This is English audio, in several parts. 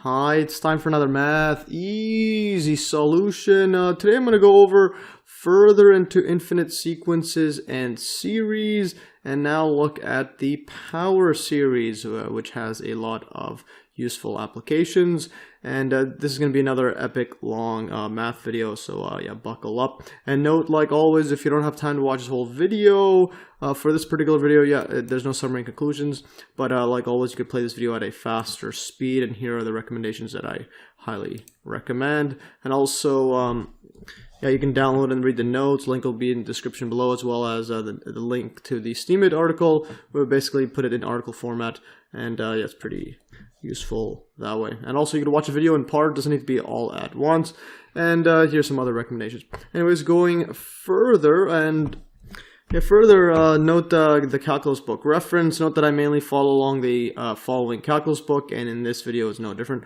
Hi, it's time for another math easy solution. Today I'm going to go over further into infinite sequences and series, and now look at the power series, which has a lot of useful applications. And this is going to be another epic long math video, so yeah, buckle up. And note, like always, if you don't have time to watch this whole video, for this particular video, yeah, there's no summary and conclusions, but like always, you could play this video at a faster speed, and here are the recommendations that I highly recommend. And also, yeah, you can download and read the notes. Link will be in the description below, as well as the link to the Steemit article. We'll basically put it in article format, and yeah, it's pretty useful that way. And also, you can watch a video in part, doesn't need to be all at once. And here's some other recommendations. Anyways, going further, and note the calculus book reference. Note that I mainly follow along the following calculus book, and in this video is no different.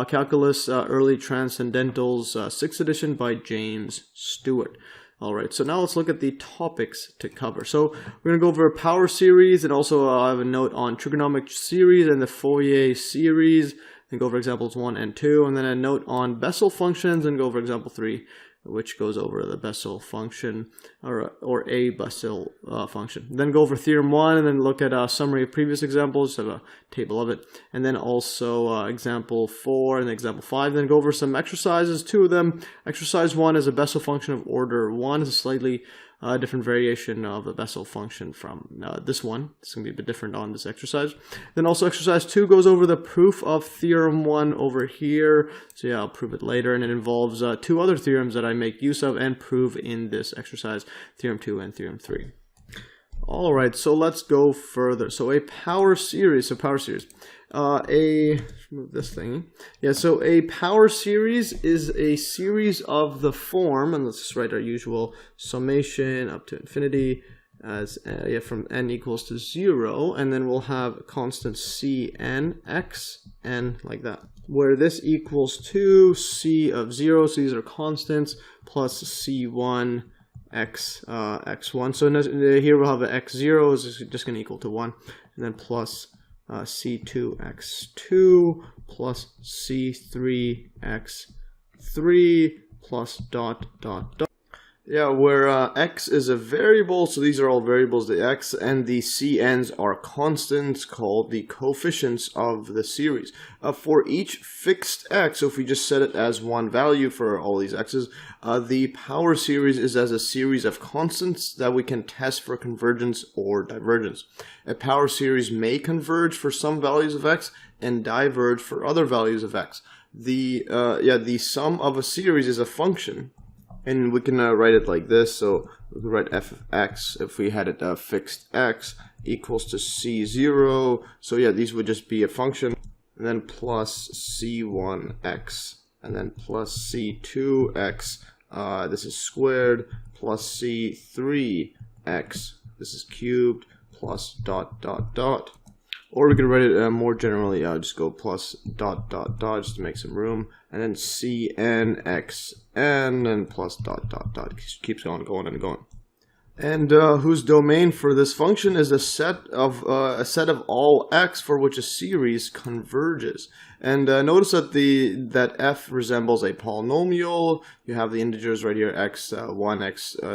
Calculus Early Transcendentals, 6th edition by James Stewart. Alright, so now let's look at the topics to cover. So we're going to go over a power series, and also I have a note on trigonometric series and the Fourier series, and go over examples 1 and 2, and then a note on Bessel functions, and go over example 3, which goes over the Bessel function, or a Bessel function. Then go over Theorem 1, and then look at a summary of previous examples, have a table of it. And then also example 4 and example 5. Then go over some exercises, 2 of them. Exercise 1 is a Bessel function of order 1. It's a slightly different variation of a Bessel function from this one. It's going to be a bit different on this exercise. Then also exercise 2 goes over the proof of Theorem 1 over here. So yeah, I'll prove it later, and it involves 2 other theorems that I make use of and prove in this exercise, Theorem 2 and Theorem 3. Alright, so let's go further. So a power series, move this thing. Yeah, so a power series is a series of the form, and let's just write our usual summation up to infinity as yeah, from n equals to 0, and then we'll have a constant cn x n like that, where this equals to c of 0, so these are constants, plus c1 x1. So here we'll have an x0 is just going to equal to 1, and then plus c2 x2 plus c3 x3 plus dot dot dot. Yeah, where x is a variable, so these are all variables, the x, and the cn's are constants called the coefficients of the series. For each fixed x, so if we just set it as one value for all these x's, the power series is as a series of constants that we can test for convergence or divergence. A power series may converge for some values of x and diverge for other values of x. The sum of a series is a function. And we can write it like this, so we can write f of x, if we had it fixed x, equals to c0, so yeah, these would just be a function, and then plus c1x, and then plus c2x, this is squared, plus c3x, this is cubed, plus dot dot dot. Or we could write it more generally, just go plus dot dot dot just to make some room, and then cn xn and plus dot dot dot. Keeps going and going. And whose domain for this function is a set of all x for which a series converges. And notice that f resembles a polynomial. You have the integers right here, x1,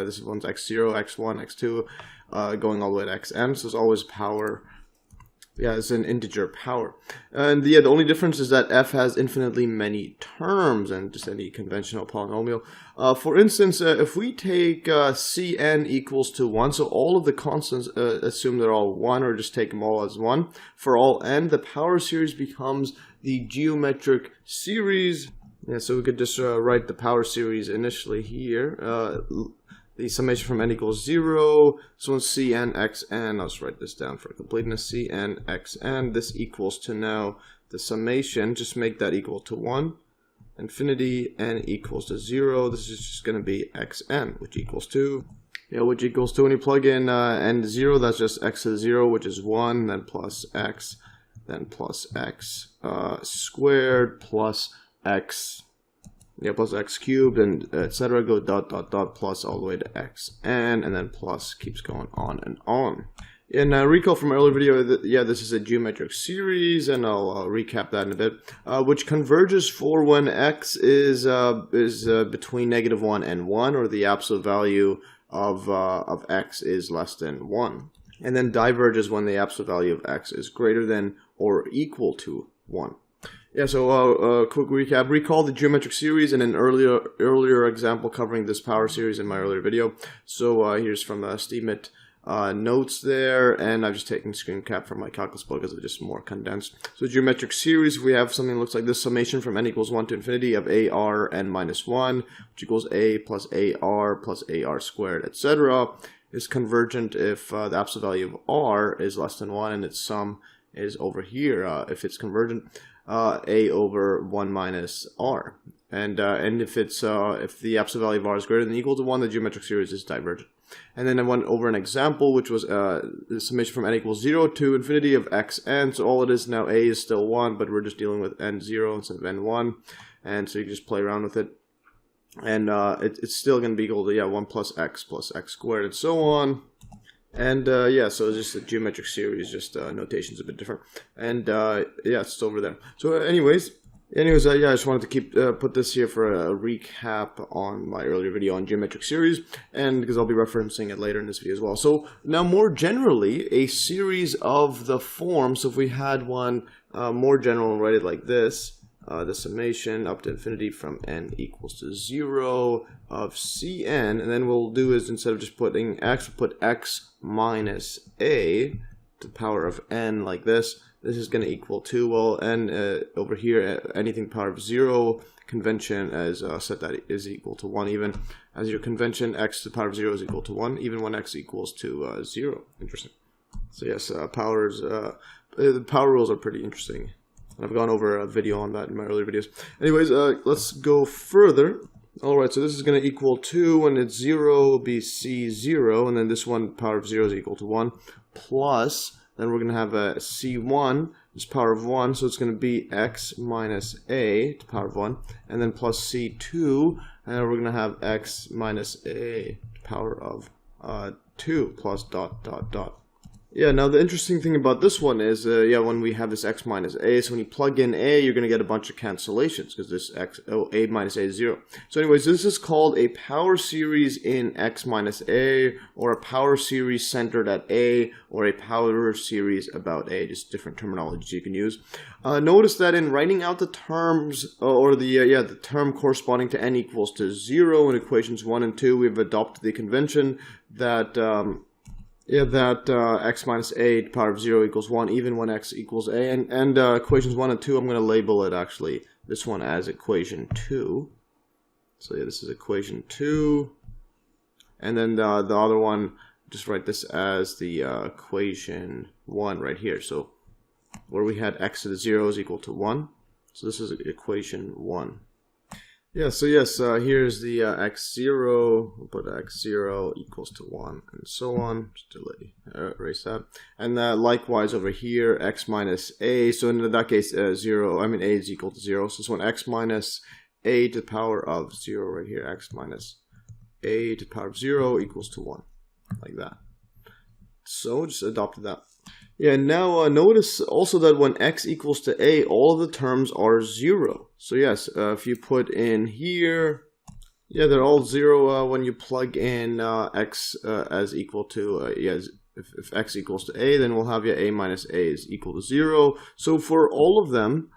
this one's x0, x1, x2, going all the way to xn. So it's always power. Yeah, it's an integer power. And yeah, the only difference is that f has infinitely many terms and just any conventional polynomial. For instance, if we take cn equals to 1, so all of the constants assume they're all 1, or just take them all as 1. For all n, the power series becomes the geometric series. Yeah, so we could just write the power series initially here. The summation from n equals 0, so one's cn xn, I'll just write this down for completeness, cn xn, this equals to now the summation, just make that equal to 1, infinity, n equals to 0, this is just going to be xn, which equals to, which equals to, when you plug in n to 0, that's just x to the 0, which is 1, then plus x squared, plus x, plus x cubed, and etc. Go dot dot dot plus all the way to xn, and then plus keeps going on and on. And recall from my earlier video that, yeah, this is a geometric series, and I'll recap that in a bit, which converges for when x is between -1 and 1, or the absolute value of x is less than 1. And then diverges when the absolute value of x is greater than or equal to 1. Yeah, so quick recap. Recall the geometric series in an earlier example covering this power series in my earlier video. So here's from Steemit notes there, and I've just taken screen cap from my calculus book because it's just more condensed. So geometric series, we have something that looks like this: summation from n equals 1 to infinity of ar n minus 1, which equals a plus ar squared, etc. is convergent if the absolute value of r is less than 1 and its sum is over here. If it's convergent, a over 1 minus r, and if the absolute value of r is greater than or equal to 1, the geometric series is divergent. And then I went over an example, which was the summation from n equals 0 to infinity of xn. So all it is now, a is still 1, but we're just dealing with n0 instead of n1, and so you can just play around with it, and it's still going to be equal to 1 plus x squared, and so on. And yeah, so it's just a geometric series, just notation's a bit different, and yeah, it's over there. So anyways, yeah, I just wanted to put this here for a recap on my earlier video on geometric series, and because I'll be referencing it later in this video as well. So now, more generally, a series of the form. So if we had one more general and write it like this. The summation up to infinity from n equals to 0 of Cn, and then what we'll do is, instead of just putting x, we'll put x minus a to the power of n like this. This is going to equal to, well, n over here, anything to the power of 0, convention as set that is equal to 1, even as your convention, x to the power of 0 is equal to 1, even when x equals to 0. Interesting. So yes, the power rules are pretty interesting. I've gone over a video on that in my earlier videos. Anyways, let's go further. Alright, so this is going to equal 2. When it's 0, it'll be C0. And then this one, power of 0 is equal to 1. Plus, then we're going to have a C1, is power of 1. So it's going to be x minus a to the power of 1. And then plus C2. And then we're going to have x minus a to the power of 2 plus dot dot dot. Yeah, now the interesting thing about this one is, when we have this x minus a, so when you plug in a, you're going to get a bunch of cancellations, because this a minus a is 0. So anyways, this is called a power series in x minus a, or a power series centered at a, or a power series about a, just different terminologies you can use. Notice that in writing out the terms, or the term corresponding to n equals to 0 in equations 1 and 2, we've adopted the convention that x minus a to the power of 0 equals 1, even when x equals a. And equations 1 and 2, I'm going to label it, actually, this one as equation 2. So yeah, this is equation 2. And then the other one, just write this as the equation 1 right here. So where we had x to the 0 is equal to 1. So this is equation 1. Yeah, so yes, here's the x0, we'll put x0 equals to 1, and so on, just to erase that. And likewise over here, x minus a, so in that case, a is equal to 0, so this one, x minus a to the power of 0 right here, x minus a to the power of 0 equals to 1, like that. So just adopted that. Yeah, now notice also that when x equals to a, all of the terms are 0. So yes, if you put in here, yeah, they're all 0 when you plug in x as equal to, if x equals to a, then we'll have a minus a is equal to 0. So for all of them,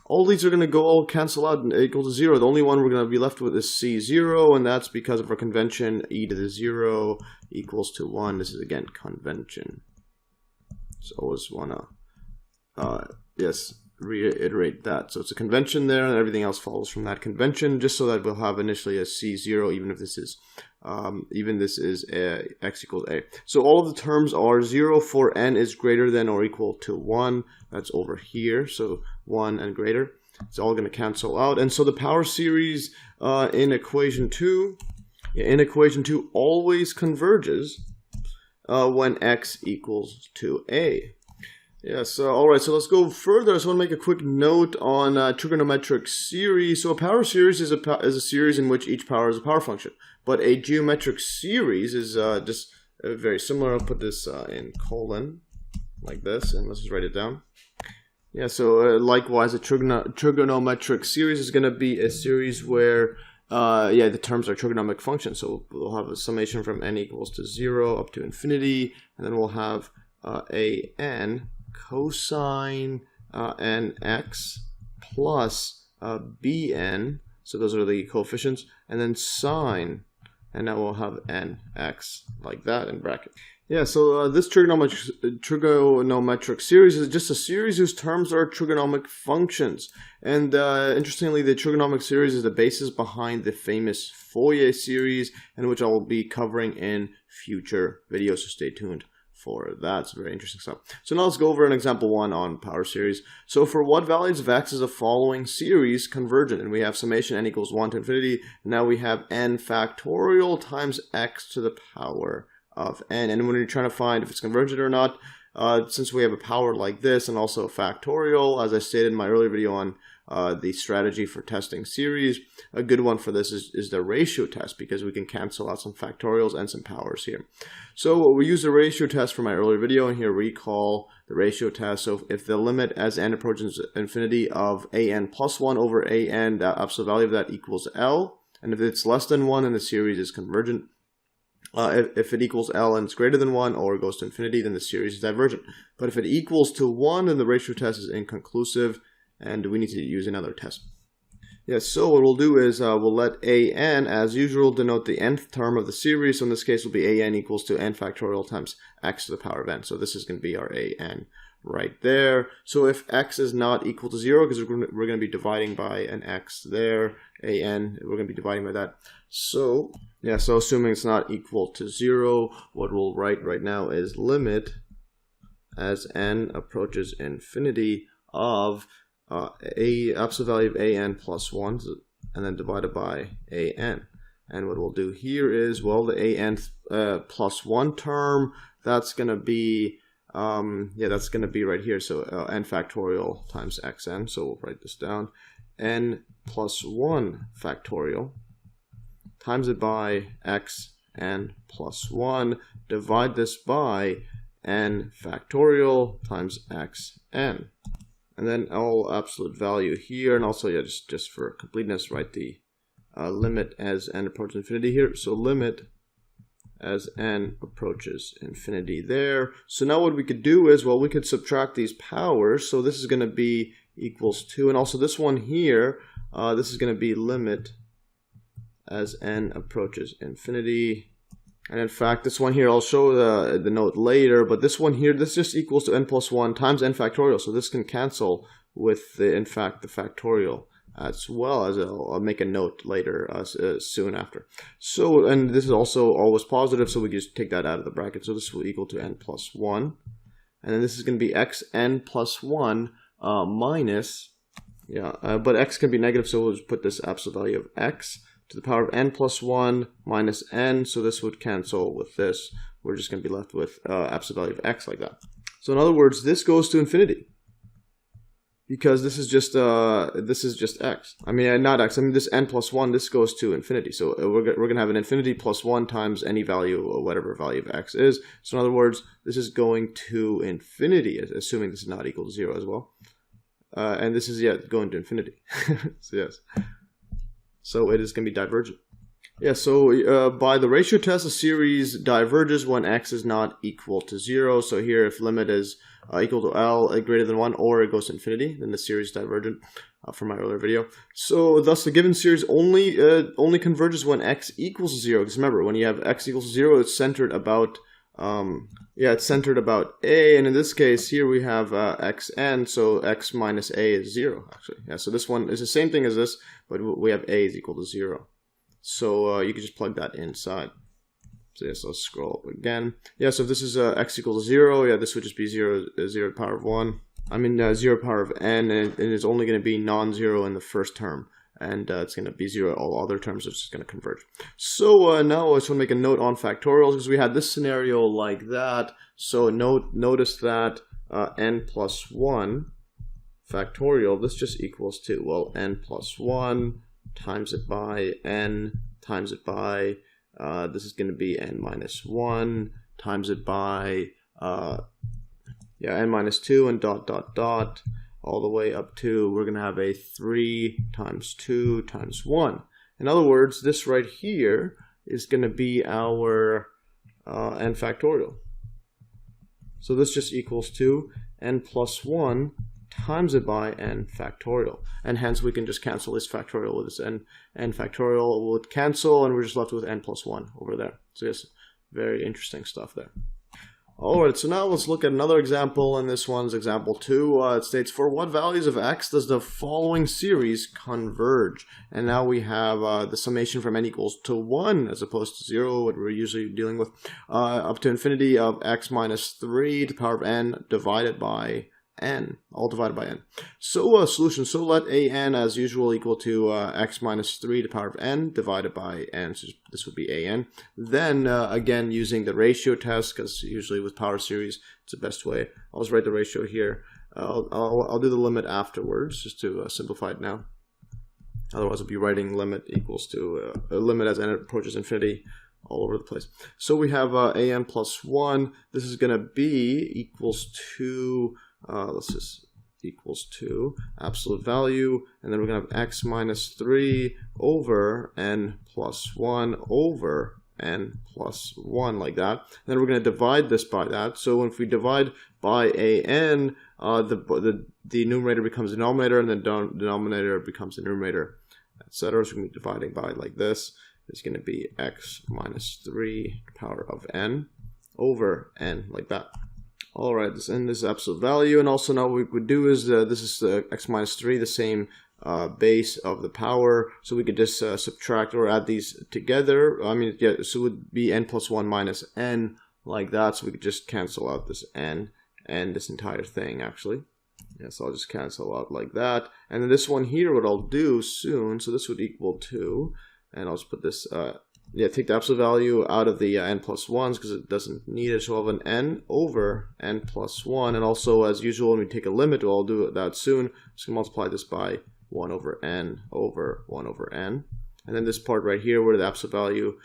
all these are going to all cancel out and equal to 0. The only one we're going to be left with is C0, and that's because of our convention, e to the 0 equals to 1. This is, again, convention. So always want to, reiterate that. So it's a convention there, and everything else follows from that convention, just so that we'll have initially a C0, even if this is, x equals a. So all of the terms are 0 for n is greater than or equal to 1. That's over here, so 1 and greater. It's all going to cancel out. And so the power series in equation 2, always converges when x equals to a. Yes, alright, so let's go further. I just want to make a quick note on trigonometric series. So a power series is a series in which each power is a power function. But a geometric series is just very similar. I'll put this in colon like this, and let's just write it down. Yeah, so likewise, a trigonometric series is going to be a series where the terms are trigonometric functions. So we'll have a summation from n equals to 0 up to infinity, and then we'll have an cosine nx plus bn, so those are the coefficients, and then sine, and now we'll have nx like that in bracket. Yeah, so this trigonometric series is just a series whose terms are trigonometric functions. And interestingly, the trigonometric series is the basis behind the famous Fourier series, and which I will be covering in future videos, so stay tuned for that. It's very interesting stuff. So now let's go over an example 1 on power series. So for what values of x is the following series convergent? And we have summation n equals 1 to infinity. And now we have n factorial times x to the power of n. And when you're trying to find if it's convergent or not, since we have a power like this and also a factorial, as I stated in my earlier video on the strategy for testing series, a good one for this is the ratio test, because we can cancel out some factorials and some powers here. So we use the ratio test from my earlier video, and here recall the ratio test. So if the limit as n approaches infinity of an plus 1 over an, the absolute value of that equals L, and if it's less than 1, then the series is convergent. If it equals L and it's greater than 1 or goes to infinity, then the series is divergent. But if it equals to 1, then the ratio test is inconclusive, and we need to use another test. Yeah, so what we'll do is we'll let an, as usual, denote the nth term of the series. So in this case, will be an equals to n factorial times x to the power of n. So this is going to be our an right there. So if x is not equal to 0, because we're going to be dividing by an x there, an, we're going to be dividing by that. So, yeah, so assuming it's not equal to 0, what we'll write right now is limit as n approaches infinity of a absolute value of an plus 1, and then divided by an. And what we'll do here is, well, the an plus 1 term, that's going to be that's going to be right here. So n factorial times xn. So we'll write this down. N plus 1 factorial times it by xn plus 1. Divide this by n factorial times xn. And then all absolute value here. And also, yeah, just for completeness, write the limit as n approaches infinity here. So limit as n approaches infinity there. So now what we could do is, well, we could subtract these powers. So this is going to be equals 2. And also this one here, this is going to be limit as n approaches infinity. And in fact, this one here, I'll show the note later, but this one here, this just equals to n plus 1 times n factorial. So this can cancel with, in fact, the factorial, as well as I'll make a note later soon after. So, and this is also always positive, so we can just take that out of the bracket. So this will equal to n plus 1. And then this is going to be xn plus 1 minus, but x can be negative, so we'll just put this absolute value of x to the power of n plus 1 minus n. So this would cancel with this. We're just going to be left with absolute value of x like that. So in other words, this goes to infinity, because this is just x. I mean, not x. I mean, this n plus 1, this goes to infinity. So we're going to have an infinity plus 1 times any value, or whatever value of x is. So in other words, this is going to infinity, assuming this is not equal to 0 as well. And this is, going to infinity. So yes. So it is going to be divergent. Yeah, so by the ratio test, a series diverges when x is not equal to 0. So here, if limit is equal to L greater than 1, or it goes to infinity, then the series is divergent from my earlier video. So thus the given series only converges when x equals 0. Because remember, when you have x equals 0, it's centered about it's centered about a, and in this case here we have xn, so x minus a is 0 actually. Yeah, so this one is the same thing as this, but we have a is equal to 0. So you can just plug that inside. So yes, let's scroll up again. Yeah, so if this is x equals 0, yeah, this would just be 0 to the power of 1. I mean 0 to the power of n, and it's only going to be non-zero in the first term. And it's going to be 0. All other terms are just going to converge. So now I just want to make a note on factorials, because we had this scenario like that. So notice that n plus 1 factorial, this just equals to, well, n plus 1 times it by n times it by, this is going to be n minus 1 times it by n minus 2 and dot dot dot all the way up to, we're going to have a 3 times 2 times 1. In other words, this right here is going to be our n factorial. So this just equals to n plus 1 times it by n factorial. And hence we can just cancel this factorial with this n factorial would cancel, and we're just left with n plus 1 over there. So yes, very interesting stuff there. Alright, so now let's look at another example, and this one's example 2. It states, for what values of x does the following series converge? And now we have the summation from n equals to 1 as opposed to 0, what we're usually dealing with, up to infinity of x minus 3 to the power of n divided by n, all divided by n. So solution, so let an as usual equal to x minus 3 to the power of n divided by n, so this would be an. Then again using the ratio test, because usually with power series it's the best way. I'll just write the ratio here. I'll do the limit afterwards just to simplify it now. Otherwise I'll be writing limit equals to a limit as n approaches infinity all over the place. So we have an plus 1. This is going to be equals to let's just equals to absolute value, and then we're going to have x minus 3 over n plus 1 over n plus 1, like that. And then we're going to divide this by that. So if we divide by an, the numerator becomes the denominator, and the denominator becomes the numerator, etc. So we're going to be dividing by like this. It's going to be x minus 3 to the power of n over n, like that. Alright, this is absolute value, and also now what we would do is, this is x minus 3, the same base of the power, so we could just subtract or add these together. I mean, yeah, so it would be n plus 1 minus n, like that, so we could just cancel out this n and this entire thing, actually. Yeah, so I'll just cancel out like that, and then this one here, what I'll do soon, so this would equal to, and I'll just put this, take the absolute value out of the n plus 1s because it doesn't need it. So I'll have an n over n plus 1. And also, as usual, when we take a limit, I'll do that soon. I'm just going to multiply this by 1 over n over 1 over n. And then this part right here where the absolute value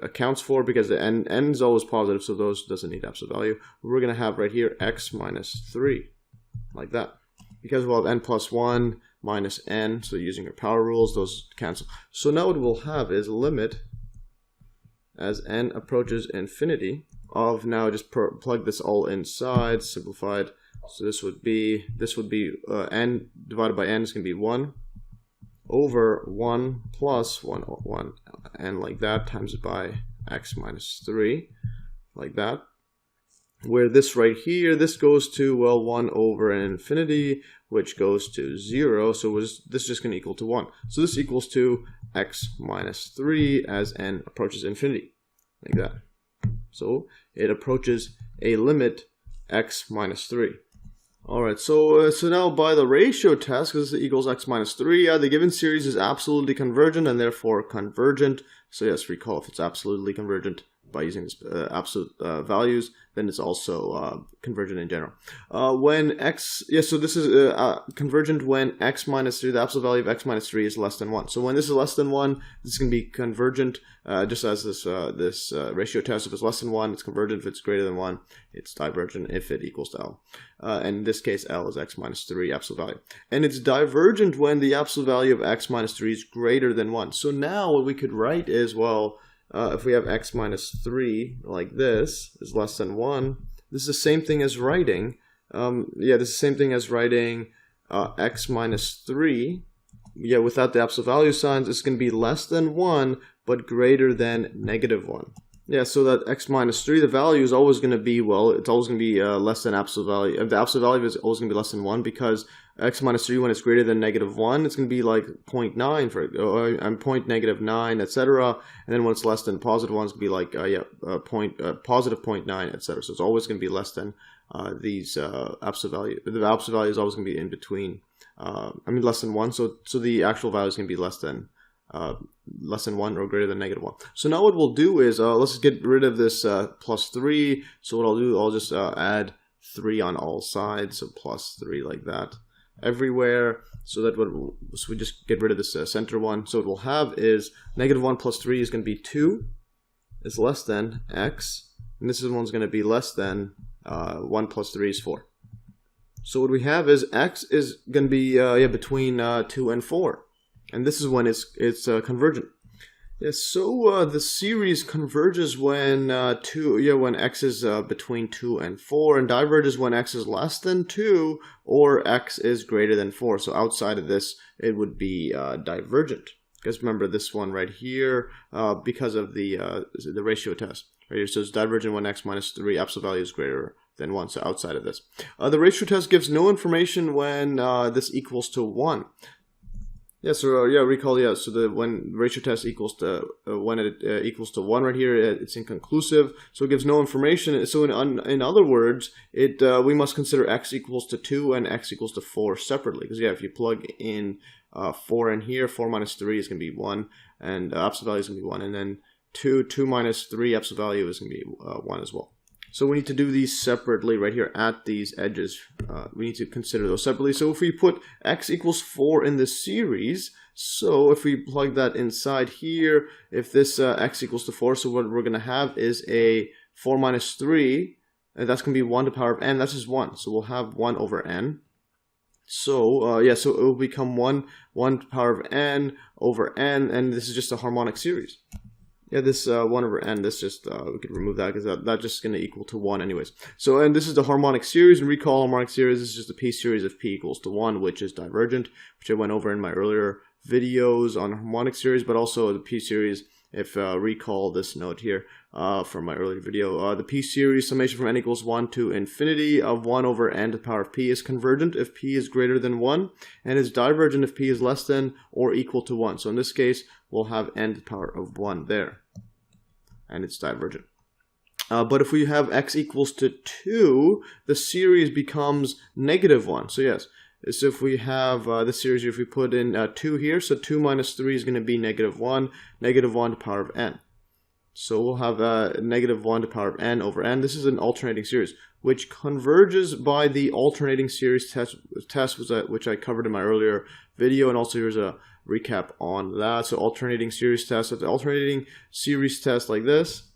accounts for, because the n is always positive, so those doesn't need absolute value. We're going to have right here x minus 3, like that. Because we'll have n plus 1 minus n, so using our power rules, those cancel. So now what we'll have is a limit as n approaches infinity of, now just plug this all inside, simplified. So this would be n divided by n is going to be 1 over 1 plus 1, and like that, times it by x minus 3, like that. Where this right here, this goes to, well, 1 over an infinity, which goes to 0, so this is just going to equal to 1. So this equals to x minus 3 as n approaches infinity, like that. So it approaches a limit x minus 3. Alright, so now by the ratio test, because this equals x minus 3, the given series is absolutely convergent and therefore convergent. So yes, recall if it's absolutely convergent by using this absolute values, then it's also convergent in general. When x, so this is convergent when x minus 3, the absolute value of x minus 3 is less than 1. So when this is less than 1, this is going to be convergent, just as this ratio test. If it's less than 1, it's convergent. If it's greater than 1, it's divergent if it equals to L. And in this case, L is x minus 3 absolute value. And it's divergent when the absolute value of x minus 3 is greater than 1. So now what we could write is, well, if we have x minus 3 like this is less than 1, this is the same thing as writing, this is the same thing as writing x minus 3, without the absolute value signs, it's going to be less than 1, but greater than negative 1. Yeah, so that x minus 3, the value is always going to be, well, it's always going to be less than absolute value. The absolute value is always going to be less than 1, because x minus 3, when it's greater than negative 1, it's going to be like 0.9 for point negative 9, etc. And then when it's less than positive 1, it's going to be like positive 0.9, etc. So it's always going to be less than these absolute value. The absolute value is always going to be in between. Less than 1. So the actual value is going to be less than 1 or greater than negative 1. So now what we'll do is, let's get rid of this plus 3. So what I'll do, I'll just add 3 on all sides, so plus 3 like that everywhere. So that so we just get rid of this center one. So what we'll have is negative 1 plus 3 is going to be 2, is less than x and this one's going to be less than 1 plus 3 is 4. So what we have is x is going to be between 2 and 4, and this is when it's convergent. Yes, so the series converges when when x is between 2 and 4, and diverges when x is less than 2 or x is greater than 4. So outside of this, it would be divergent. Because remember this one right here, because of the ratio test right here, so it's divergent when x minus 3 absolute value is greater than 1. So outside of this, the ratio test gives no information when this equals to 1. Yeah, so recall, so when ratio test equals to when it equals to 1 right here, it's inconclusive, so it gives no information. So in other words, we must consider x equals to 2 and x equals to 4 separately, because if you plug in 4 in here, 4 minus 3 is going to be 1, and absolute value is going to be 1, and then 2 minus 3 absolute value is going to be 1 as well. So we need to do these separately right here at these edges. We need to consider those separately. So if we put x equals 4 in this series, so if we plug that inside here, if this x equals to 4, so what we're going to have is a 4 minus 3, and that's going to be 1 to the power of n. That's just 1. So we'll have 1 over n. So so it will become 1 to the power of n over n, and this is just a harmonic series. Yeah, this 1 over n, this just, we could remove that because that's just going to equal to 1 anyways. So, and this is the harmonic series, and recall harmonic series is just a p series if p equals to 1, which is divergent, which I went over in my earlier videos on harmonic series, but also the p series, if recall this note here from my earlier video. The p series summation from n equals 1 to infinity of 1 over n to the power of p is convergent if p is greater than 1, and is divergent if p is less than or equal to 1. So in this case, we'll have n to the power of 1 there, and it's divergent. But if we have x equals to 2, the series becomes negative 1. So yes, so if we have this series, if we put in 2 here, so 2 minus 3 is going to be negative 1 to the power of n. So we'll have negative 1 to the power of n over n. This is an alternating series, which converges by the alternating series test which I covered in my earlier video, and also here's a recap on that. So alternating series test, so the alternating series test like this.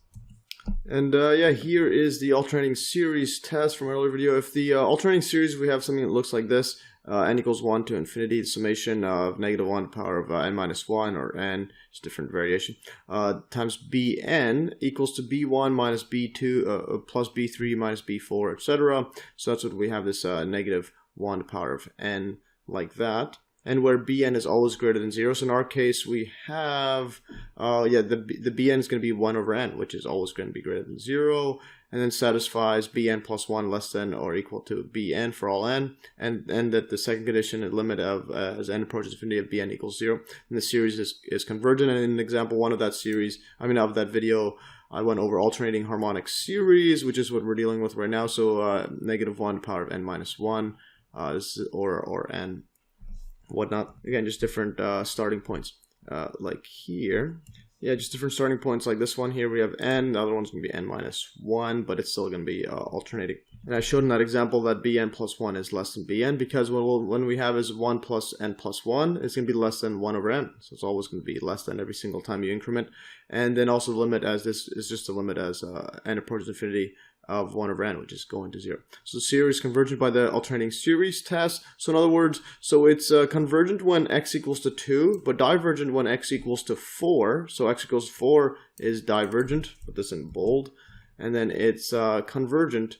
And here is the alternating series test from my earlier video. If the alternating series, we have something that looks like this, n equals 1 to infinity, the summation of negative 1 to the power of n minus 1, or n, it's different variation, times bn equals to b1 minus b2 plus b3 minus b4, etc. So that's what we have, this negative 1 to the power of n like that. And where bn is always greater than 0. So in our case, we have, the bn is going to be 1 over n, which is always going to be greater than 0, and then satisfies bn plus 1 less than or equal to bn for all n, and that the second condition at limit of, as n approaches infinity, of bn equals 0, and the series is convergent. And in example 1 of that series, of that video, I went over alternating harmonic series, which is what we're dealing with right now. So negative 1 to the power of n minus 1, or n. Whatnot. Again, just different starting points, like here. Yeah, just different starting points. Like this one here, we have n. The other one's going to be n minus 1, but it's still going to be alternating. And I showed in that example that bn plus 1 is less than bn, because when we have is 1 plus n plus 1, it's going to be less than 1 over n. So it's always going to be less than every single time you increment. And then also the limit, as this is just a limit as n approaches infinity, of 1 over n, which is going to 0. So the series convergent by the alternating series test. So in other words, so it's convergent when x equals to 2, but divergent when x equals to 4. So x equals 4 is divergent, put this in bold, and then it's convergent,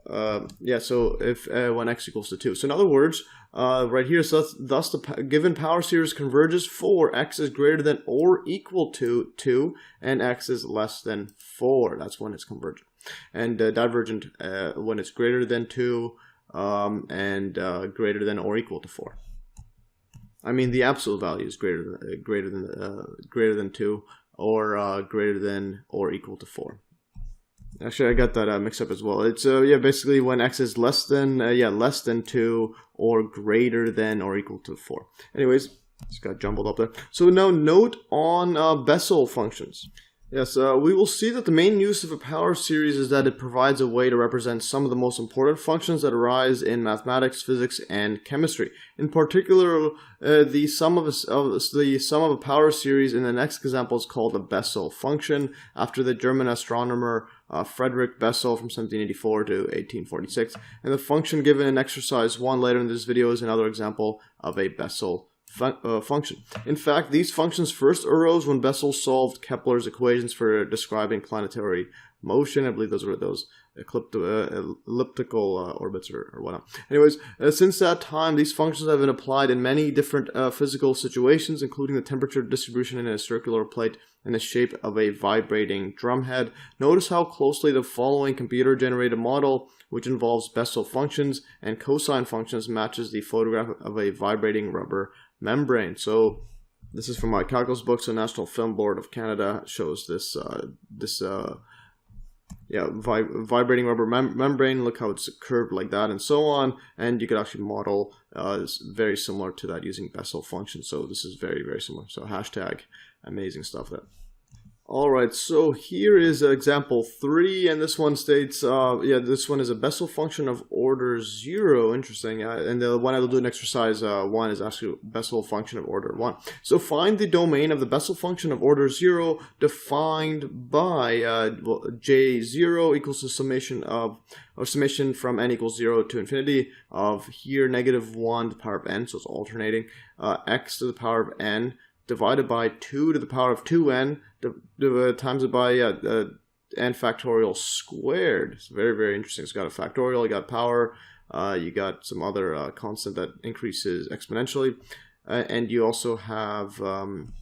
so if when x equals to 2. So in other words, right here, so thus the given power series converges for x is greater than or equal to 2, and x is less than 4. That's when it's convergent. And divergent when it's greater than 2 and greater than or equal to 4. I mean, the absolute value is greater than 2 or greater than or equal to 4. Actually, I got that mixed up as well. It's basically when x is less than 2 or greater than or equal to 4. Anyways, just got jumbled up there. So now note on Bessel functions. Yes, we will see that the main use of a power series is that it provides a way to represent some of the most important functions that arise in mathematics, physics, and chemistry. In particular, the sum of a power series in the next example is called a Bessel function, after the German astronomer Friedrich Bessel from 1784 to 1846. And the function given in exercise 1 later in this video is another example of a Bessel function. In fact, these functions first arose when Bessel solved Kepler's equations for describing planetary motion. I believe those were those elliptical orbits or whatnot. Anyways, since that time, these functions have been applied in many different physical situations, including the temperature distribution in a circular plate in the shape of a vibrating drumhead. Notice how closely the following computer-generated model, which involves Bessel functions and cosine functions, matches the photograph of a vibrating rubber membrane. So this is from my calculus book. So National Film Board of Canada shows this vibrating rubber membrane. Look how it's curved like that, and so on. And you could actually model very similar to that using Bessel functions. So this is very, very similar. So hashtag amazing stuff there. Alright, so here is example 3, and this one states, this one is a Bessel function of order 0. Interesting. And the one I will do in exercise 1 is actually a Bessel function of order 1. So find the domain of the Bessel function of order 0 defined by J0 equals the summation from n equals 0 to infinity of here -1 to the power of n, so it's alternating, x to the power of n divided by 2 to the power of 2n times it by n factorial squared. It's very, very interesting. It's got a factorial, you got power, you got some other constant that increases exponentially, and you also have an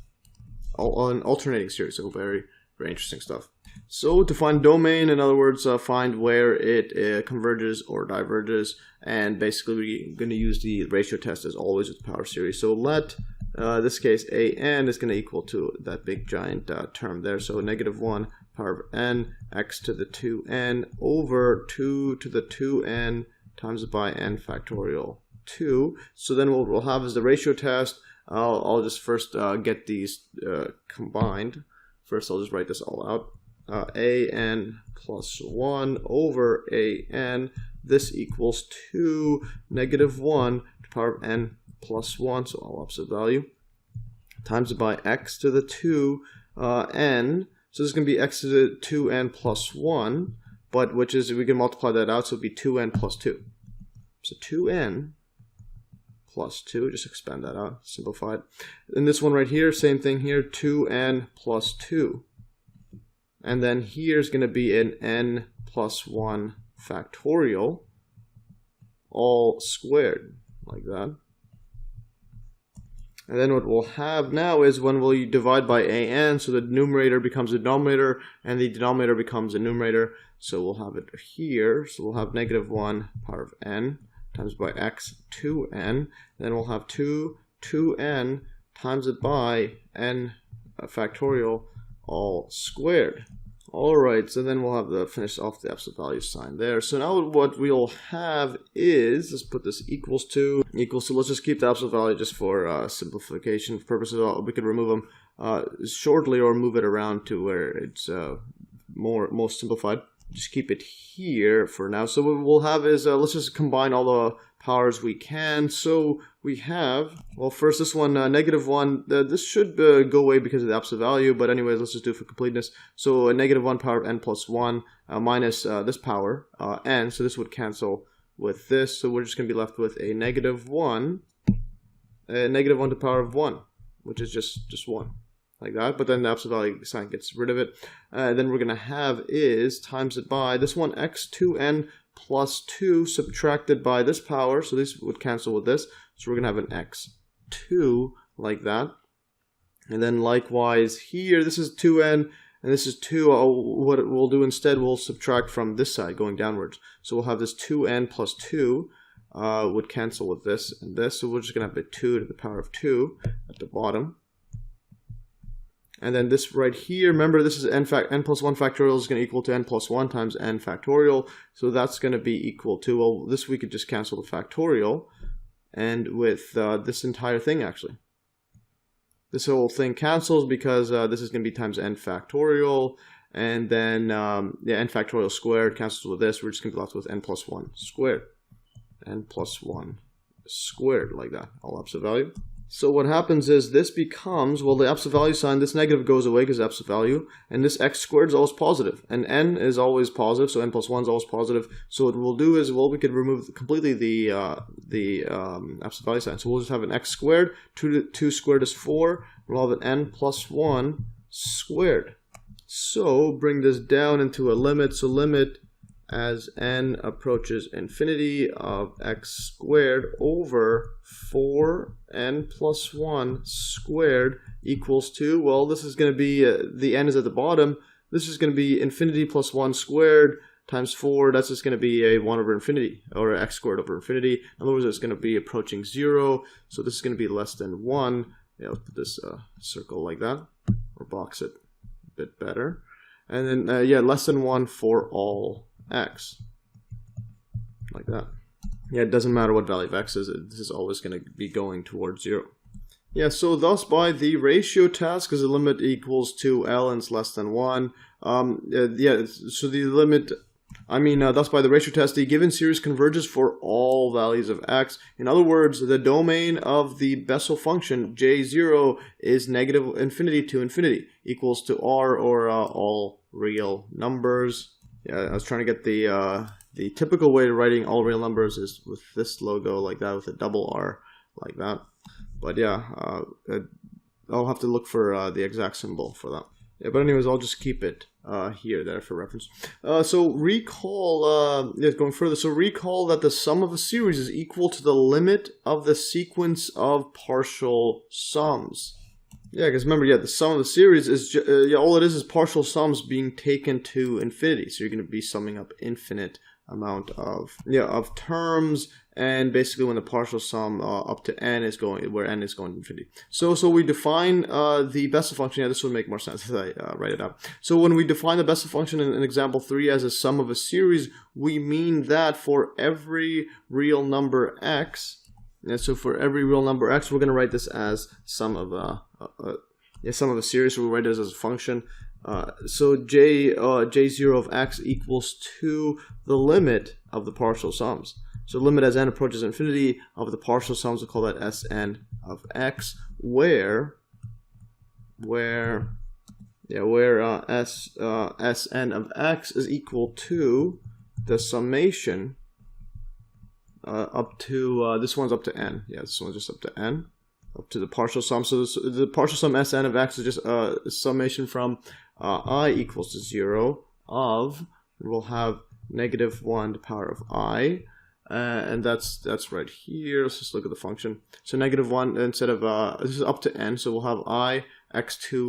alternating series. So very, very interesting stuff. So to find domain, in other words, find where it converges or diverges, and basically we're going to use the ratio test as always with the power series. So let this case an is going to equal to that big giant term there. So -1 power of n x to the 2n over 2 to the 2n times by n factorial 2. So then what we'll have is the ratio test. I'll just first get these combined. First I'll just write this all out. an plus 1 over an. This equals 2 -1 to the power of n plus 1, so all opposite value, times it by x to the 2n. So this is going to be x to the 2n plus 1, but which is, we can multiply that out, so it would be 2n plus 2. So 2n plus 2, just expand that out, simplify it. And this one right here, same thing here, 2n plus 2. And then here's going to be an n plus 1 factorial, all squared, like that. And then what we'll have now is when we divide by an, so the numerator becomes a denominator, and the denominator becomes a numerator. So we'll have it here. So we'll have -1 power of n times by x 2n. Then we'll have 2n times it by n factorial, all squared. Alright, so then we'll have the finish off the absolute value sign there. So now what we'll have is, let's put this equals to, let's just keep the absolute value just for simplification purposes. We could remove them shortly or move it around to where it's most simplified. Just keep it here for now. So what we'll have is, let's just combine all the powers we can. So we have, well, first this one, -1, this should go away because of the absolute value, but anyways, let's just do it for completeness. So a -1 power of n plus 1 minus this power, n, so this would cancel with this, so we're just going to be left with a -1 to the power of 1, which is just 1. Like that, but then the absolute value sign gets rid of it. Then we're going to have is times it by this one, x 2n plus 2 subtracted by this power, so this would cancel with this, so we're going to have an x2 like that. And then likewise here, this is 2n and this is 2. What we'll do instead, we'll subtract from this side going downwards, so we'll have this 2n plus 2 would cancel with this and this, so we're just going to have a 2 to the power of 2 at the bottom. And then this right here, remember this is n plus 1 factorial is going to equal to n plus 1 times n factorial. So that's going to be equal to, well, this we could just cancel the factorial. And with this entire thing, actually. this whole thing cancels because this is going to be times n factorial, and then n factorial squared cancels with this. We're just going to be left with n plus 1 squared. N plus 1 squared, like that, all absolute value. So what happens is this becomes, well, the absolute value sign, this negative goes away because absolute value, and this x squared is always positive, and n is always positive, so n plus 1 is always positive. So what we'll do is, well, we could remove completely the absolute value sign. So we'll just have an x squared, 2 squared is 4, we'll have an n plus 1 squared. So bring this down into a limit, so limit as n approaches infinity of x squared over 4n plus 1 squared equals 2. Well, this is going to be, the n is at the bottom. This is going to be infinity plus 1 squared times 4. That's just going to be a 1 over infinity, or x squared over infinity. In other words, it's going to be approaching 0. So this is going to be less than 1. Yeah, let's put this circle like that, or box it a bit better. And then, yeah, less than 1 for all x, like that. Yeah, it doesn't matter what value of x is, this is always going to be going towards 0. Yeah, so thus by the ratio test, because the limit equals to L and it's less than 1, yeah, so the limit, thus by the ratio test, the given series converges for all values of x. In other words, the domain of the Bessel function, J0, is negative infinity to infinity, equals to R, or all real numbers. Yeah, I was trying to get the typical way of writing all real numbers is with this logo like that, with a double R like that. But yeah, I'll have to look for the exact symbol for that. Yeah, but anyways, I'll just keep it here there for reference. So recall, going further, so recall that the sum of a series is equal to the limit of the sequence of partial sums. Yeah, because remember, yeah, the sum of the series is all it is partial sums being taken to infinity. So you're going to be summing up infinite amount of terms, and basically when the partial sum up to n is going, where n is going to infinity. So we define the Bessel function. Yeah, this would make more sense as I write it out. So when we define the Bessel function in example 3 as a sum of a series, we mean that for every real number x. Yeah, so for every real number x, we're going to write this as sum of a series. So we'll write this as a function. So J0 of x equals to the limit of the partial sums. So limit as n approaches infinity of the partial sums, we'll call that Sn of x, where Sn of x is equal to the summation up to, this one's up to n. Yeah, this one's just up to n, up to the partial sum. So the partial sum Sn of x is just a summation from I equals to 0 of, we'll have negative 1 to the power of I, and that's right here. Let's just look at the function. So negative 1 instead of, this is up to n, so we'll have I, x2i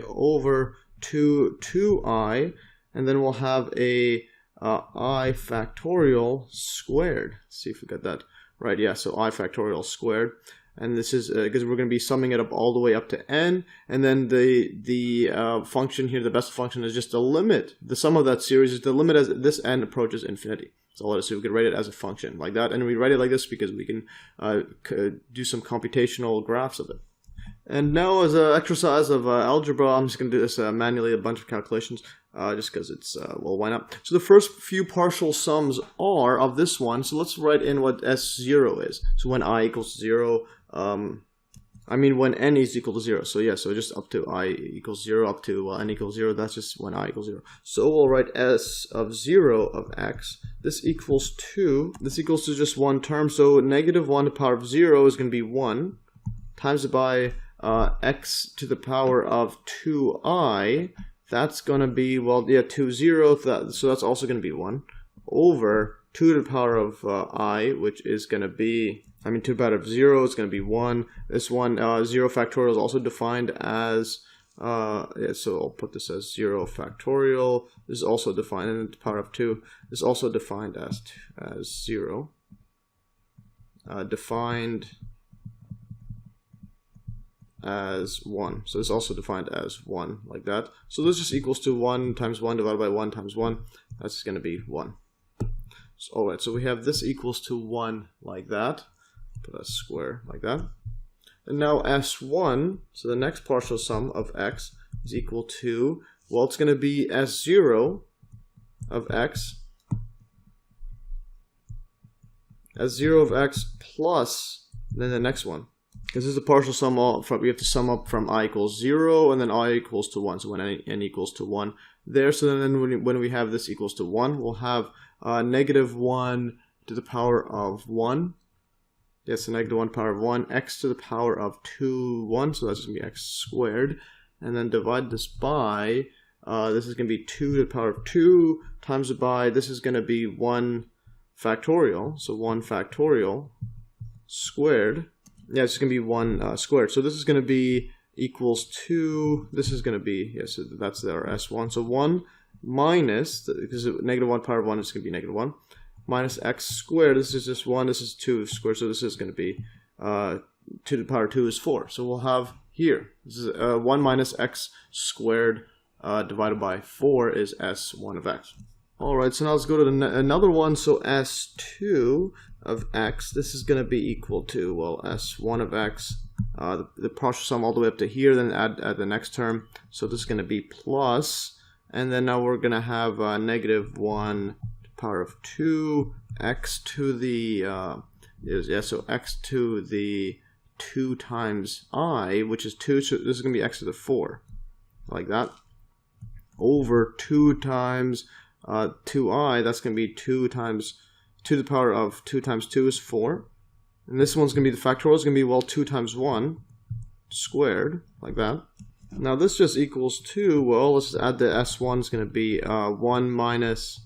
over 2i, and then we'll have a I factorial squared. Let's see if we got that right. Yeah, so I factorial squared. And this is because we're going to be summing it up all the way up to n, and then the function here, the Bessel function, is just a limit. The sum of that series is the limit as this n approaches infinity. That's all it is. So we can write it as a function like that, and we write it like this because we can do some computational graphs of it. And now, as an exercise of algebra, I'm just going to do this manually, a bunch of calculations, just because it's, well, why not? So the first few partial sums are of this one, so let's write in what S0 is. So when I equals 0, when n is equal to 0. So yeah, so just up to I equals 0, up to n equals 0, that's just when I equals 0. So we'll write S of 0 of x. This equals to just one term, so negative 1 to the power of 0 is going to be 1, times it by x to the power of 2i, that's going to be, well, yeah, 2, 0, so that's also going to be 1, over 2 to the power of I, which is going to be, 2 to the power of 0 is going to be 1. This one, 0 factorial is also defined as, yeah, so I'll put this as 0 factorial. This is also defined, and the power of 2 is also defined as 0. Defined as 1. So it's also defined as 1, like that. So this just equals to 1 times 1 divided by 1 times 1. That's going to be 1. So, alright, so we have this equals to 1 like that. Put a square like that. And now S1, so the next partial sum of x is equal to, well, it's going to be S0 of x. S0 of x plus then the next one. This is the partial sum we have to sum up from I equals 0 and then I equals to 1. So when n equals to 1 there. So then when we have this equals to 1, we'll have negative 1 to the power of 1. Yes, so negative 1 power of 1, x to the power of 2, 1. So that's going to be x squared. And then divide this by, this is going to be 2 to the power of 2 times it by, this is going to be 1 factorial. So 1 factorial squared. Yeah, it's going to be 1 squared. So this is going to be equals to, this is going to be, yes, so that's our S1. So 1 minus, because negative 1 power of 1 is going to be negative 1, minus x squared. This is just 1, this is 2 squared. So this is going to be 2 to the power 2 is 4. So we'll have here, this is 1 minus x squared divided by 4 is S1 of x. Alright, so now let's go to another one. So S2 of x, this is going to be equal to, well, S1 of x, the partial sum all the way up to here, then add the next term. So this is going to be plus, and then now we're going to have negative 1 to the power of 2, x to the, so x to the 2 times I, which is 2, so this is going to be x to the 4, like that, over 2 times 2i, that's going to be 2 times 2 to the power of 2 times 2 is 4. And this one's going to be, the factorial is going to be, well, 2 times 1 squared, like that. Now this just equals to, well, let's just add the S1 is going to be 1 minus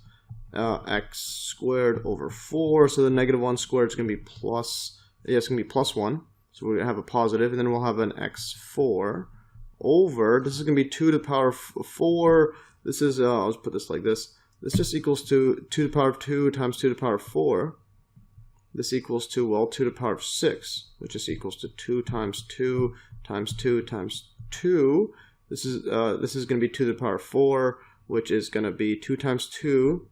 x squared over 4. So the negative 1 squared is going to be plus, yeah, it's going to be plus 1. So we're going to have a positive, and then we'll have an x4 over, this is going to be 2 to the power of 4. This is, I'll just put this like this. This just equals to 2 to the power of 2 times 2 to the power of 4. This equals to, well, 2 to the power of 6, which is equals to 2 times 2 times 2 times 2. This is going to be 2 to the power of 4, which is going to be 2 times 2.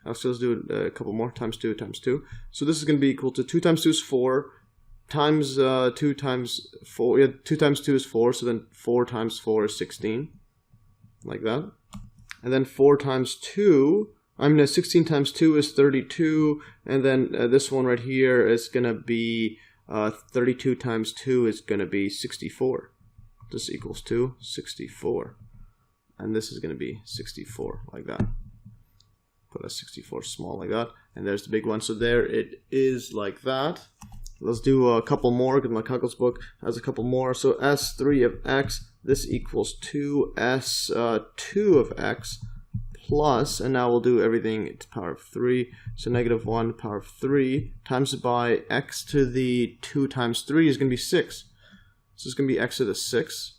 Let's do a couple more, times 2 times 2. So this is going to be equal to 2 times 2 is 4, times 2 times 4, yeah, 2 times 2 is 4, so then 4 times 4 is 16, like that. And then 4 times 2, 16 times 2 is 32, and then this one right here is going to be 32 times 2 is going to be 64. This equals to 64. And this is going to be 64, like that. Put a 64 small like that, and there's the big one. So there it is like that. Let's do a couple more, because my calculus book has a couple more. So S3 of x, this equals to S2 of x plus, and now we'll do everything to the power of 3. So negative 1 to the power of 3 times it by x to the 2 times 3 is going to be 6. So it's going to be x to the 6,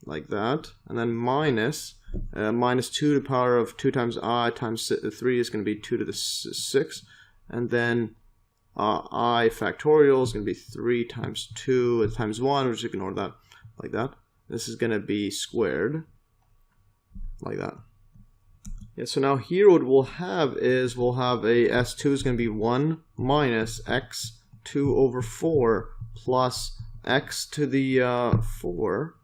like that. And then minus 2 to the power of 2 times I times 3 is going to be 2 to the 6. And then I factorial is going to be 3 times 2 times 1, which ignore that, like that. This is going to be squared, like that. Yeah, so now here what we'll have is, we'll have a S2 is going to be 1 minus x2 over 4 plus x to the 4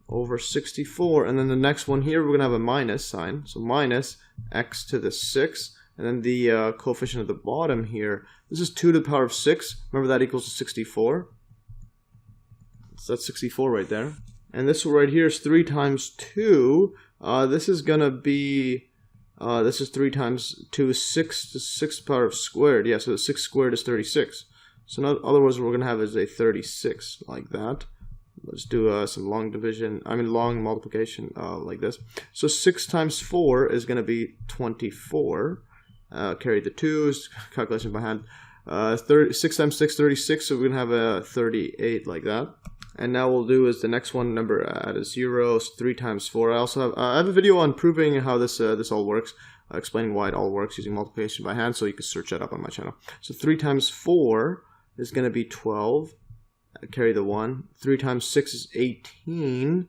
over 64. And then the next one here, we're going to have a minus sign. So minus x to the 6. And then the coefficient at the bottom here, this is 2 to the power of 6. Remember that equals to 64. So that's 64 right there. And this one right here is 3 times 2. This is going to be, this is 3 times 2 is 6 to 6 power of squared. Yeah, so the 6 squared is 36. So in other words, what we're going to have is a 36, like that. Let's do some long division, long multiplication like this. So 6 times 4 is going to be 24. Carry the 2's, calculation by hand. 6 times 6, 36, so we're going to have a 38 like that. And now we'll do is the next one, number add a 0, so 3 times 4. I also have, I have a video on proving how this all works, explaining why it all works using multiplication by hand, so you can search that up on my channel. So 3 times 4 is going to be 12. Carry the 1. 3 times 6 is 18.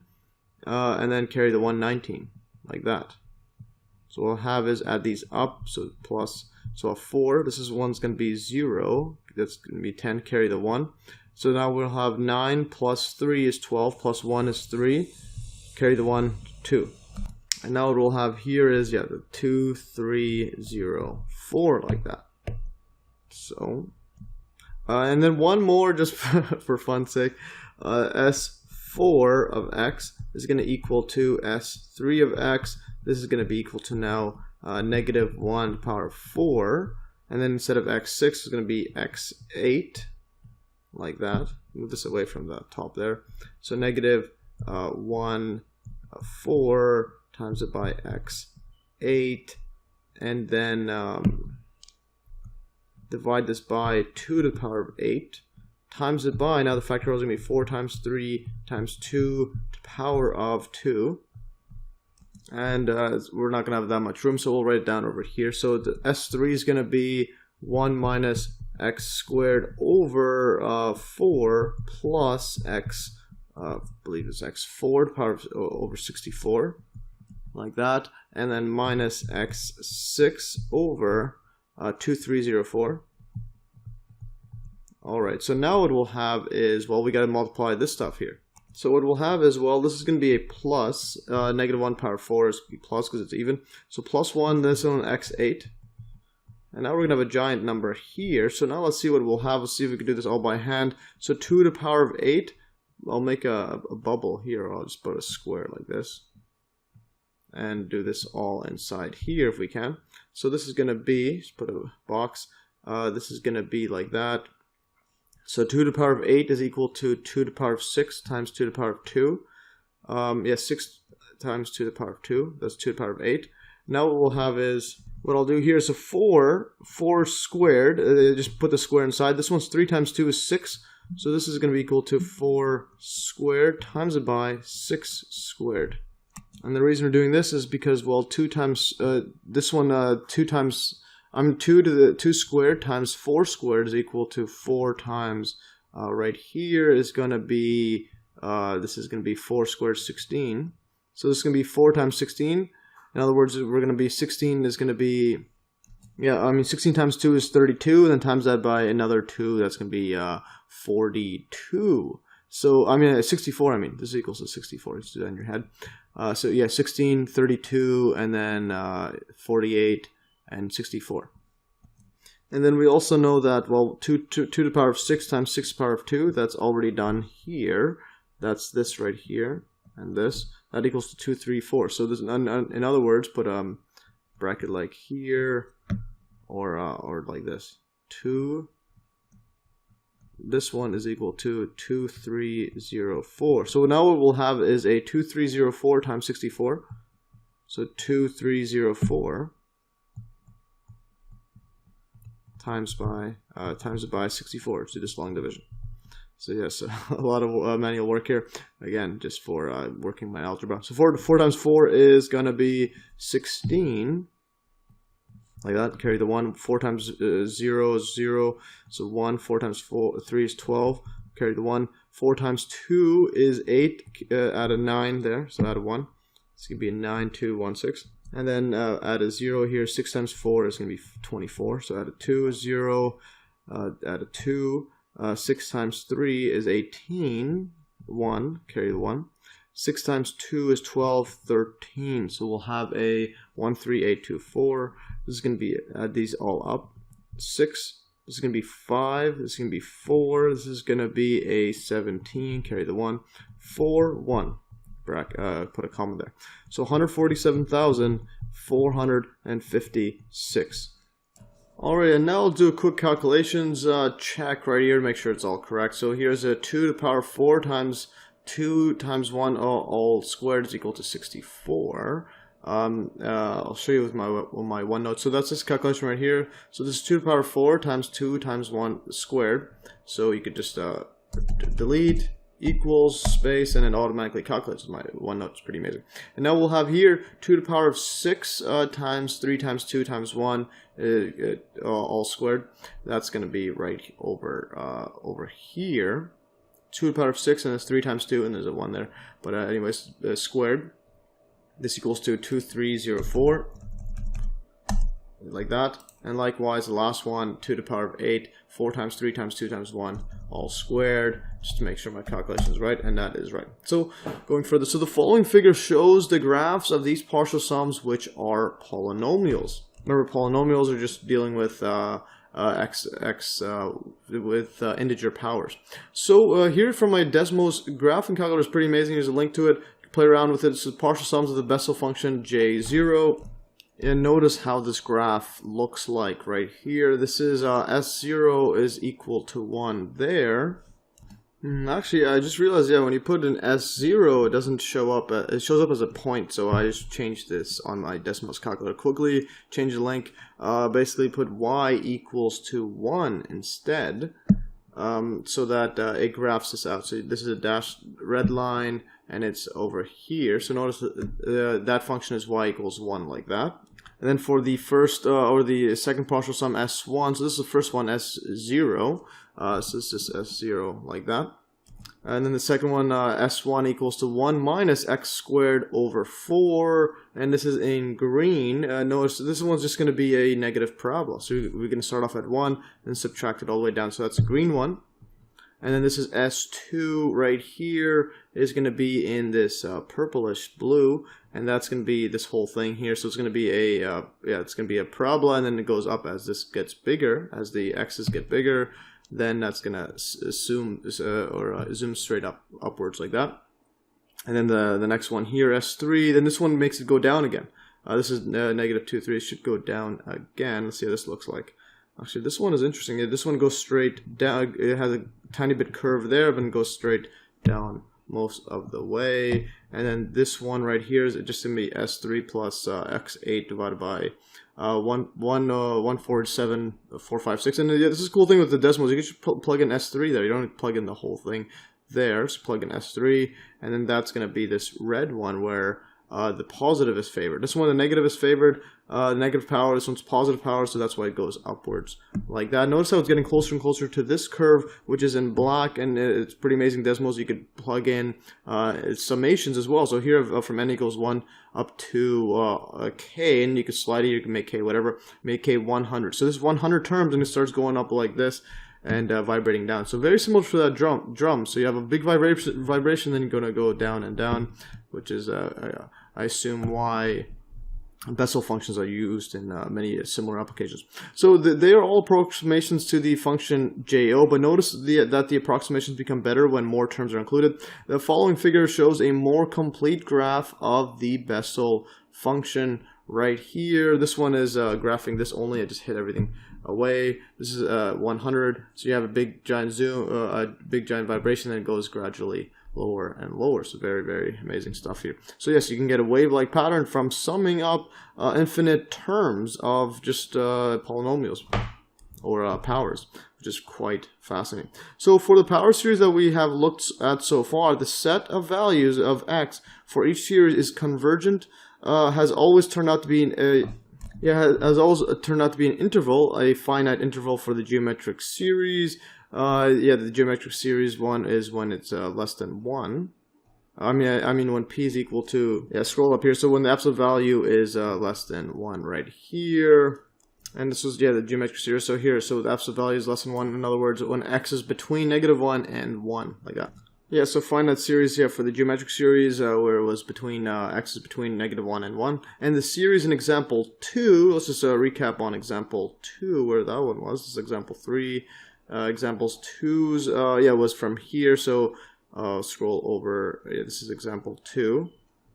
And then carry the 1, 19, like that. So what we'll have is add these up, so plus, so a 4, this is one's going to be 0, that's going to be 10, carry the 1. So now we'll have 9 plus 3 is 12, plus 1 is 3, carry the 1, 2. And now what we'll have here is, yeah, the 2, 3, 0, 4, like that. So, and then one more just for fun's sake, S4 of x is going to equal to S3 of x. This is going to be equal to now negative 1 to the power of 4. And then instead of x6, it's going to be x8, like that. Move this away from the top there. So negative 1, 4 times it by x8, and then divide this by 2 to the power of 8, times it by, now the factorial is going to be 4 times 3 times 2 to the power of 2. And we're not going to have that much room, so we'll write it down over here. So the S3 is going to be 1 minus x squared over 4 plus x, I believe it's x4 to the power of over 64, like that. And then minus x6 over 2304. Alright, so now what we'll have is, well, we got to multiply this stuff here. So what we'll have is, well, this is going to be a plus, negative 1 power 4 is going to be plus because it's even. So plus 1, this on x8. And now we're going to have a giant number here. So now let's see what we'll have. Let's see if we can do this all by hand. So 2 to the power of 8, I'll make a bubble here. I'll just put a square like this. And do this all inside here if we can. So this is going to be, just put a box, this is going to be like that. So 2 to the power of 8 is equal to 2 to the power of 6 times 2 to the power of 2. 6 times 2 to the power of 2, that's 2 to the power of 8. Now what we'll have is, what I'll do here is a 4 squared, just put the square inside. This one's 3 times 2 is 6, so this is going to be equal to 4 squared times it by 6 squared. And the reason we're doing this is because, well, 2 times, this one, 2 times, 2 to the 2 squared times 4 squared is equal to 4 times, right here is going to be, this is going to be 4 squared 16. So this is going to be 4 times 16. In other words, we're going to be 16 is going to be, yeah, I mean 16 times 2 is 32, and then times that by another 2, that's going to be 42. So, I mean, 64, I mean, this is equals to 64, just do that in your head. So, yeah, 16, 32, and then 48, and 64. And then we also know that, well, 2 to the power of 6 times 6 to the power of 2, that's already done here. That's this right here, and this. That equals to 2, 3, 4. So, this, in other words, put a bracket like here, or like this. 2. This one is equal to 2304. So now what we'll have is a 2304 times 64. So 2304 times it by 64 to this long division. So yes, a lot of manual work here. Again, just for working my algebra. So 4 times 4 is gonna be 16. Like that, carry the 1, 4 times 0 is 0, so 1, 4 times 3 is 12, carry the 1, 4 times 2 is 8, add a 9 there, so add a 1, it's going to be a 9, 2, 1, 6, and then add a 0 here, 6 times 4 is going to be 24, so add a 2, 0, add a 2, 6 times 3 is 18, 1, carry the 1, 6 times 2 is 12, 13. So we'll have a 1, 3, 8, 2, 4. This is going to be, add these all up. 6. This is going to be 5. This is going to be 4. This is going to be a 17. Carry the 1. 4, 1. Put a comma there. So 147,456. Alright, and now I'll do a quick calculations check right here to make sure it's all correct. So here's a 2 to the power of 4 times 2 times 1 all squared is equal to 64. I'll show you with my OneNote. So that's this calculation right here. So this is 2 to the power of 4 times 2 times 1 squared. So you could just delete equals space and it automatically calculates. My OneNote is pretty amazing. And now we'll have here 2 to the power of 6 times 3 times 2 times 1 all squared. That's going to be right over here. 2 to the power of 6 and it's 3 times 2 and there's a 1 there. But anyways, squared. This equals to 2304. like that. And likewise, the last one, 2 to the power of 8, 4 times 3 times 2 times 1, all squared, just to make sure my calculation is right, and that is right. So, going further, so the following figure shows the graphs of these partial sums which are polynomials. Remember, polynomials are just dealing with integer powers. So, here from my Desmos graphing calculator is pretty amazing. There's a link to it. Play around with it. This is partial sums of the Bessel function J0. And notice how this graph looks like right here. This is S0 is equal to 1 there. Actually, I just realized, yeah, when you put an S0, it doesn't show up. It shows up as a point, so I just changed this on my Desmos calculator quickly. Change the link. Basically put Y equals to 1 instead, so that it graphs this out. So this is a dashed red line, and it's over here. So notice that that function is Y equals 1 like that. And then for the first or the second partial sum S1, so this is the first one S0, so this is S0 like that. And then the second one S1 equals to 1 minus x squared over 4, and this is in green. Notice this one's just going to be a negative parabola, so we're going to start off at 1 and subtract it all the way down, so that's a green one. And then this is S2 right here is going to be in this purplish blue, and that's going to be this whole thing here. So it's going to be a it's going to be a parabola, and then it goes up as this gets bigger, as the x's get bigger. Then that's going to zoom straight upwards like that. And then the next one here, S3. Then this one makes it go down again. This is negative 2, 3. It should go down again. Let's see how this looks like. Actually, this one is interesting. This one goes straight down. It has a tiny bit curve there, but it goes straight down most of the way. And then this one right here is just going to be S3 plus X8 divided by 147,456. And yeah, this is a cool thing with the decimals. You can just plug in S3 there. You don't plug in the whole thing there. So plug in S3. And then that's going to be this red one where the positive is favored. This one, the negative is favored. Negative power. This one's positive power, so that's why it goes upwards like that. Notice how it's getting closer and closer to this curve, which is in black, and it's pretty amazing. Decimals, you could plug in summations as well. So here from n equals 1 up to k, and you can slide it. You can make k whatever. Make k 100. So this is 100 terms, and it starts going up like this and vibrating down. So very similar to that drum. So you have a big vibration, then you're going to go down and down, which is I assume why Bessel functions are used in many similar applications. So they are all approximations to the function Jo, but notice that the approximations become better when more terms are included. The following figure shows a more complete graph of the Bessel function right here. This one is graphing this only. I just hit everything away. This is 100. So you have a big giant zoom, a big giant vibration, and it goes gradually lower and lower. So very, very amazing stuff here. So yes, you can get a wave-like pattern from summing up infinite terms of just polynomials or powers, which is quite fascinating. So for the power series that we have looked at so far, the set of values of x for each series is convergent, has always turned out to be an interval, a finite interval for the geometric series. The geometric series one is when it's less than 1. I mean when p is equal to, scroll up here, so when the absolute value is less than 1 right here. And this was, the geometric series. So here, so the absolute value is less than 1. In other words, when x is between -1 and 1, like that. Yeah, so find that series here for the geometric series where it was between, x is between -1 and 1. And the series in example 2, let's just recap on example 2, where that one was. This is example 3. Examples 2's, was from here, so scroll over, this is example 2.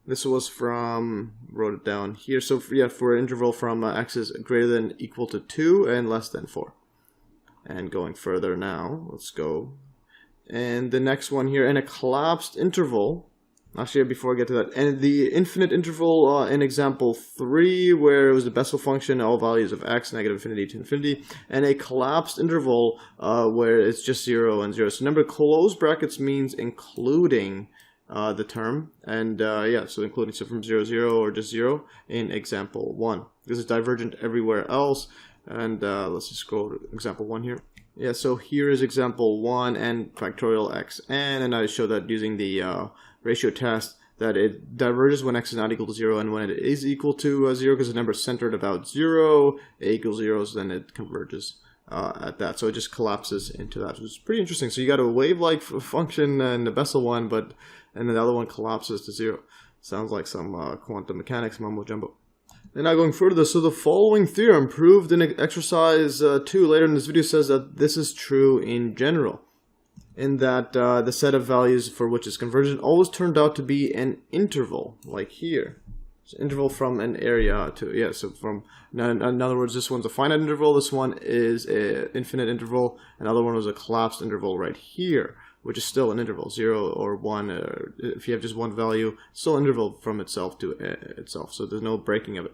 This was from, wrote it down here, so for an interval from x is greater than equal to 2 and less than 4. And going further now, let's go. And the next one here, in a collapsed interval, actually before I get to that, and the infinite interval in example 3, where it was the Bessel function, all values of x, -infinity to infinity, and a collapsed interval where it's just 0 and 0. So remember, closed brackets means including the term, and so including, so from 0, 0, or just 0 in example 1. This is divergent everywhere else, and let's just scroll to example 1 here. Yeah, so here is example 1 and factorial xn, and I show that using the ratio test that it diverges when x is not equal to 0, and when it is equal to 0, because the number is centered about 0, a equals 0, so then it converges at that. So it just collapses into that, which is pretty interesting. So you got a wave-like function in the Bessel one, and the other one collapses to 0. Sounds like some quantum mechanics mumbo-jumbo. And now going further, so the following theorem proved in exercise 2 later in this video says that this is true in general, in that the set of values for which is convergent always turned out to be an interval, like here. So interval from an area to, yeah, so from, in other words, this one's a finite interval, this one is an infinite interval, another one was a collapsed interval right here, which is still an interval, 0 or 1, if you have just one value, still an interval from itself to itself, so there's no breaking of it,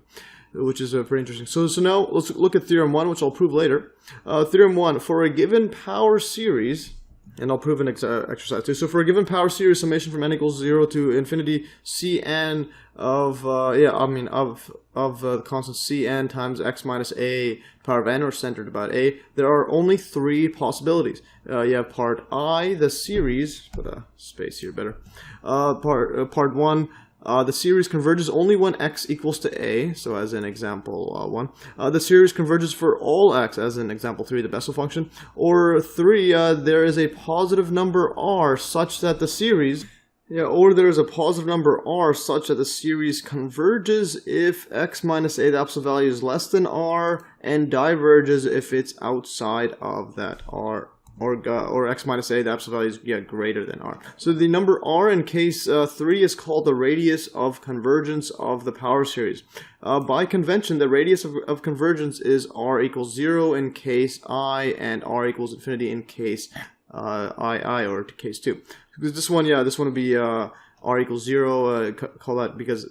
which is pretty interesting. So now let's look at Theorem 1, which I'll prove later. Theorem 1, for a given power series, and I'll prove in exercise 2. So for a given power series, summation from n equals 0 to infinity, Cn of the constant Cn times x minus a power of n, or centered about a, there are only 3 possibilities. You have part I, the series, put a space here better. Part 1, the series converges only when x equals to a, so as in example 1. The series converges for all x, as in example 3, the Bessel function. Or 3, there is a positive number r such that the series, or there is a positive number r such that the series converges if x minus a, the absolute value, is less than r, and diverges if it's outside of that r. Or x minus a, the absolute value is greater than r. So the number r in case 3 is called the radius of convergence of the power series. By convention, the radius of convergence is r equals 0 in case I, and r equals infinity in case I, or case 2. Because this one would be r equals 0, call that because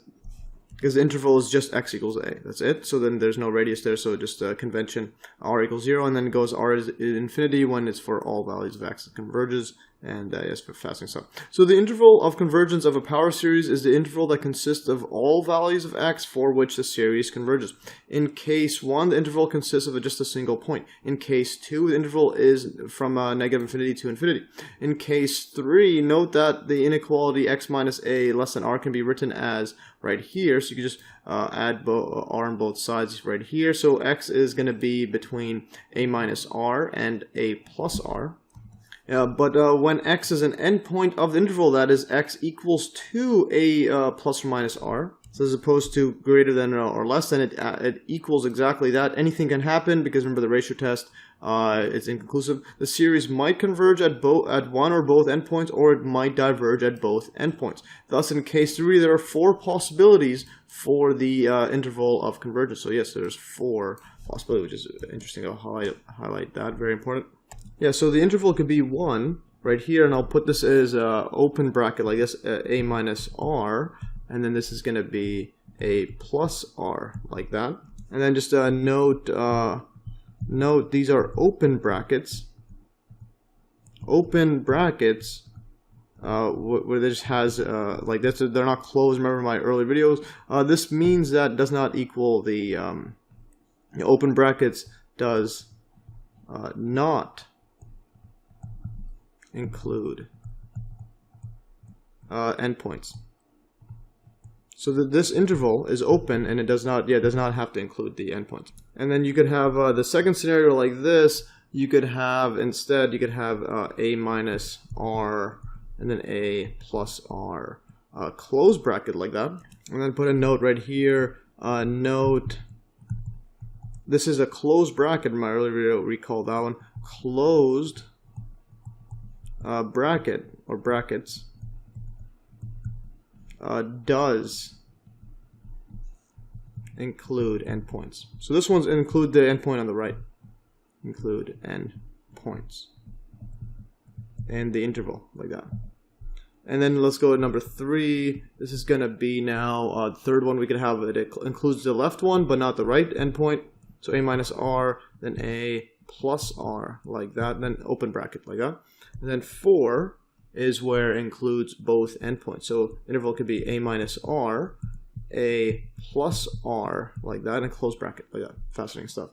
the interval is just x equals a. That's it. So then there's no radius there, so just convention r equals 0, and then it goes r is infinity when it's for all values of x. It converges, and yes, for fasting stuff. So the interval of convergence of a power series is the interval that consists of all values of x for which the series converges. In case 1, the interval consists of just a single point. In case 2, the interval is from negative infinity to infinity. In case 3, note that the inequality x minus a less than r can be written as right here, so you can just add r on both sides right here. So x is going to be between a minus r and a plus r. But when x is an endpoint of the interval, that is x equals to a plus or minus r, so as opposed to greater than or less than, it equals exactly that. Anything can happen because remember the ratio test, it's inconclusive. The series might converge at one or both endpoints, or it might diverge at both endpoints. Thus, in case 3, there are 4 possibilities for the interval of convergence. So yes, there's 4 possibilities, which is interesting. I'll highlight that, very important. Yeah, so the interval could be 1 right here, and I'll put this as open bracket like this, a minus r, and then this is going to be a plus r like that. And then just note these are open brackets. Open brackets where this has like this, they're not closed. Remember my early videos. This means that does not equal the open brackets does not include endpoints. So that this interval is open, and it does not have to include the endpoints. And then you could have the second scenario like this. You could have instead a minus r and then a plus r, close bracket like that, and then put a note right here. Note this is a closed bracket. In my earlier video, recall that one. Closed bracket or brackets does include endpoints. So this one's include the endpoint on the right. Include endpoints. And the interval, like that. And then let's go to number 3. This is going to be now the third one. We could have it includes the left one, but not the right endpoint. So a minus r, then a plus r, like that. And then open bracket, like that. And then 4 is where it includes both endpoints. So interval could be a minus r, a plus r, like that, and a close bracket, like that. Fascinating stuff.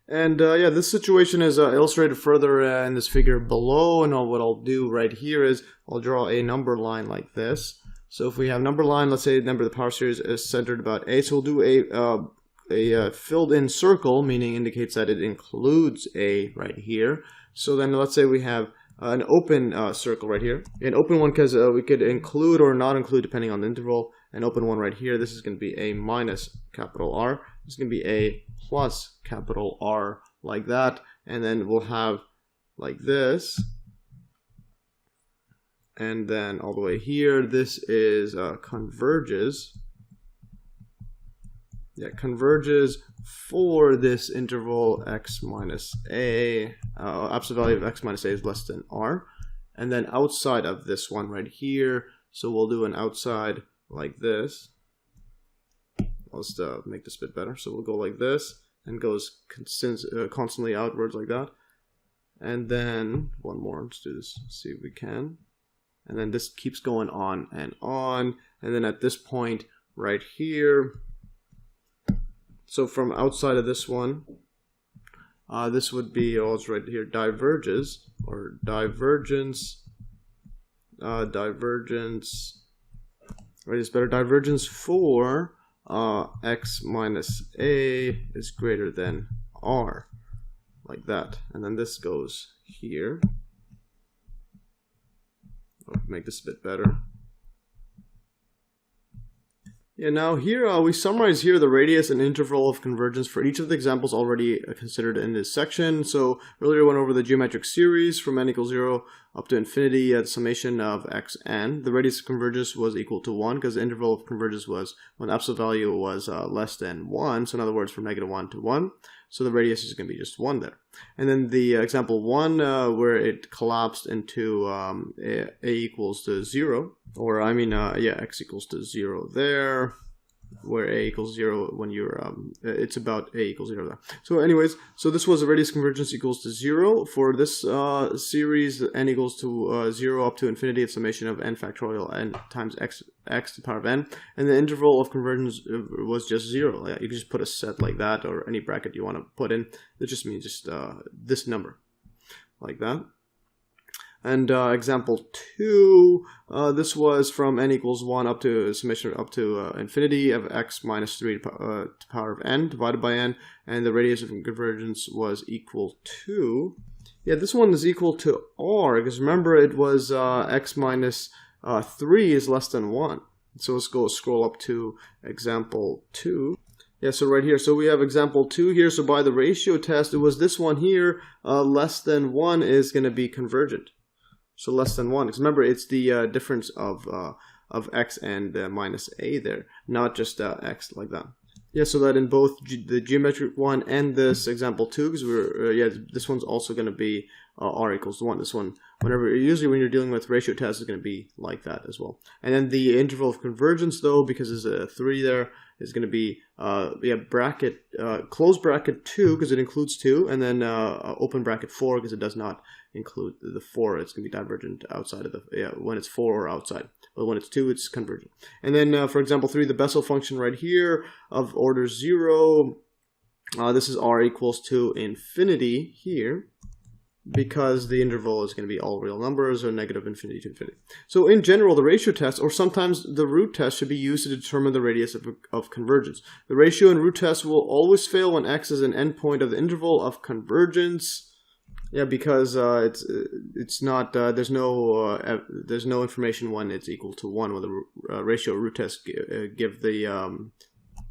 And yeah, this situation is illustrated further in this figure below. And what I'll do right here is I'll draw a number line like this. So if we have number line, let's say the number of the power series is centered about A, so we'll do a filled in circle, meaning indicates that it includes A right here. So then let's say we have an open circle right here. An open one because we could include or not include depending on the interval. An open one right here, this is going to be A minus capital R. This is going to be A plus capital R, like that. And then we'll have like this. And then all the way here, this is converges. Yeah, converges for this interval x minus a. Absolute value of x minus a is less than r. And then outside of this one right here, so we'll do an outside like this. Let's make this a bit better. So we'll go like this and goes constantly outwards like that. And then one more. Let's do this. Let's see if we can. And then this keeps going on. And then at this point right here, so from outside of this one, this would be, oh, it's right here, diverges, or divergence, divergence, right, it's better, divergence for x minus a is greater than r, like that. And then this goes here. I'll make this a bit better. Yeah, now here we summarize here the radius and interval of convergence for each of the examples already considered in this section. So earlier we went over the geometric series from n equals 0 up to infinity at the summation of xn. The radius of convergence was equal to 1 because the interval of convergence was when the absolute value was less than 1. So in other words, from -1 to 1. So the radius is going to be just 1 there. And then the example 1 where it collapsed into a equals to 0, or I mean, yeah, x equals to 0 there, where a equals 0 when you're, it's about a equals 0 there. So anyways, so this was a radius convergence equals to 0. For this series, n equals to 0 up to infinity at summation of n factorial n times x to the power of n. And the interval of convergence was just 0. You can just put a set like that, or any bracket you want to put in. It just means just this number, like that. And example 2, this was from n equals 1 up to summation up to infinity of x minus 3 to the power of n divided by n, and the radius of convergence was equal to, yeah, this one is equal to r, because remember it was x minus 3 is less than 1. So let's go scroll up to example 2. Yeah, so right here, so we have example 2 here. So by the ratio test, it was this one here, less than 1 is going to be convergent. So less than 1, because remember it's the difference of x and minus a there, not just x like that. Yeah, so that in both the geometric one and this example 2, because we're yeah, this one's also going to be r equals 1. This one, usually when you're dealing with ratio tests, is going to be like that as well. And then the interval of convergence, though, because there's a 3 there, is going to be yeah, bracket close bracket 2 because it includes 2, and then open bracket 4 because it does not include the 4. It's going to be divergent outside of the when it's 4 or outside, but when it's 2, it's convergent. And then for example 3, the Bessel function right here of order 0. This is r equals to infinity here, because the interval is going to be all real numbers, or negative infinity to infinity. So in general, the ratio test, or sometimes the root test, should be used to determine the radius of convergence. The ratio and root test will always fail when x is an endpoint of the interval of convergence. Yeah, because it's not there's no information when it's equal to 1. When the ratio or root test give the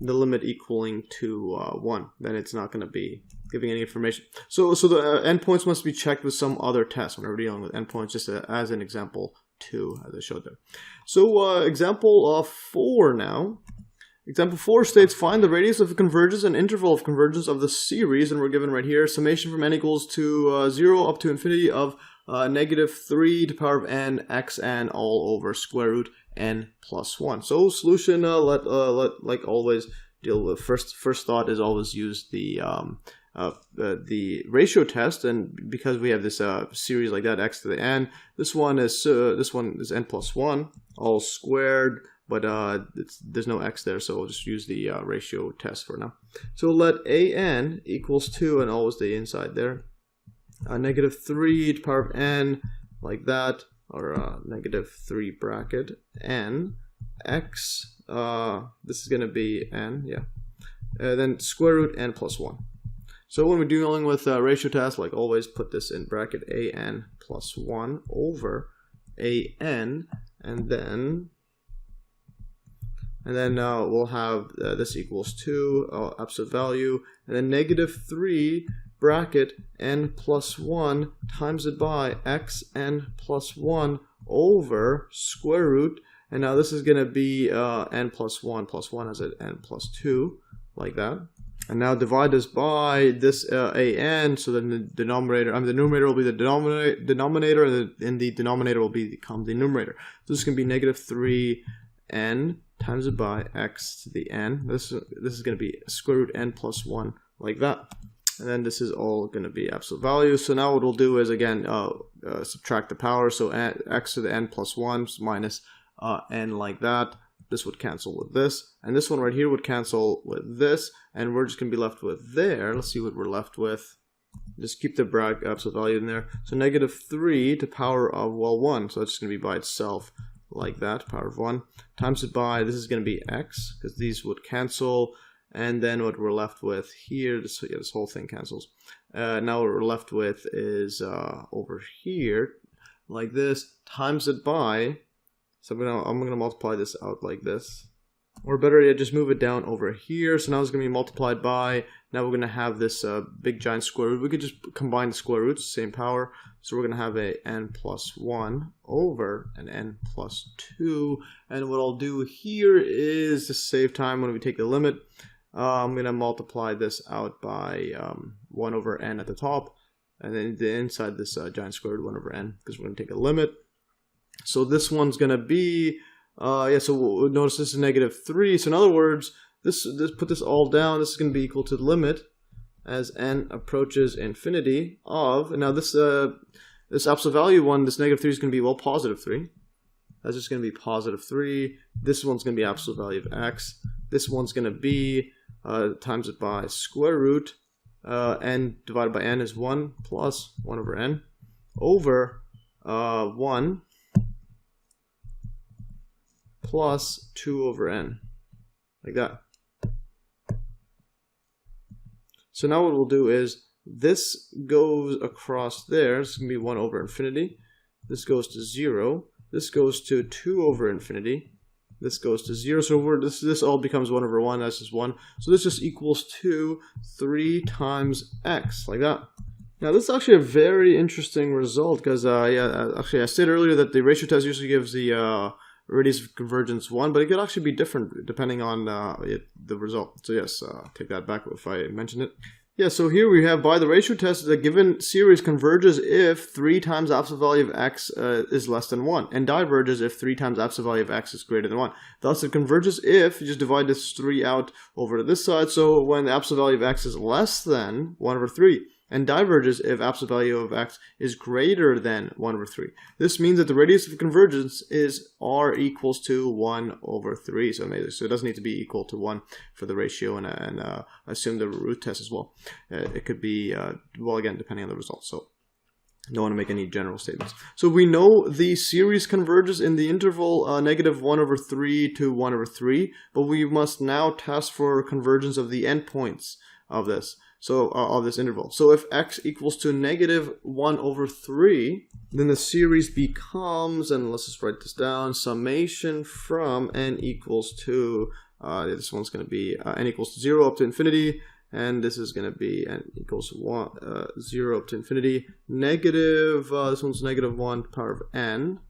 limit equaling to 1, then it's not going to be giving any information. So the endpoints must be checked with some other test whenever dealing with endpoints, just as an example 2, as I showed there. So example 4 now. Example 4 states, find the radius of convergence and interval of convergence of the series, and we're given right here, summation from n equals to 0 up to infinity of -3 to the power of n xn all over square root n plus 1. So solution, like always, deal with first thought is always use the ratio test, and because we have this series like that, x to the n, this one is n plus 1 all squared, but there's no x there, so we'll just use the ratio test for now. So let an equals 2, and always the inside there, -3 to the power of n, like that, or -3 bracket n, x, this is going to be n, yeah, then square root n plus 1. So when we're dealing with ratio tests, like always, put this in bracket an plus 1 over an, and then we'll have this equals 2, absolute value, and then negative 3 bracket n plus 1 times it by xn plus 1 over square root, and now this is going to be n plus 1 as an n plus 2, like that. And now divide this by this an, so then the denominator, the numerator will be the denominator, and the denominator will become the numerator. So this is going to be negative 3n times it by x to the n. This is going to be square root n plus 1, like that. And then this is all going to be absolute value. So now what we'll do is, again, subtract the power. So x to the n plus 1 minus n, like that. This would cancel with this. And this one right here would cancel with this. And we're just going to be left with there. Let's see what we're left with. Just keep the absolute value in there. So negative 3 to power of, well, 1. So that's just going to be by itself, like that, power of 1. Times it by, this is going to be x, because these would cancel. And then what we're left with here, this whole thing cancels. Now what we're left with is over here, like this, times it by. So I'm gonna multiply this out like this, or better yet, just move it down over here. So now it's gonna be multiplied by. Now we're gonna have this big giant square root. We could just combine the square roots, same power. So we're gonna have a n plus 1 over an n plus 2. And what I'll do here is to save time when we take the limit. I'm going to multiply this out by 1 over n at the top, and then inside this giant square root 1 over n, because we're going to take a limit. So this one's going to be, so we'll notice this is negative 3. So in other words, this put this all down. This is going to be equal to the limit as n approaches infinity of, and now this absolute value one, this negative 3 is going to be, well, positive 3. That's just going to be positive 3. This one's going to be absolute value of x. This one's going to be times it by square root, n divided by n is 1 plus 1 over n over 1 plus 2 over n, like that. So now what we'll do is this goes across there. This is going to be 1 over infinity. This goes to 0. This goes to 2 over infinity. This goes to 0, so this all becomes 1 over 1, that's just 1. So this just equals to 3 times x, like that. Now this is actually a very interesting result, because actually I said earlier that the ratio test usually gives the radius of convergence 1, but it could actually be different depending on the result. So yes, take that back if I mentioned it. Yeah, so here we have, by the ratio test, the given series converges if 3 times absolute value of x is less than 1, and diverges if 3 times absolute value of x is greater than 1. Thus, it converges if, you just divide this 3 out over to this side, so when the absolute value of x is less than 1 over 3, and diverges if absolute value of x is greater than 1 over 3. This means that the radius of convergence is r equals to 1 over 3. So it doesn't need to be equal to 1 for the ratio, and assume the root test as well. It could be, well, again, depending on the result. So don't want to make any general statements. So we know the series converges in the interval negative 1 over 3 to 1 over 3, but we must now test for convergence of the endpoints of this. So of this interval. So if x equals to negative 1 over 3, then the series becomes, and let's just write this down, summation from n equals to, this one's going to be n equals to 0 up to infinity, and this is going to be n equals 0 up to infinity, negative, this one's negative 1 to the power of n,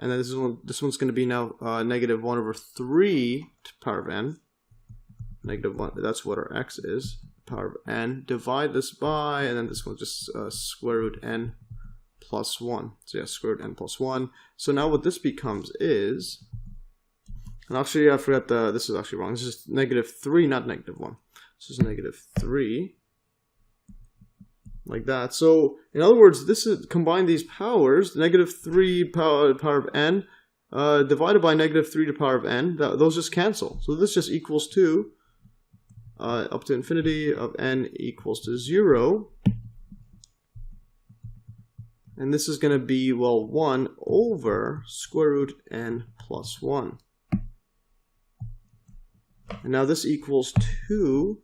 and then this one's going to be now negative 1 over 3 to the power of n, negative 1, that's what our x is. Power of n, divide this by, and then this one just square root n plus 1. So yeah, square root n plus 1. So now what this becomes is, and actually I forgot this is actually wrong. This is negative 3, not negative 1. This is negative 3, like that. So in other words, this is combine these powers, negative 3 power of n divided by negative 3 to the power of n. Those just cancel. So this just equals to up to infinity of n equals to 0, and this is going to be, well, 1 over square root n plus 1. And now this equals 2.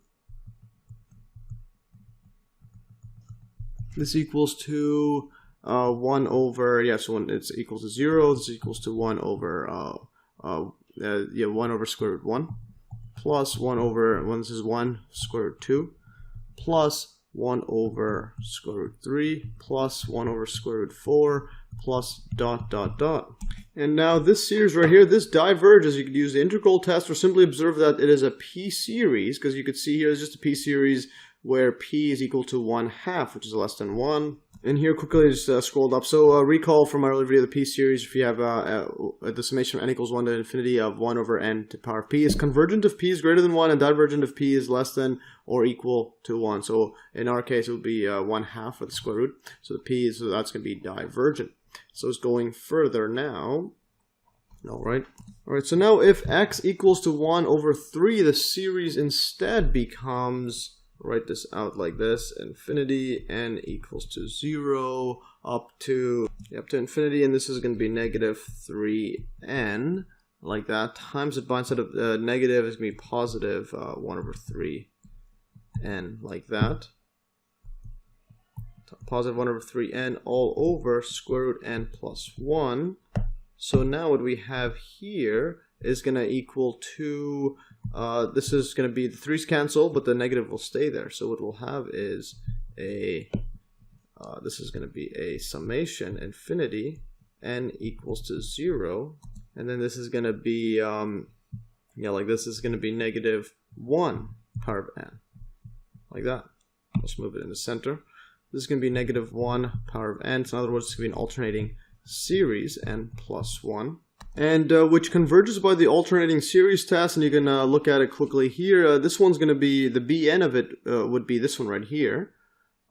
This equals to 1 over, yeah, so when it's equals to 0, this equals to 1 over, 1 over square root 1, plus 1 over, when this is 1, square root 2, plus 1 over square root 3, plus 1 over square root 4, plus dot, dot, dot. And now this series right here, this diverges. You could use the integral test or simply observe that it is a p-series, because you could see here it's just a p-series where p is equal to 1/2, which is less than 1. And here quickly just scrolled up. So recall from my earlier video, the p-series, if you have the summation of n equals 1 to infinity of 1 over n to the power of p is convergent if p is greater than 1 and divergent if p is less than or equal to 1. So in our case, it would be 1/2 of the square root. So the p is, so that's going to be divergent. So it's going further now. All right, so now if x equals to 1 over 3, the series instead becomes, write this out like this, infinity, n equals to 0 up to infinity, and this is going to be negative 3n, like that, times it by, instead of negative, it's going to be positive 1 over 3n, like that. Positive 1 over 3n all over square root n plus 1. So now what we have here is going to equal to, this is going to be, the 3's cancel, but the negative will stay there. So what we'll have is this is going to be a summation infinity, n equals to 0. And then this is going to be, like this is going to be negative 1 power of n, like that. Let's move it in the center. This is going to be negative 1 power of n. So in other words, it's going to be an alternating series, n plus 1. And which converges by the alternating series test, and you can look at it quickly here. This one's going to be, the bn of it would be this one right here.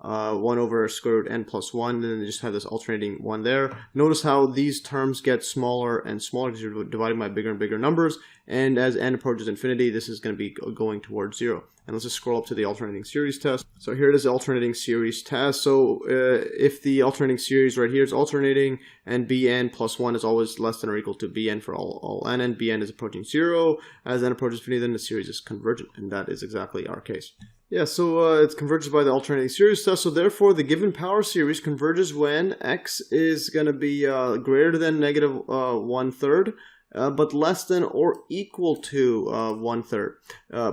1 over square root n plus 1, and then you just have this alternating 1 there. Notice how these terms get smaller and smaller because you're dividing by bigger and bigger numbers, and as n approaches infinity, this is going to be going towards 0. And let's just scroll up to the alternating series test. So here it is, the alternating series test. So if the alternating series right here is alternating, and bn plus 1 is always less than or equal to bn for all n, and bn is approaching 0, as n approaches infinity, then the series is convergent, and that is exactly our case. Yeah, so it converges by the alternating series test. So therefore, the given power series converges when x is going to be greater than negative 1/3, but less than or equal to 1/3,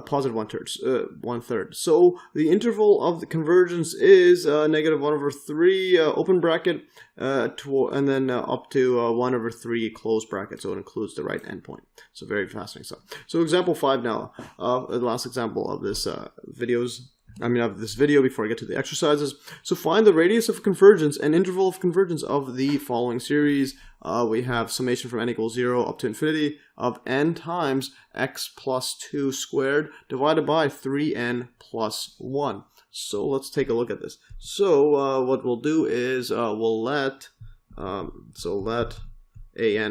positive 1/3. So the interval of the convergence is negative 1 over 3 open bracket, and then up to 1 over 3 close bracket. So it includes the right endpoint. So very fascinating stuff. So example 5 now, the last example of this of this video before I get to the exercises. So find the radius of convergence and interval of convergence of the following series. We have summation from n equals 0 up to infinity of n times x plus 2 squared divided by 3n plus 1. So let's take a look at this. So what we'll do is we'll let an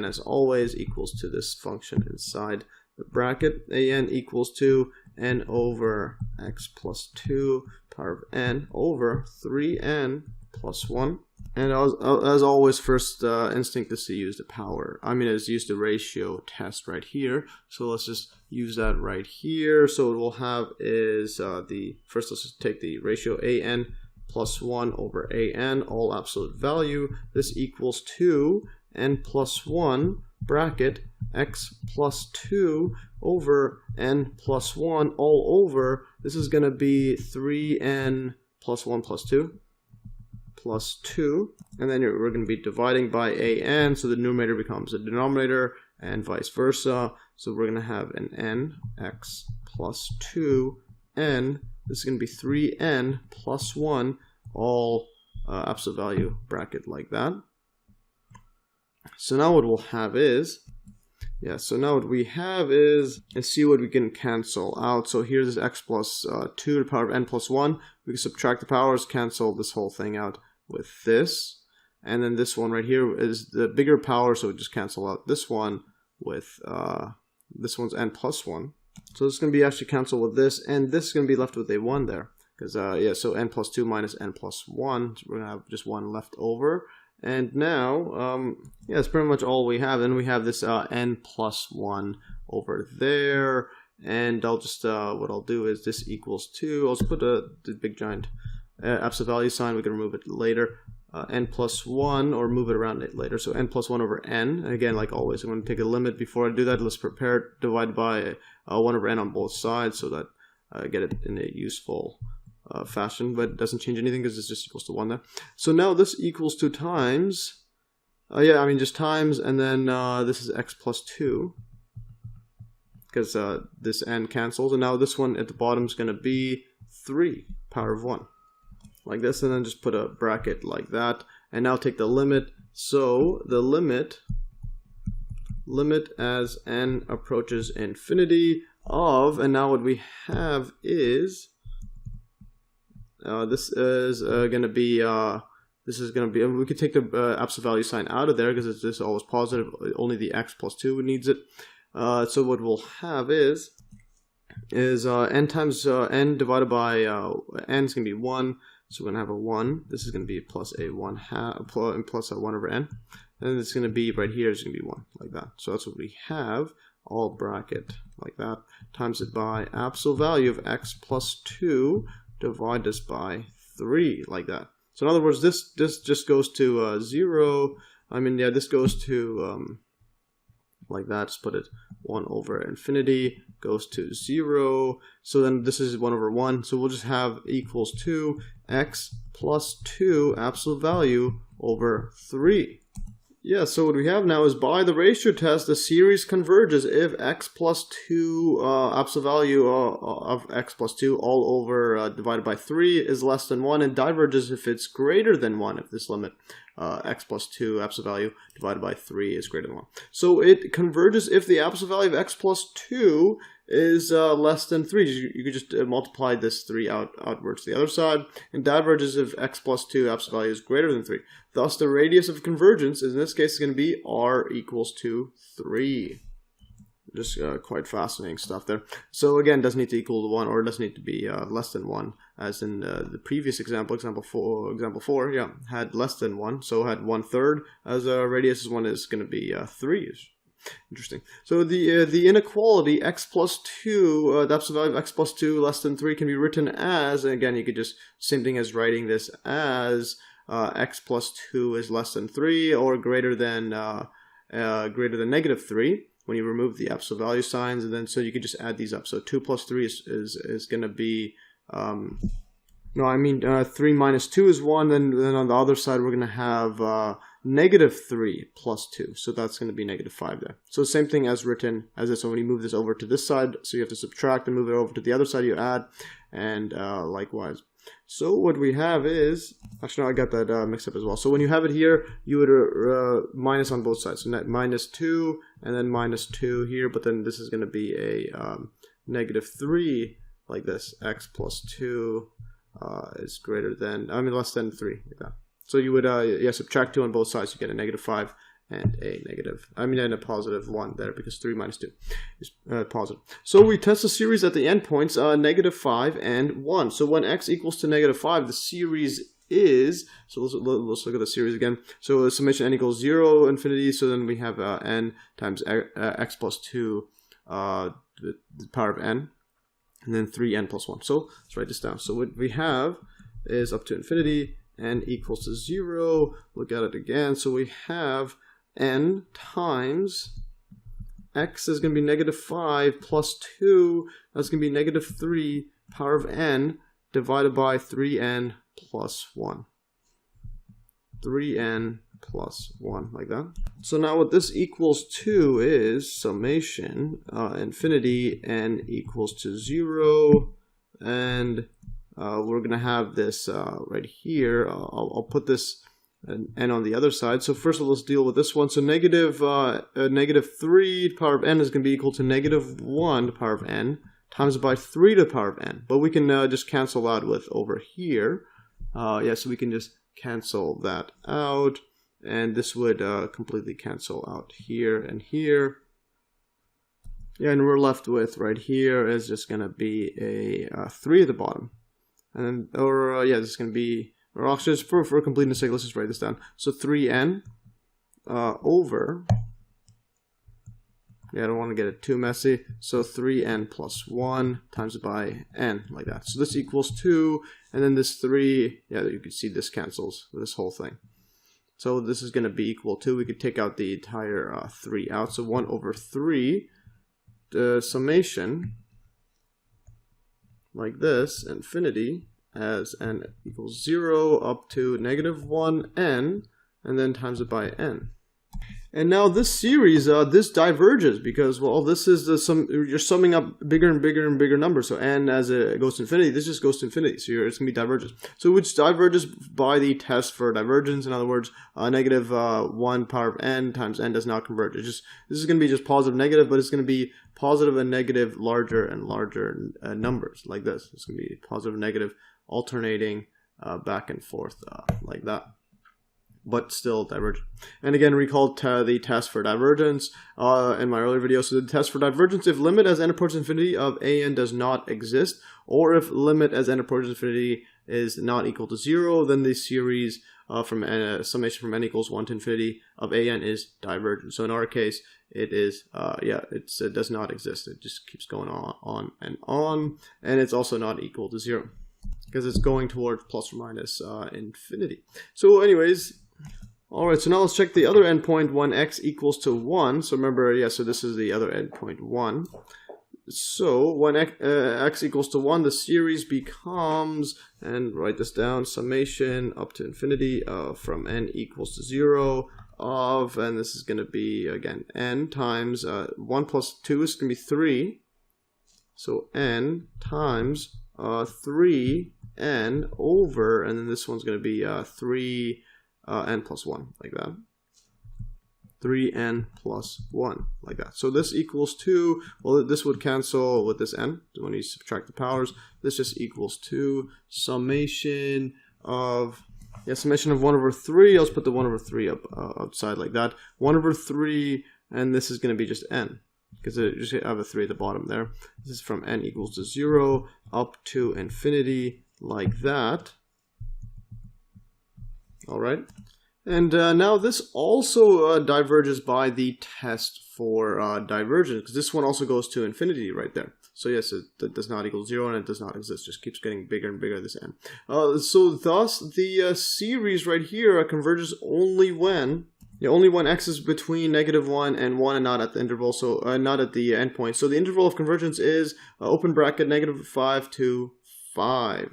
as always equals to this function inside the bracket. An equals to n over x plus 2 power of n over 3n plus 1. And as always, first instinct is to use the power. Is use the ratio test right here. So let's just use that right here. So what we'll have is first let's just take the ratio an plus 1 over an, all absolute value. This equals to n plus 1 bracket x plus 2 over n plus 1 all over, this is going to be 3n plus 1 plus 2 plus 2, and then we're going to be dividing by an, so the numerator becomes a denominator, and vice versa. So we're going to have an n, x plus 2n, this is going to be 3n plus 1, all absolute value bracket like that. So now what we'll have is, let's see what we can cancel out. So here's this x plus 2 to the power of n plus 1. We can subtract the powers, cancel this whole thing out with this. And then this one right here is the bigger power, so we just cancel out this one with, this one's n plus 1. So this is going to be actually cancel with this, and this is going to be left with a 1 there. Because, so n plus 2 minus n plus 1, so we're going to have just 1 left over. And now, that's pretty much all we have. Then we have this n plus 1 over there. and I'll just what I'll do is this equals 2. I'll just put the big giant absolute value sign. We can remove it later. N plus 1, or move it around it later. So n plus 1 over n. And again, like always, I'm going to take a limit. Before I do that, let's prepare it, divide by 1 over n on both sides, so that I get it in a useful fashion, but it doesn't change anything because it's just equals to 1 there. So now this equals 2 times, just times, and then this is x plus 2, because this n cancels, and now this one at the bottom is going to be 3 power of 1. Like this, and then just put a bracket like that, and now take the limit. So the limit as n approaches infinity of, and now what we have is this is going to be we could take the absolute value sign out of there because it's just always positive. Only the x plus 2 needs it. So what we'll have is n times n divided by n is going to be 1. So we're going to have a 1. This is going to be plus a 1 half, plus a 1 over n. And it's going to be right here is going to be 1, like that. So that's what we have, all bracket like that, times it by absolute value of x plus 2, divide this by 3, like that. So in other words, this just goes to 0. This goes to like that. Just put it 1 over infinity, goes to 0. So then this is 1 over 1. So we'll just have equals 2 x plus 2 absolute value over 3. Yeah, so what we have now is by the ratio test, the series converges if x plus 2 absolute value of x plus 2 all over divided by 3 is less than 1, and diverges if it's greater than 1, if this limit x plus 2 absolute value divided by 3 is greater than 1. So it converges if the absolute value of x plus 2 is less than 3. You could just multiply this 3 outwards to the other side, and diverges if x plus 2 absolute value is greater than 3. Thus, the radius of convergence in this case is going to be r equals to 3. Just quite fascinating stuff there. So again, doesn't need to equal to 1, or it doesn't need to be less than 1, as in the previous example, example 4, yeah, had less than 1, so had 1/3, as a radius 1 is going to be 3. Interesting. So the inequality x plus 2, the absolute value of x plus 2 less than 3 can be written as, and again, you could just, same thing as writing this as x plus 2 is less than 3, or greater than negative 3. When you remove the absolute value signs, and then so you could just add these up. So 2 plus 3 is going to be 3 minus 2 is 1. Then on the other side we're going to have negative 3 plus 2. So that's going to be negative 5 there. So same thing as written as this. So when you move this over to this side, so you have to subtract and move it over to the other side, you add, and likewise. So what we have is, actually no, I got that mixed up as well. So when you have it here, you would minus on both sides. So net minus 2 and then minus 2 here, but then this is going to be a negative 3 like this. X plus 2 is greater than, less than 3 like that. So you would subtract 2 on both sides, you get a negative 5 and a positive 1 there, because 3 minus 2 is positive. So we test the series at the endpoints, negative 5 and 1. So when x equals to negative 5, the series is, so let's look at the series again. So the summation n equals 0, infinity, so then we have n times x plus 2, the power of n, and then 3n plus 1. So let's write this down. So what we have is up to infinity, n equals to 0. Look at it again. So we have n times x is going to be negative 5 plus 2, that's going to be negative 3 power of n divided by 3n plus 1. 3n plus 1, like that. So now what this equals to is summation infinity n equals to 0, and we're going to have this right here. I'll put this n on the other side. So first of all, let's deal with this one. So negative 3 to the power of n is going to be equal to negative 1 to the power of n times by 3 to the power of n. But we can just cancel out with over here. So we can just cancel that out. And this would completely cancel out here and here. Yeah, and we're left with right here is just going to be a 3 at the bottom. And this is going to be, or actually just for completeness sake, let's just write this down. So 3n over Yeah, I don't want to get it too messy. So 3n plus 1 times it by n, like that. So this equals 2, and then this 3, yeah, you can see this cancels with this whole thing. So this is going to be equal to, we could take out the entire 3 out. So 1 over 3, the summation, like this, infinity, as n equals 0 up to negative 1n, and then times it by n. And now this series, this diverges because, well, this is you're summing up bigger and bigger and bigger numbers. So n as it goes to infinity, this just goes to infinity. So it's going to be divergence. So which diverges by the test for divergence. In other words, negative 1 power of n times n does not converge. This is going to be just positive, negative, but it's going to be positive and negative larger and larger numbers like this. It's going to be positive and negative alternating back and forth like that, but still divergent. And again, recall the test for divergence in my earlier video. So the test for divergence, if limit as n approaches infinity of an does not exist, or if limit as n approaches infinity is not equal to 0, then the series from summation from n equals 1 to infinity of an is divergent. So in our case, it is, it does not exist. It just keeps going on, and it's also not equal to 0 because it's going towards plus or minus infinity. So anyways, all right, so now let's check the other endpoint when x equals to 1. So remember, yeah, so this is the other endpoint 1. So when x equals to 1, the series becomes, and write this down, summation up to infinity from n equals to 0 of, and this is going to be, again, n times 1 plus 2 is going to be 3. So n times 3n over, and then this one's going to be 3n plus 1, like that. 3n plus 1, like that. So this equals 2. Well, this would cancel with this n. So when you subtract the powers, this just equals 2 summation of, summation of 1 over 3. Let's put the 1 over 3 up outside like that. 1 over 3, and this is going to be just n, because I just have a 3 at the bottom there. This is from n equals to 0 up to infinity, like that. All right. And now this also diverges by the test for divergence, because this one also goes to infinity right there. So yes, it does not equal 0, and it does not exist. Just keeps getting bigger and bigger, this n. So thus, the series right here converges only when x is between negative 1 and 1 and not at the interval, so not at the endpoint. So the interval of convergence is open bracket negative 5 to 5.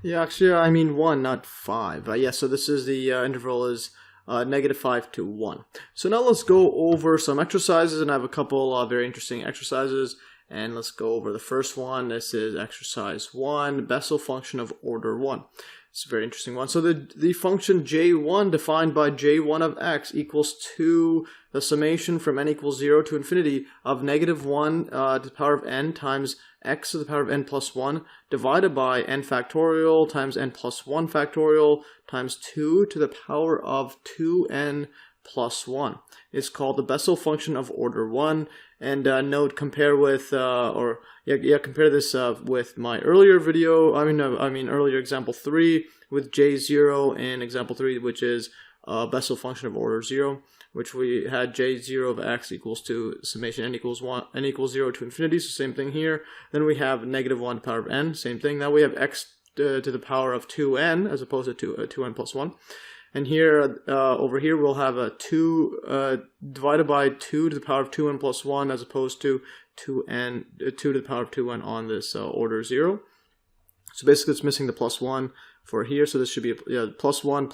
Yeah, actually, I mean 1, not 5. So this is the interval is negative 5 to 1. So now let's go over some exercises, and I have a couple very interesting exercises. And let's go over the first one. This is exercise 1, Bessel function of order 1. It's a very interesting one. So the function j1 defined by j1 of x equals to the summation from n equals 0 to infinity of negative 1 to the power of n times x to the power of n plus 1 divided by n factorial times n plus 1 factorial times 2 to the power of 2n plus 1. It's called the Bessel function of order 1. And note, compare with, compare this with my earlier video. Earlier example 3 with j0 and example 3, which is Bessel function of order 0, which we had j0 of x equals to summation n equals 0 to infinity. So same thing here. Then we have negative 1 to the power of n. Same thing. Now we have x to the power of 2n as opposed to 2n plus 1. And here, over here, we'll have a 2 divided by 2 to the power of 2n plus 1 as opposed to 2 to the power of 2n on this order 0. So basically, it's missing the plus 1 for here. So this should be plus 1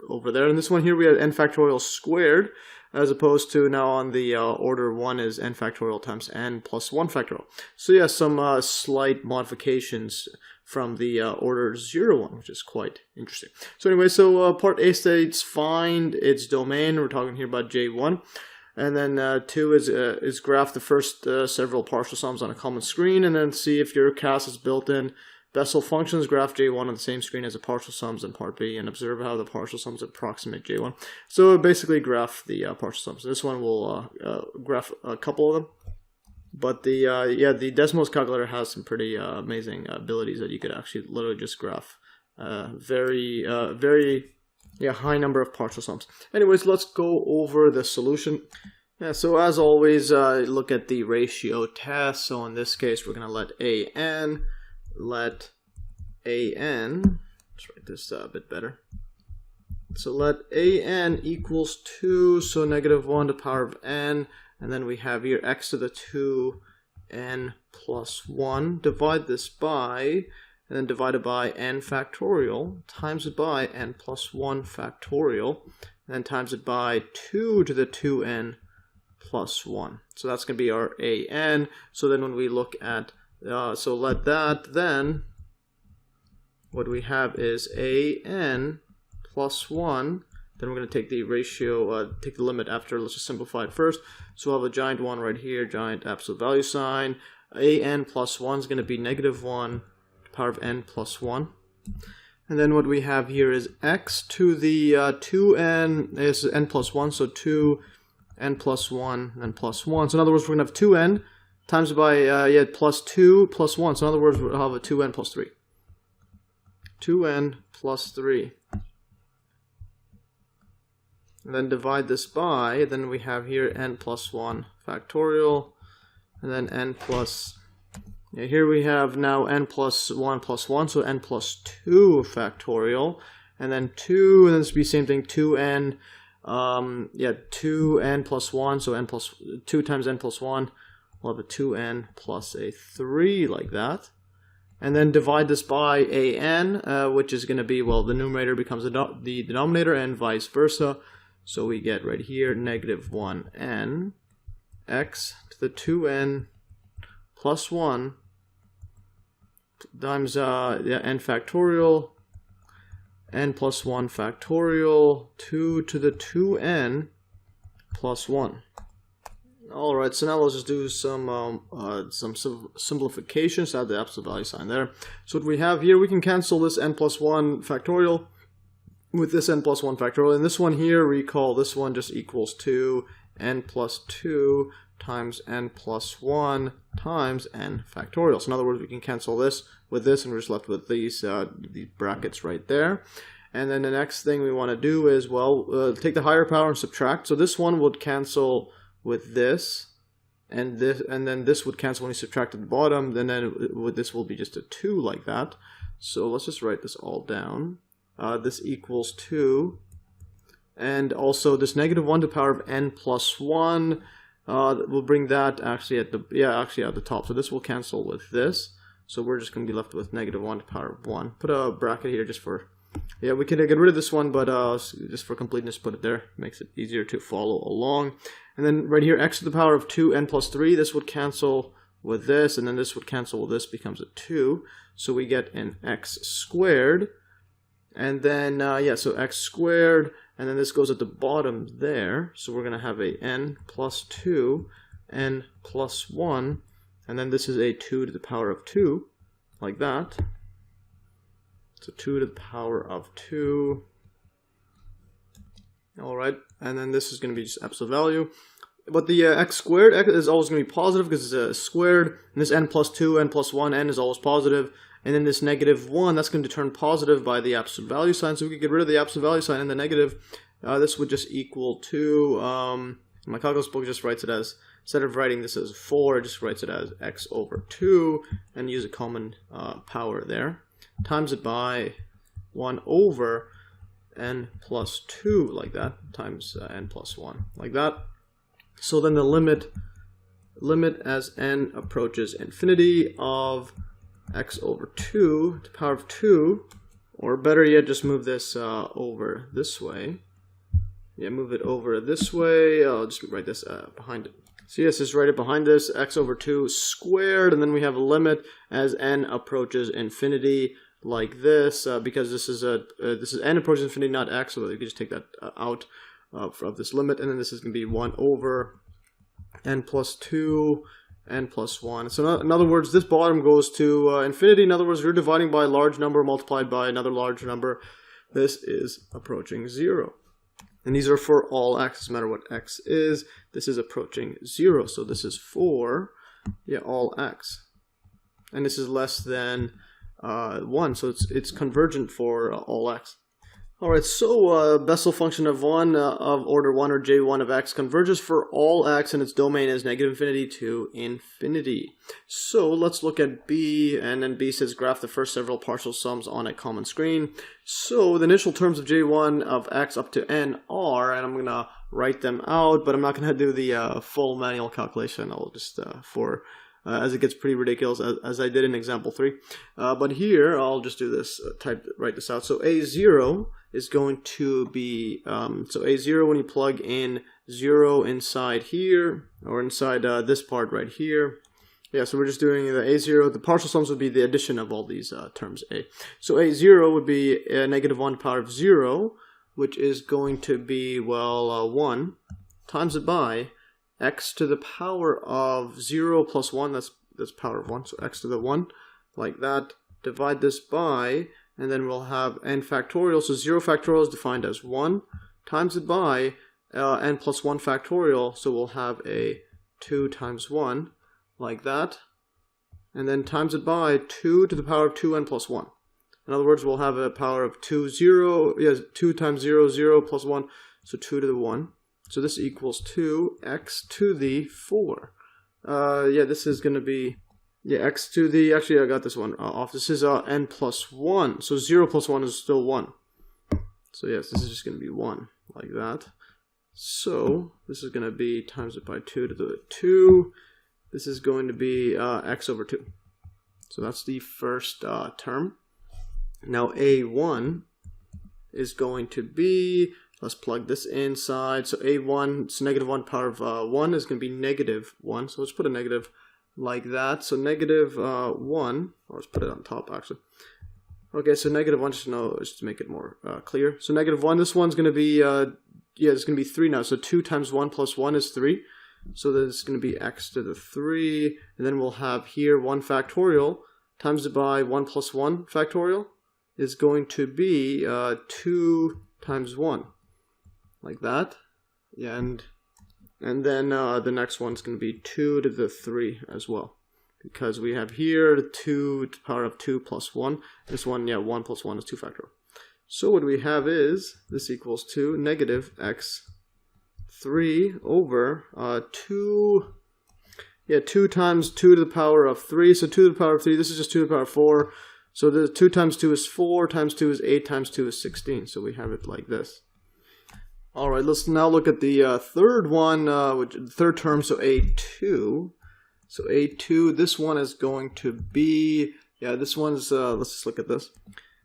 over there. And this one here, we have n factorial squared as opposed to now on the order 1 is n factorial times n plus 1 factorial. So yeah, some slight modifications from the order 0 one, which is quite interesting. So anyway, so part A states find its domain. We're talking here about J1. And then 2 is graph the first several partial sums on a common screen, and then see if your CAS is built in. Bessel functions graph J1 on the same screen as the partial sums in part B, and observe how the partial sums approximate J1. So basically graph the partial sums. This one will graph a couple of them. But the Desmos calculator has some pretty amazing abilities that you could actually literally just graph very high number of partial sums. Anyways, let's go over the solution. Yeah, so as always, look at the ratio test. So in this case, we're going to let an, let's write this a bit better. So let an equals 2, so negative 1 to the power of n, and then we have here x to the 2n plus 1. Divide this by, and then divide it by n factorial, times it by n plus 1 factorial, and then times it by 2 to the 2n plus 1. So that's going to be our an. So then when we look at, so let that, then what we have is an plus 1. Then we're going to take the ratio, take the limit after. Let's just simplify it first. So we'll have a giant 1 right here, giant absolute value sign. An plus 1 is going to be negative 1 to the power of n plus 1. And then what we have here is x to the 2n is n plus 1, so 2n plus 1 and plus 1. So in other words, we're going to have 2n times by plus 2 plus 1. So in other words, we'll have a 2n plus 3. 2n plus 3. And then divide this by, then we have here n plus 1 factorial, and then n plus, here we have now n plus 1, so n plus 2 factorial, and then 2, and then this would be the same thing, 2n, 2n plus 1, so n plus 2 times n plus 1, we'll have a 2n plus a 3 like that. And then divide this by an, which is going to be, well, the numerator becomes the denominator and vice versa. So we get right here negative 1n x to the 2n plus 1 times n factorial, n plus 1 factorial, 2 to the 2n plus 1. Alright, so now let's just do some simplifications. Add the absolute value sign there. So what we have here, we can cancel this n plus 1 factorial with this n plus 1 factorial. And this one here, recall this one just equals 2 n plus 2 times n plus 1 times n factorial. So in other words, we can cancel this with this, and we're just left with these brackets right there. And then the next thing we want to do is, well, take the higher power and subtract. So this one would cancel with this, and then this would cancel when you subtract at the bottom. Then this will be just a 2 like that. So let's just write this all down. This equals 2, and also this negative 1 to the power of n plus 1. We'll bring that actually at the top. So this will cancel with this. So we're just going to be left with negative 1 to the power of 1. Put a bracket here just for, we can get rid of this one, but just for completeness, put it there. Makes it easier to follow along. And then right here, x to the power of 2n plus 3. This would cancel with this, and then this would cancel with this, becomes a 2. So we get an x squared. And then, so x squared, and then this goes at the bottom there. So we're going to have a n plus 2, n plus 1, and then this is a 2 to the power of 2, like that. So 2 to the power of 2. Alright, and then this is going to be just absolute value. But the x squared is always going to be positive because it's squared, and this n plus 2, n plus 1, n is always positive. And then this negative 1, that's going to turn positive by the absolute value sign. So we could get rid of the absolute value sign and the negative. This would just equal to, my calculus book just writes it as, instead of writing this as 4, it just writes it as x over 2, and use a common power there. Times it by 1 over n plus 2, like that, times n plus 1, like that. So then the limit as n approaches infinity of x over 2 to the power of 2, or better yet, just move this over this way. Move it over this way. I'll just write this behind it. So yes, just write it behind this, x over 2 squared, and then we have a limit as n approaches infinity, like this, because this is n approaches infinity, not x, so you can just take that out of this limit, and then this is going to be 1 over n plus 2, n plus 1. So in other words, this bottom goes to infinity. In other words, you're dividing by a large number multiplied by another large number. This is approaching 0. And these are for all x, no matter what x is. This is approaching 0. So this is for all x. And this is less than 1. So it's convergent for all x. Alright, so Bessel function of order 1 or J1 of x converges for all x and its domain is negative infinity to infinity. So let's look at B, and then B says graph the first several partial sums on a common screen. So the initial terms of J1 of x up to n are, and I'm going to write them out, but I'm not going to do the full manual calculation. I'll just, as it gets pretty ridiculous, as I did in example 3. But here, I'll just do this, write this out. So A0 is going to be, so A0 when you plug in 0 inside here, or inside this part right here. Yeah, so we're just doing the A0, the partial sums would be the addition of all these terms A. So A0 would be negative 1 to the power of 0, which is going to be, well, 1, times it by x to the power of 0 plus 1, that's power of 1, so x to the 1, like that. Divide this by, and then we'll have n factorial, so 0 factorial is defined as 1, times it by n plus 1 factorial, so we'll have a 2 times 1, like that, and then times it by 2 to the power of 2n plus 1. In other words, we'll have a power of 2 times 0, 0 plus 1, so 2 to the 1. So this equals 2x to the 4. Yeah, this is going to be, yeah, x to the, actually I got this one off. This is n plus 1. So 0 plus 1 is still 1. So yes, this is just going to be 1, like that. So this is going to be times it by 2 to the 2. This is going to be x over 2. So that's the first term. Now A1 is going to be, let's plug this inside. So A1, it's negative 1 power of 1 is going to be negative 1. So let's put a negative like that. So negative 1, or let's put it on top actually. Okay, so negative 1, just to make it more clear. So negative 1, this one's going to be, yeah, it's going to be 3 now. So 2 times 1 plus 1 is 3. So then it's going to be x to the 3. And then we'll have here 1 factorial times it by 1 plus 1 factorial is going to be 2 times 1. Like that, yeah, and then the next one's going to be 2 to the 3 as well, because we have here 2 to the power of 2 plus 1. This one, yeah, 1 plus 1 is 2 factorial. So what we have is, this equals to negative x 3 over 2, yeah, 2 times 2 to the power of 3, so 2 to the power of 3, this is just 2 to the power of 4, so the 2 times 2 is 4, times 2 is 8, times 2 is 16, so we have it like this. Alright, let's now look at the third one, third term, so A2. So A2, this one is going to be, yeah, this one's, let's just look at this.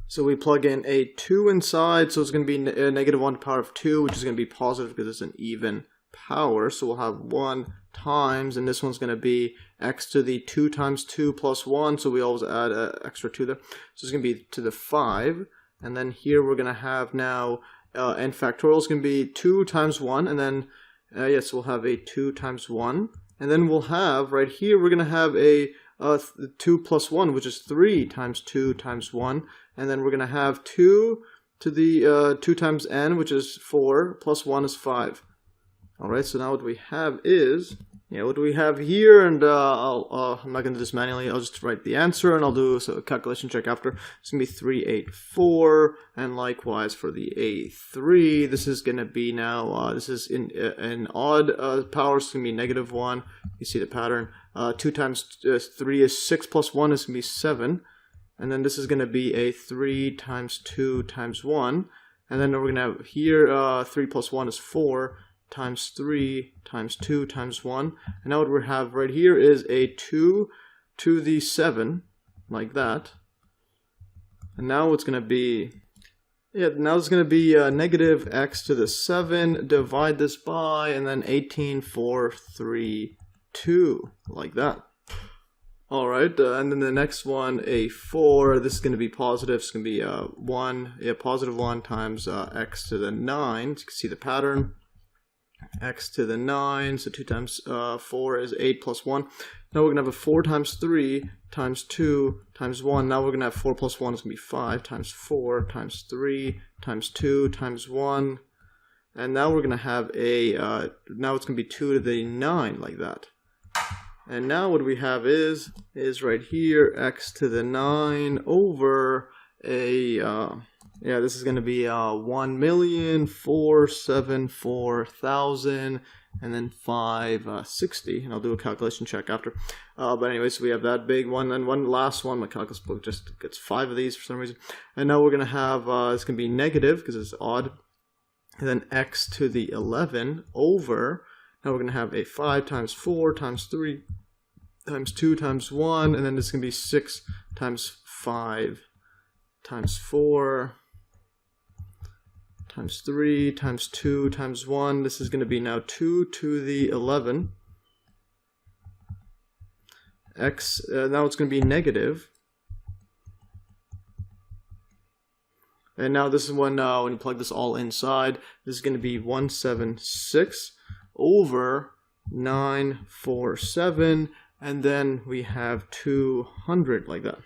So we plug in A2 inside, so it's going to be negative 1 to the power of 2, which is going to be positive because it's an even power. So we'll have 1 times, and this one's going to be x to the 2 times 2 plus 1, so we always add an extra 2 there. So it's going to be to the 5, and then here we're going to have now n factorial is going to be 2 times 1, and then, yes, we'll have a 2 times 1, and then we'll have, right here, we're going to have a 2 plus 1, which is 3 times 2 times 1, and then we're going to have 2 to the 2 times n, which is 4, plus 1 is 5. Alright, so now what we have is, yeah, what do we have here, and I'm not going to do this manually, I'll just write the answer, and I'll do a calculation check after. It's going to be 384, and likewise for the A3, this is going to be now, this is in an odd power, so it's going to be negative 1, you see the pattern. 2 times 3 is 6 plus 1 is going to be 7, and then this is going to be a 3 times 2 times 1, and then we're going to have here 3 plus 1 is 4, times 3 times 2 times 1, and now what we have right here is a 2 to the 7, like that, and now it's going to be, yeah, now it's going to be negative x to the 7, divide this by, and then 18, 4, 3, 2, like that. Alright, and then the next one, A4, this is going to be positive, it's going to be 1, yeah, positive 1 times x to the 9, so you can see the pattern. X to the 9, so 2 times 4 is 8 plus 1. Now we're going to have a 4 times 3 times 2 times 1. Now we're going to have 4 plus 1 is going to be 5 times 4 times 3 times 2 times 1. And now we're going to have a, now it's going to be 2 to the 9, like that. And now what we have is right here, x to the 9 over a, Yeah, this is going to be 1,474,000 and then 560, and I'll do a calculation check after. But anyway, so we have that big one, and one last one. My calculus book just gets 5 of these for some reason. And now we're going to have, it's going to be negative because it's odd, and then x to the 11 over, now we're going to have a 5 times 4 times 3 times 2 times 1, and then this is going to be 6 times 5 times 4 times 3 times 2 times 1. This is going to be now 2 to the 11. X, now it's going to be negative. And now this is when you plug this all inside, this is going to be 176 over 947, and then we have 200 like that.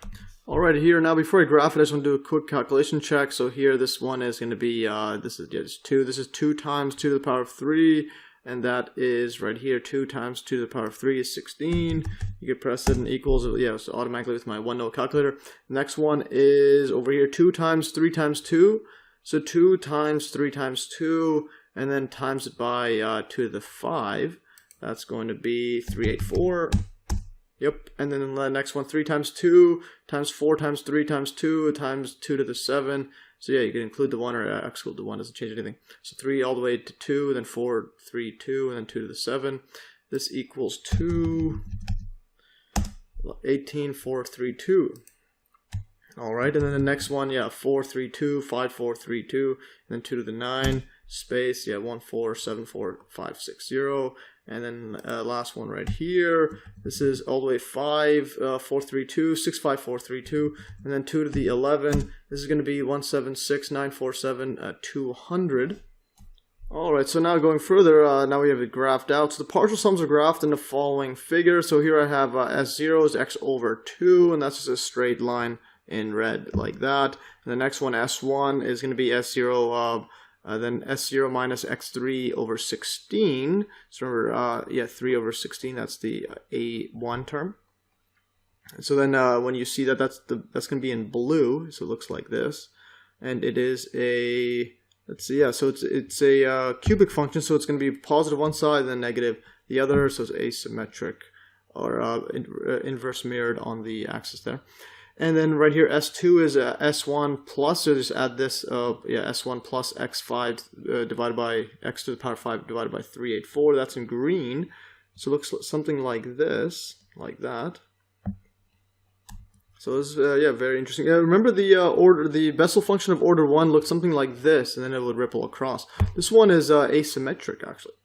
Alright, here now before I graph it, I just want to do a quick calculation check. So here this one is going to be, this is 2. This is 2 times 2 to the power of 3, and that is right here, 2 times 2 to the power of 3 is 16. You can press it and equals, yeah, so automatically with my one-note calculator. Next one is over here, 2 times 3 times 2. So 2 times 3 times 2, and then times it by 2 to the 5. That's going to be 384. Yep, and then the next one, 3 times 2 times 4 times 3 times 2 times 2 to the 7. So yeah, you can include the 1 or exclude the 1, doesn't change anything. So 3 all the way to 2, then 4, 3, 2, and then 2 to the 7. This equals 18,432. Alright, and then the next one, yeah, 432, 5432, and then 2 to the 9, space, yeah, 1474560. And then last one right here, this is all the way 5432, 65432, and then 2 to the 11, this is going to be 176,947, 200. Alright, so now going further, now we have it graphed out. So the partial sums are graphed in the following figure. So here I have S0 is x over 2, and that's just a straight line in red like that. And the next one, S1, is going to be S0, then S0 minus x3 over 16. So remember, yeah, 3 over 16, that's the A1 term. So then when you see that, that's going to be in blue, so it looks like this. And it is a, let's see, yeah, so it's a cubic function, so it's going to be positive one side and then negative the other, so it's asymmetric, or inverse mirrored on the axis there. And then right here, S2 is S1 plus, so just add this, yeah, S1 plus x5 divided by x to the power 5 divided by 384. That's in green. So it looks something like this, like that. So this is, yeah, very interesting. Remember the Bessel function of order 1 looks something like this, and then it would ripple across. This one is asymmetric, actually.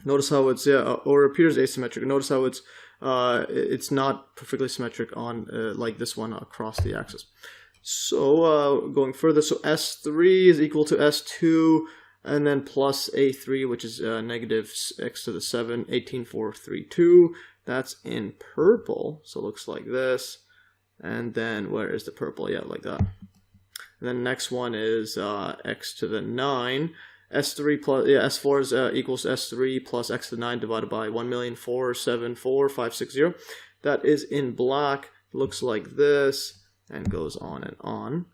Notice how it's, yeah, or appears asymmetric. Notice how it's not perfectly symmetric on like this one across the axis. So going further, so S3 is equal to S2, and then plus A3, which is negative x to the 7, 18,432. That's in purple, so it looks like this. And then where is the purple? Yeah, like that. And then next one is x to the 9. S3 plus, yeah, S4 is equals S3 plus x to the 9 divided by 1,474,560. That is in black, looks like this, and goes on and on.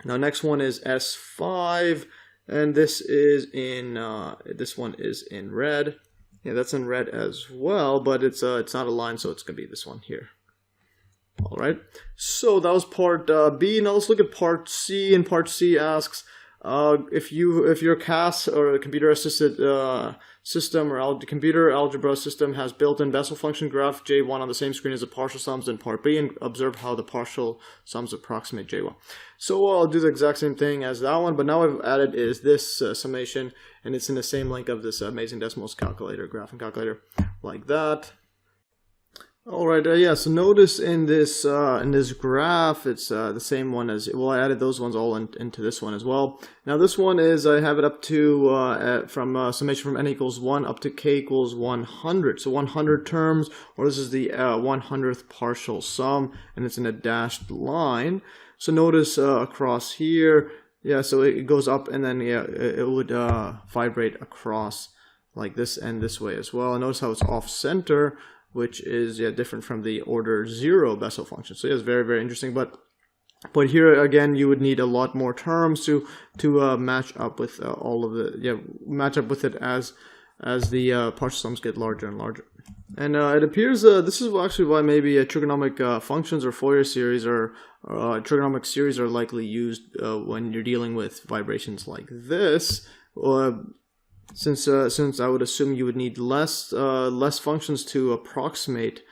Now next one is S5, and this is in, this one is in red. Yeah, that's in red as well, but it's not a line, so it's going to be this one here. Alright, so that was part B. Now let's look at part C, and part C asks, if your CAS or a computer assisted system or computer algebra system has built-in Bessel function, graph J1 on the same screen as the partial sums in part B and observe how the partial sums approximate J1. So I'll do the exact same thing as that one, but now I've added is this summation, and it's in the same link of this amazing decimals calculator, graphing calculator, like that. Alright, yeah, so notice in this graph, it's the same one as, well, I added those ones all into this one as well. Now this one is, I have it up to, from summation from n equals 1 up to k equals 100. So 100 terms, or this is the 100th partial sum, and it's in a dashed line. So notice across here, yeah, so it goes up, and then, yeah, it would vibrate across like this and this way as well. And notice how it's off-center, which is, yeah, different from the order 0 Bessel function. So yeah, it's very, very interesting. But But here again, you would need a lot more terms to match up with all of the match up with it as the partial sums get larger and larger. And it appears this is actually why maybe trigonomic functions or Fourier series or trigonomic series are likely used when you're dealing with vibrations like this. Since I would assume you would need less functions to approximate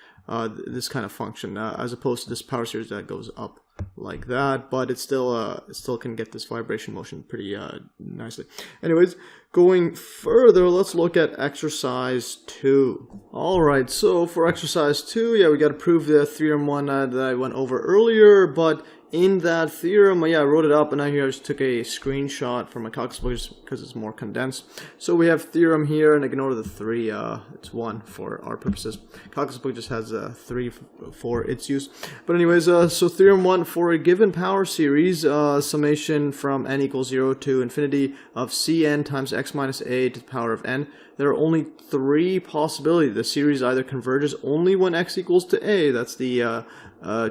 this kind of function as opposed to this power series that goes up like that, but it still can get this vibration motion pretty nicely. Anyways, going further, let's look at exercise 2. Alright, so for exercise 2, we got to prove the theorem 1 that I went over earlier, but in that theorem, I wrote it up, and I just took a screenshot from my calculus book because it's more condensed. So we have theorem here, and ignore the 3, it's 1 for our purposes. Calculus book just has 3 for its use. But anyways, so theorem 1, for a given power series, summation from n equals 0 to infinity of Cn times x minus a to the power of n, there are only 3 possibilities. The series either converges only when x equals to a, that's the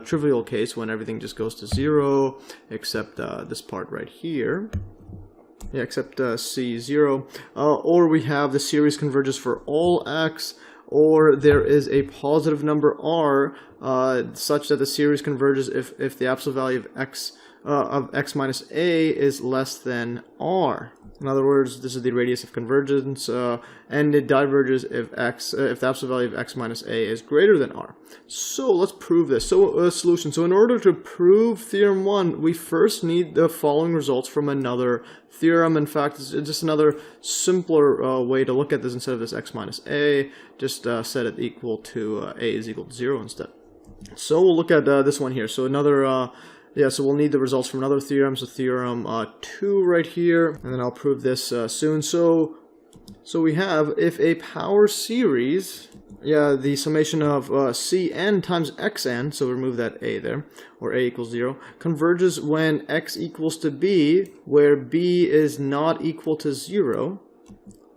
trivial case when everything just goes to 0, except this part right here. Except C0. Or we have the series converges for all x, or there is a positive number r such that the series converges if the absolute value of x minus a is less than r. In other words, this is the radius of convergence, and it diverges if the absolute value of x minus a is greater than r. So let's prove this. So solution. So in order to prove theorem 1, we first need the following results from another theorem. In fact, it's just another simpler way to look at this. Instead of this x minus a, just set it equal to a is equal to 0 instead. So we'll look at this one here. So another so we'll need the results from another theorem, so theorem 2 right here, and then I'll prove this soon. So we have, if a power series, the summation of Cn times xn, so remove that a there, or a equals 0, converges when x equals to b, where b is not equal to 0.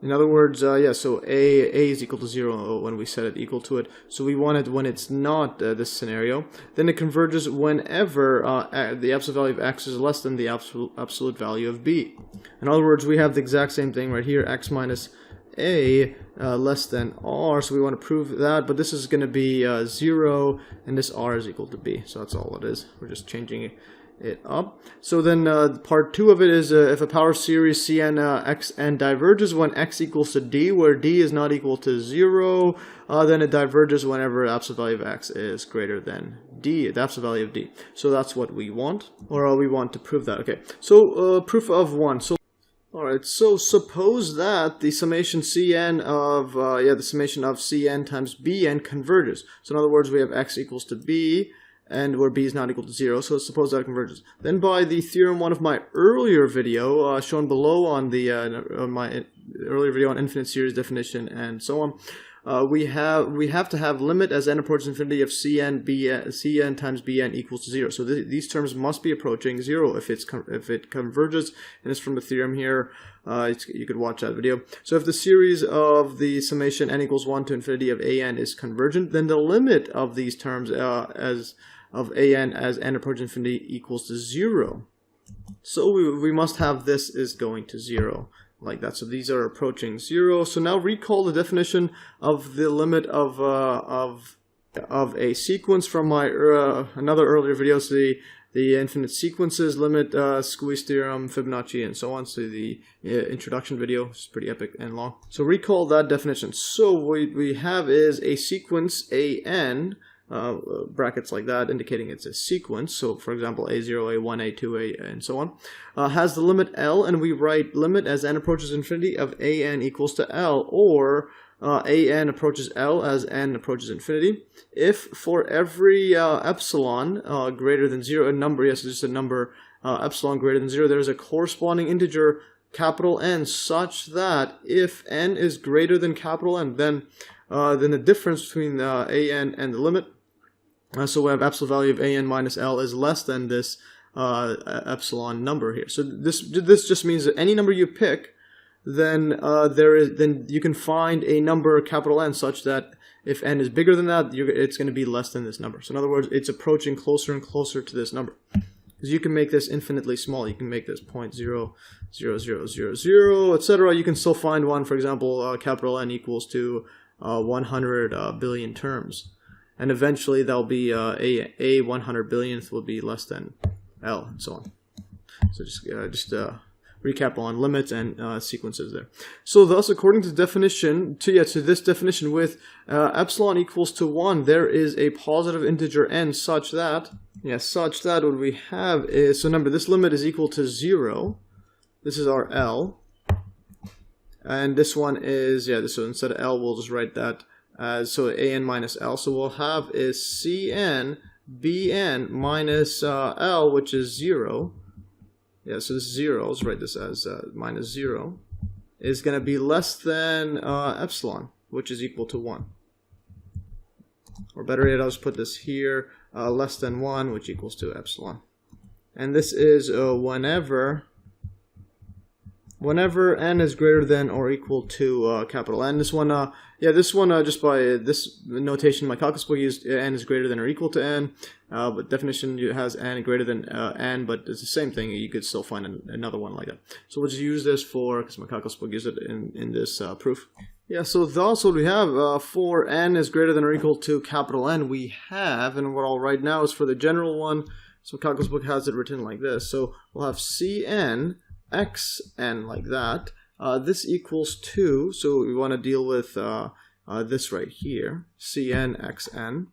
In other words, so a is equal to 0 when we set it equal to it. So we want it when it's not this scenario. Then it converges whenever the absolute value of x is less than the absolute value of b. In other words, we have the exact same thing right here, x minus a less than r. So we want to prove that, but this is going to be 0, and this r is equal to b. So that's all it is. We're just changing it up. So then part 2 of it is if a power series Cn xn diverges when x equals to d, where d is not equal to 0, then it diverges whenever the absolute value of x is greater than d, the absolute value of d. So that's what we want, or we want to prove that. Okay, so proof of 1. So alright, so suppose that the summation Cn of the summation of Cn times Bn converges. So in other words, we have x equals to b, and where b is not equal to 0, so suppose that converges. Then by the theorem 1 of my earlier video, shown below on the my earlier video on infinite series definition and so on, we have to have limit as n approaches infinity of Cn times Bn equals to 0. So these terms must be approaching 0 if it converges, and it's from the theorem here. You could watch that video. So if the series of the summation n equals 1 to infinity of an is convergent, then the limit of these terms of an as n approaches infinity equals to 0. So we must have this is going to 0. Like that. So these are approaching 0. So now recall the definition of the limit of a sequence from my another earlier video. So the infinite sequences limit, squeeze theorem, Fibonacci, and so on. So the introduction video is pretty epic and long. So recall that definition. So what we have is a sequence an. Brackets like that indicating it's a sequence. So for example, a0, a1, a2, and so on, has the limit L, and we write limit as n approaches infinity of an equals to L, or an approaches L as n approaches infinity. If for every epsilon greater than 0, a number, yes, it's just a number, epsilon greater than 0, there's a corresponding integer capital N, such that if n is greater than capital N, then the difference between an and the limit, so we have absolute value of an minus L is less than this epsilon number here. So this just means that any number you pick, then then you can find a number capital N such that if n is bigger than that, it's going to be less than this number. So in other words, it's approaching closer and closer to this number. Because you can make this infinitely small. You can make this 0.00000, etc. You can still find one, for example, capital N equals to 100 billion terms. And eventually that'll be a 100 billionth will be less than L, and so on. So just recap on limits and sequences there. So thus, according to definition, to this definition with epsilon equals to 1, there is a positive integer n such that what we have is, so remember, this limit is equal to 0. This is our L. And this one is, so instead of L, we'll just write that as, so an minus L. So we'll have is Cn Bn minus L, which is 0. Yeah, so this is 0. Let's write this as minus 0. Is going to be less than epsilon, which is equal to 1. Or better yet, I'll just put this here, less than 1, which equals to epsilon. And this is whenever n is greater than or equal to capital N. This one, just by this notation in my calculus book, used n is greater than or equal to n. But definition has n greater than n, but it's the same thing. You could still find another one like that. So we'll just use this for, because my calculus book uses it in this proof. Yeah, so thus what we have for n is greater than or equal to capital N, we have, and what I'll write now is for the general one. So calculus book has it written like this. So we'll have Cn xn like that. This equals 2, so we want to deal with this right here, Cn xn.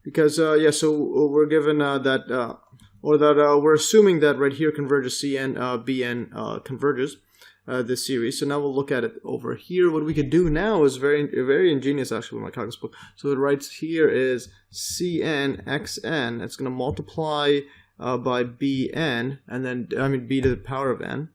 Because, so we're given we're assuming that right here converges Cn, Bn converges this series. So now we'll look at it over here. What we could do now is very ingenious actually with my calculus book. So it writes here is Cn xn. It's going to multiply by Bn, and then, b to the power of n,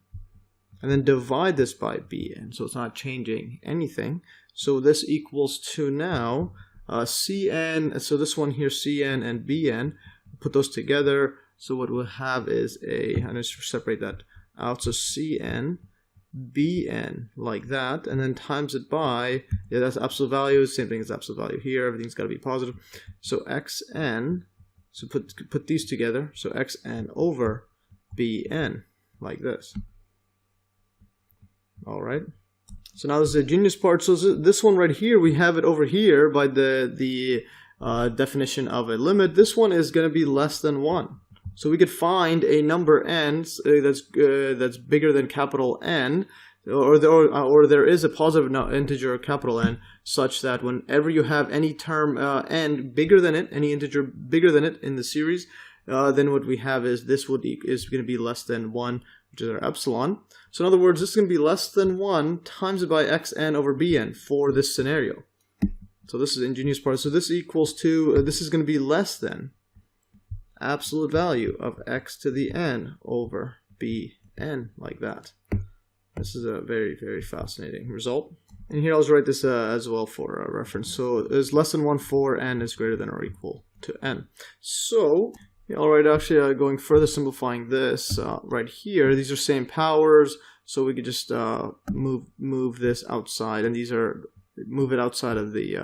and then divide this by Bn, so it's not changing anything. So this equals to now Cn, so this one here, Cn and Bn, put those together, so what we'll have is I'm going to separate that out, so Cn Bn like that, and then times it by, that's absolute value, same thing as absolute value here, everything's got to be positive, so xn, so put these together, so xn over Bn, like this. Alright, so now this is the genius part. So this one right here, we have it over here by the definition of a limit. This one is going to be less than 1. So we could find a number n that's bigger than capital N, or there is a positive integer capital N, such that whenever you have any term n bigger than it, any integer bigger than it in the series, then what we have is this is going to be less than 1, which is our epsilon. So in other words, this is going to be less than 1 times it by xn over bn for this scenario. So this is the ingenious part. So this equals to, this is going to be less than absolute value of x to the n over bn, like that. This is a very, very fascinating result. And here I'll just write this as well for reference. So it's less than 1 for n is greater than or equal to n. So, alright, actually going further simplifying this right here, these are same powers, so we could just move this outside, and these are, move it outside of the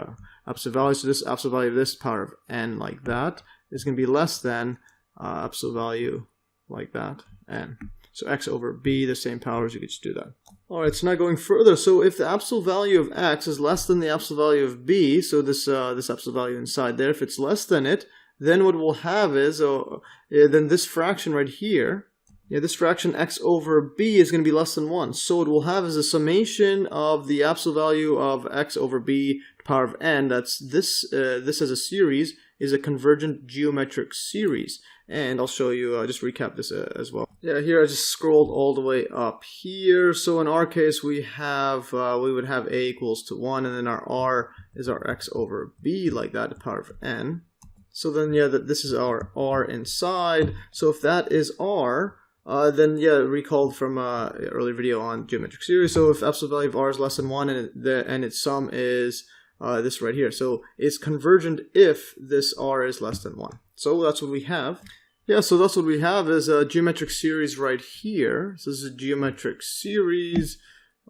absolute value. So this absolute value of this power of n like that is going to be less than absolute value like that, n. So x over b, the same powers, you could just do that. Alright, so now going further, so if the absolute value of x is less than the absolute value of b, so this absolute value inside there, if it's less than it, then what we'll have is, then this fraction right here, this fraction x over b is going to be less than 1. So what we'll have is a summation of the absolute value of x over b to the power of n. That's this as a series is a convergent geometric series. And I'll show you, just recap this as well. Yeah, here I just scrolled all the way up here. So in our case, we have, we would have a equals to 1, and then our r is our x over b, like that, to the power of n. So then, this is our r inside. So if that is r, then recall from earlier video on geometric series. So if absolute value of r is less than 1 and its sum is this right here. So it's convergent if this r is less than 1. So that's what we have. Yeah, so that's what we have is a geometric series right here. So this is a geometric series.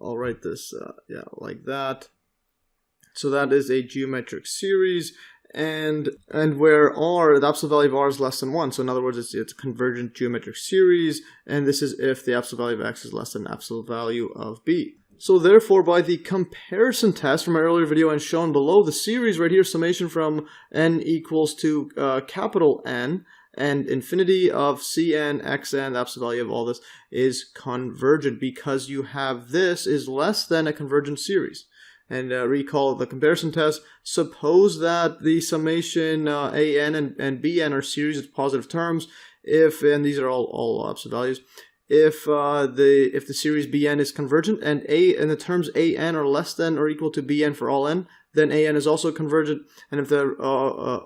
I'll write this like that. So that is a geometric series. and where r, the absolute value of r is less than 1. So in other words, it's a convergent geometric series, and this is if the absolute value of x is less than the absolute value of b. So therefore, by the comparison test from my earlier video and shown below, the series right here, summation from n equals to capital N and infinity of Cn, Xn, the absolute value of all this, is convergent because you have this is less than a convergent series. And recall the comparison test. Suppose that the summation an and bn are series of positive terms. And these are all absolute values. If the series bn is convergent and the terms an are less than or equal to bn for all n, then an is also convergent. And if the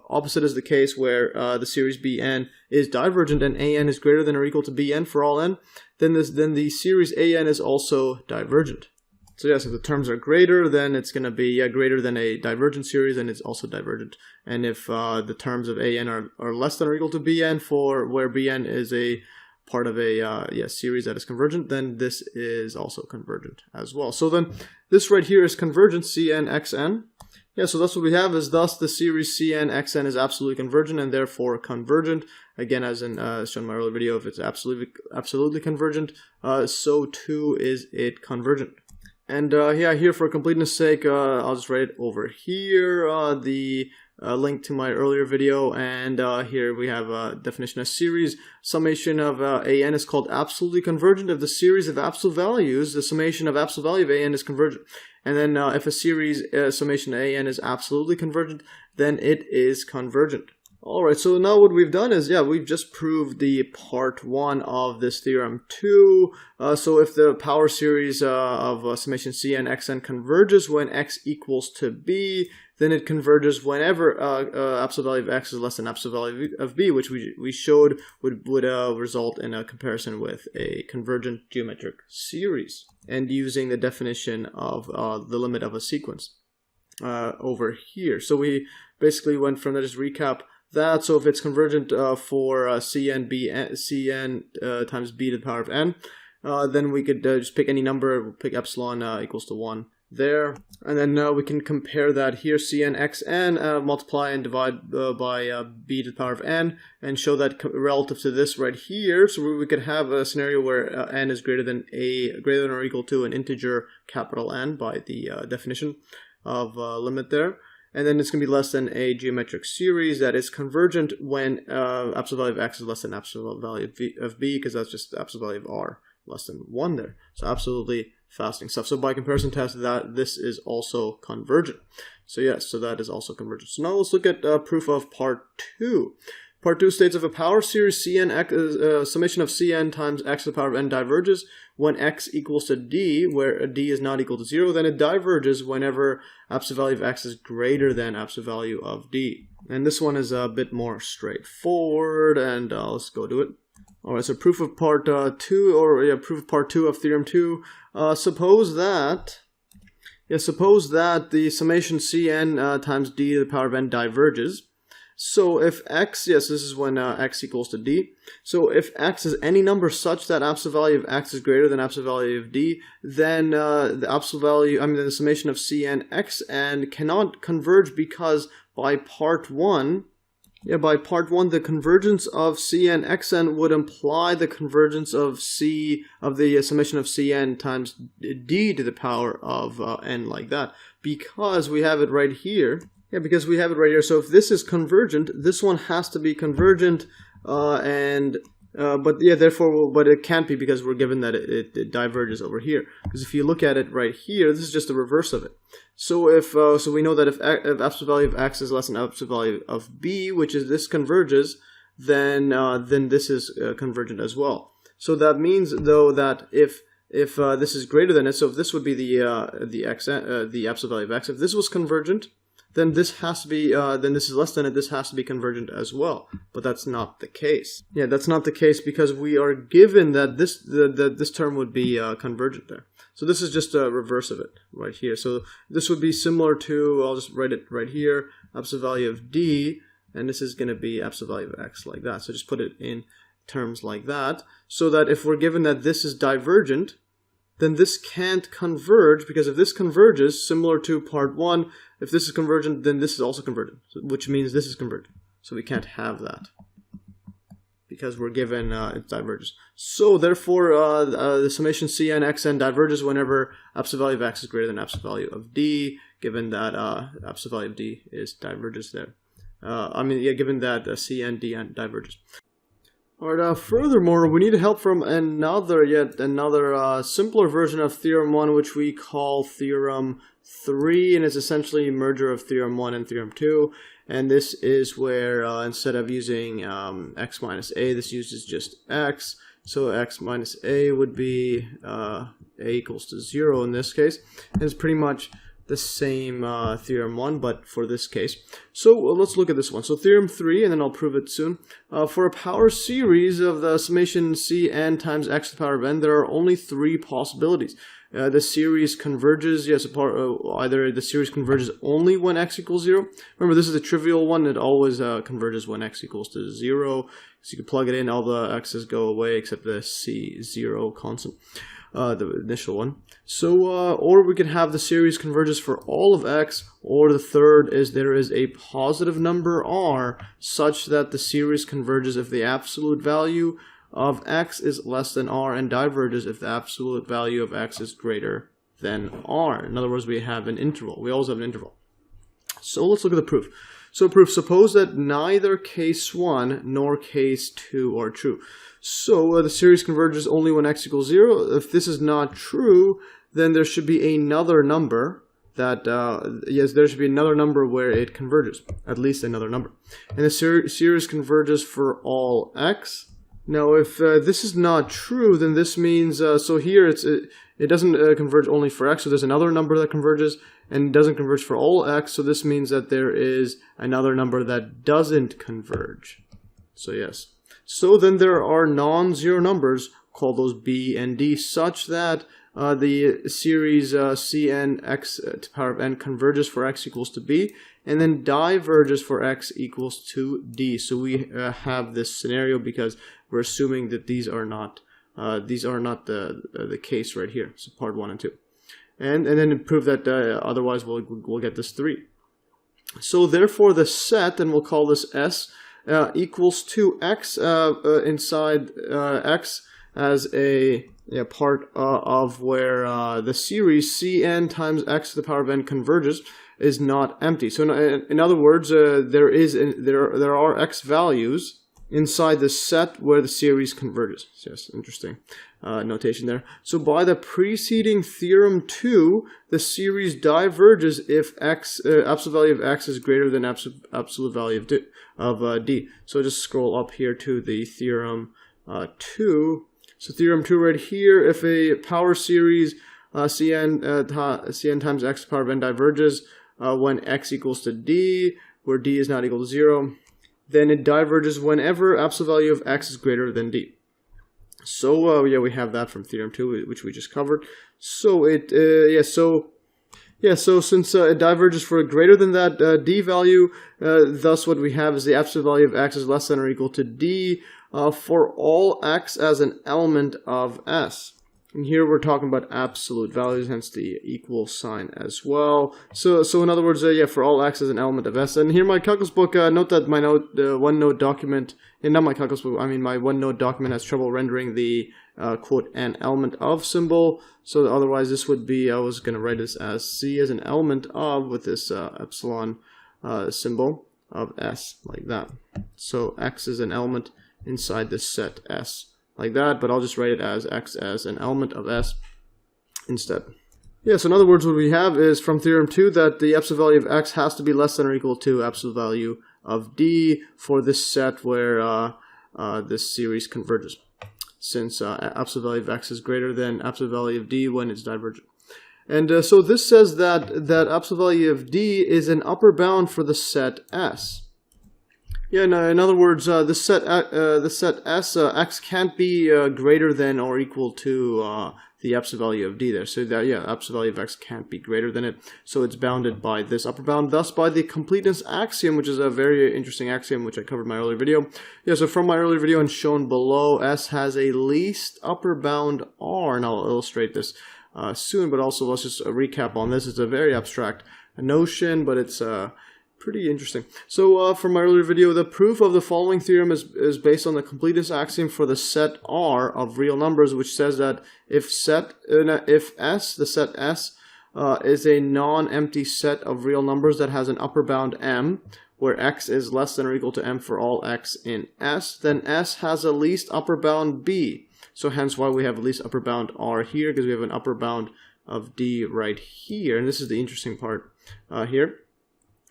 opposite is the case, where the series bn is divergent and an is greater than or equal to bn for all n, then the series an is also divergent. So yes, if the terms are greater, then it's going to be greater than a divergent series, and it's also divergent. And if the terms of an are less than or equal to bn, for where bn is a part of a series that is convergent, then this is also convergent as well. So then this right here is convergent, Cn xn. Yeah, so that's what we have, is thus the series Cn xn is absolutely convergent and therefore convergent. Again, as in shown in my earlier video, if it's absolutely convergent, so too is it convergent. And here for completeness sake, I'll just write it over here, the link to my earlier video, and here we have a definition of series. Summation of an is called absolutely convergent if the series of absolute values, the summation of absolute value of an is convergent. And then if a series summation of an is absolutely convergent, then it is convergent. Alright, so now what we've done is, we've just proved the part 1 of this theorem 2. So if the power series of summation Cn xn converges when x equals to b, then it converges whenever absolute value of x is less than absolute value of b, which we showed would result in a comparison with a convergent geometric series. And using the definition of the limit of a sequence over here. So we basically went from that, just recap that. So if it's convergent for Cn times b to the power of n, then we could just pick any number, pick epsilon equals to 1 there, and then we can compare that here, Cn xn, multiply and divide by b to the power of n, and show that relative to this right here. So we could have a scenario where n is greater than or equal to an integer capital N by the definition of limit there. And then it's going to be less than a geometric series that is convergent when absolute value of x is less than absolute value of b, because that's just the absolute value of r less than 1 there. So absolutely fascinating stuff. So by comparison test, that this is also convergent. So yes, so that is also convergent. So now let's look at proof of part 2. Part 2 states if a power series Cn summation of Cn times x to the power of n diverges when x equals to d, where d is not equal to 0, then it diverges whenever absolute value of x is greater than absolute value of d. And this one is a bit more straightforward, and let's go to it. Alright, so proof of part 2, proof of part 2 of theorem 2. Suppose that the summation Cn times d to the power of n diverges. So if x, this is when x equals to d. So if x is any number such that absolute value of x is greater than absolute value of d, then the summation of Cn xn cannot converge, because by part 1, the convergence of Cn xn would imply the convergence of the summation of Cn times d to the power of n, like that, because we have it right here. So if this is convergent, this one has to be convergent, but it can't be, because we're given that it diverges over here. Because if you look at it right here, this is just the reverse of it. So if we know that if absolute value of x is less than absolute value of b, which is this converges, then this is convergent as well. So that means, though, that if this is greater than it, so if this would be the absolute value of x, if this was convergent, then this has to be, then this is less than it, this has to be convergent as well. But that's not the case. Yeah, that's not the case, because we are given that this term would be convergent there. So this is just a reverse of it right here. So this would be similar to, I'll just write it right here, absolute value of d, and this is going to be absolute value of x, like that. So just put it in terms like that, so that if we're given that this is divergent, then this can't converge, because if this converges, similar to part 1, if this is convergent, then this is also convergent, which means this is convergent. So we can't have that, because we're given it diverges. So therefore, the summation Cn xn diverges whenever absolute value of x is greater than absolute value of d, given that absolute value of d is diverges there. Given that Cn dn diverges. Alright, furthermore, we need help from another simpler version of Theorem 1, which we call Theorem 3, and it's essentially a merger of Theorem 1 and Theorem 2. And this is where instead of using x minus a, this uses just x. So x minus a would be a equals to 0 in this case. And it's pretty much the same Theorem 1, but for this case. So let's look at this one. So Theorem 3, and then I'll prove it soon. For a power series of the summation Cn times x to the power of n, there are only 3 possibilities. The series converges, either the series converges only when x equals 0. Remember, this is a trivial one. It always converges when x equals to 0. So you can plug it in, all the x's go away except the C0 constant. The initial one. So, or we could have the series converges for all of x, or the third is there is a positive number r such that the series converges if the absolute value of x is less than r, and diverges if the absolute value of x is greater than r. In other words, we have an interval. We always have an interval. So let's look at the proof. So proof, suppose that neither case 1 nor case 2 are true. So the series converges only when x equals 0. If this is not true, then there should be another number that, there should be another number where it converges, at least another number. And the series converges for all x. Now, if this is not true, then this means, so here it doesn't converge only for x, so there's another number that converges, and it doesn't converge for all x, so this means that there is another number that doesn't converge. So yes. So then there are non-zero numbers, call those b and d, such that the series Cn x to the power of n converges for x equals to b, and then diverges for x equals to d. So we have this scenario because we're assuming that these are not the case right here. So part 1 and 2, and then prove that otherwise we'll get this 3. So therefore the set, and we'll call this S, equals to x inside x as a part of where the series Cn times x to the power of n converges is not empty. So in other words, there are x values inside the set where the series converges. Yes, interesting notation there. So by the preceding Theorem 2, the series diverges if x absolute value of x is greater than absolute value of d. So just scroll up here to the Theorem 2. So Theorem 2 right here, if a power series Cn times x to the power of n diverges when x equals to d, where d is not equal to 0, then it diverges whenever absolute value of x is greater than d. So we have that from Theorem 2, which we just covered. So so since it diverges for greater than that d value, thus what we have is the absolute value of x is less than or equal to d for all x as an element of S. And here we're talking about absolute values, hence the equal sign as well. So in other words, for all x as an element of S. And here my calculus book, note that my OneNote document, and not my calculus book, I mean my OneNote document has trouble rendering the quote an element of symbol. So otherwise this would be, I was going to write this as C as an element of, with this epsilon symbol of S, like that. So x is an element inside this set S, like that, but I'll just write it as x as an element of S instead. So in other words, what we have is from Theorem 2 that the absolute value of x has to be less than or equal to absolute value of d for this set where this series converges, since absolute value of x is greater than absolute value of d when it's divergent. And so this says that absolute value of d is an upper bound for the set S. Yeah, no, in other words, the set S, x can't be greater than or equal to the absolute value of d there. So that, yeah, absolute value of x can't be greater than it. So it's bounded by this upper bound, thus by the completeness axiom, which is a very interesting axiom, which I covered in my earlier video. Yeah, so from my earlier video and shown below, S has a least upper bound R, and I'll illustrate this soon, but also let's just recap on this. It's a very abstract notion, but it's pretty interesting. So from my earlier video, the proof of the following theorem is based on the completeness axiom for the set R of real numbers, which says that if S, the set S, is a non-empty set of real numbers that has an upper bound m, where x is less than or equal to m for all x in S, then S has a least upper bound b. So hence why we have a least upper bound R here, because we have an upper bound of d right here. And this is the interesting part here.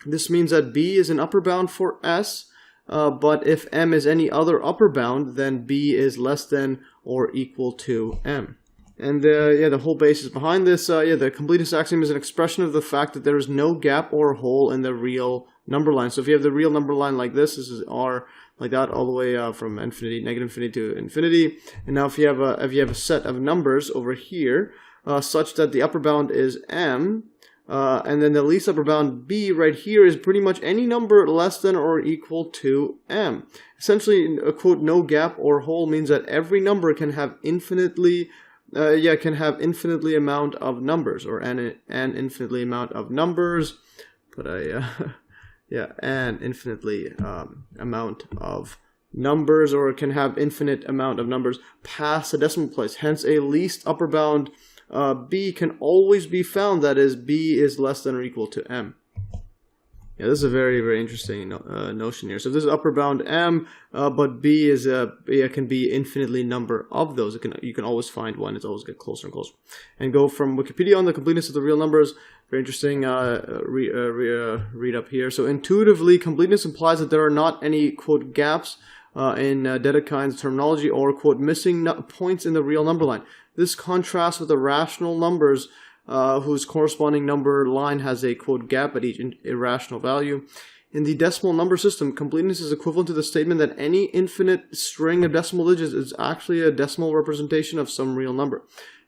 This means that b is an upper bound for S, but if m is any other upper bound, then b is less than or equal to m. And yeah, the whole basis behind this, the completeness axiom is an expression of the fact that there is no gap or hole in the real number line. So if you have the real number line like this is R like that all the way from infinity, negative infinity to infinity. And now if you have a set of numbers over here such that the upper bound is m, and then the least upper bound b right here is pretty much any number less than or equal to m. Essentially, a quote, no gap or hole means that every number can have infinitely amount of numbers, or an infinitely amount of numbers. But an infinitely amount of numbers, or it can have infinite amount of numbers past a decimal place. Hence, a least upper bound b can always be found, that is, b is less than or equal to m. Yeah, this is a very, very interesting notion here. So this is upper bound m, but b is can be infinitely number of those. You can always find one. It's always get closer and closer. And go from Wikipedia on the completeness of the real numbers. Very interesting. Read up here. So intuitively, completeness implies that there are not any quote gaps in Dedekind's terminology, or quote missing points in the real number line. This contrasts with the rational numbers whose corresponding number line has a quote gap at each irrational value. In the decimal number system, completeness is equivalent to the statement that any infinite string of decimal digits is actually a decimal representation of some real number.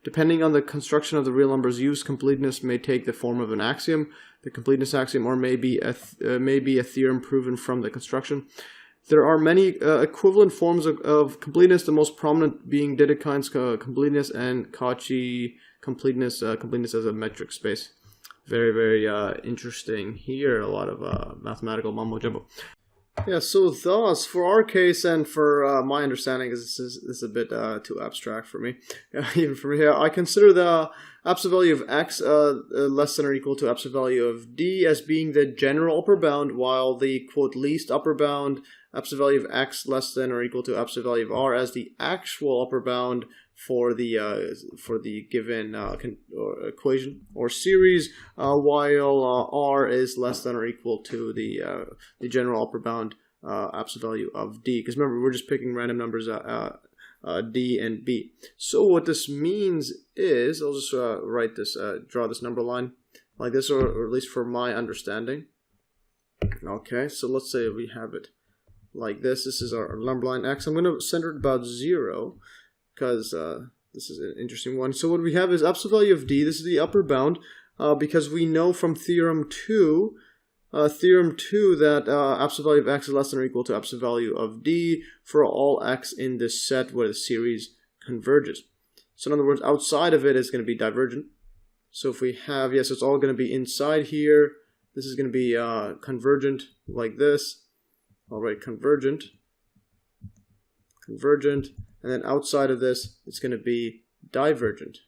Depending on the construction of the real numbers used, completeness may take the form of an axiom, the completeness axiom, or may be a theorem proven from the construction. There are many equivalent forms of completeness, the most prominent being Dedekind's completeness and Cauchy completeness as a metric space. Very, very interesting here. A lot of mathematical mumbo jumbo. Yeah, so thus, for our case and for my understanding, this is a bit too abstract for me. Even for me, I consider the absolute value of x less than or equal to absolute value of d as being the general upper bound, while the quote least upper bound, absolute value of x less than or equal to absolute value of r, as the actual upper bound for the given equation or series, while r is less than or equal to the general upper bound absolute value of d. Because remember, we're just picking random numbers d and b. So what this means is, I'll just draw this number line like this, or at least for my understanding. Okay, so let's say we have it like this. This is our number line x. I'm going to center it about 0. Because this is an interesting one. So what we have is absolute value of d. This is the upper bound, because we know from Theorem 2 that absolute value of x is less than or equal to absolute value of d for all x in this set where the series converges. So in other words, outside of it is going to be divergent. So if we have, yes, it's all going to be inside here. This is going to be convergent like this. All right, convergent. And then outside of this, it's going to be divergent.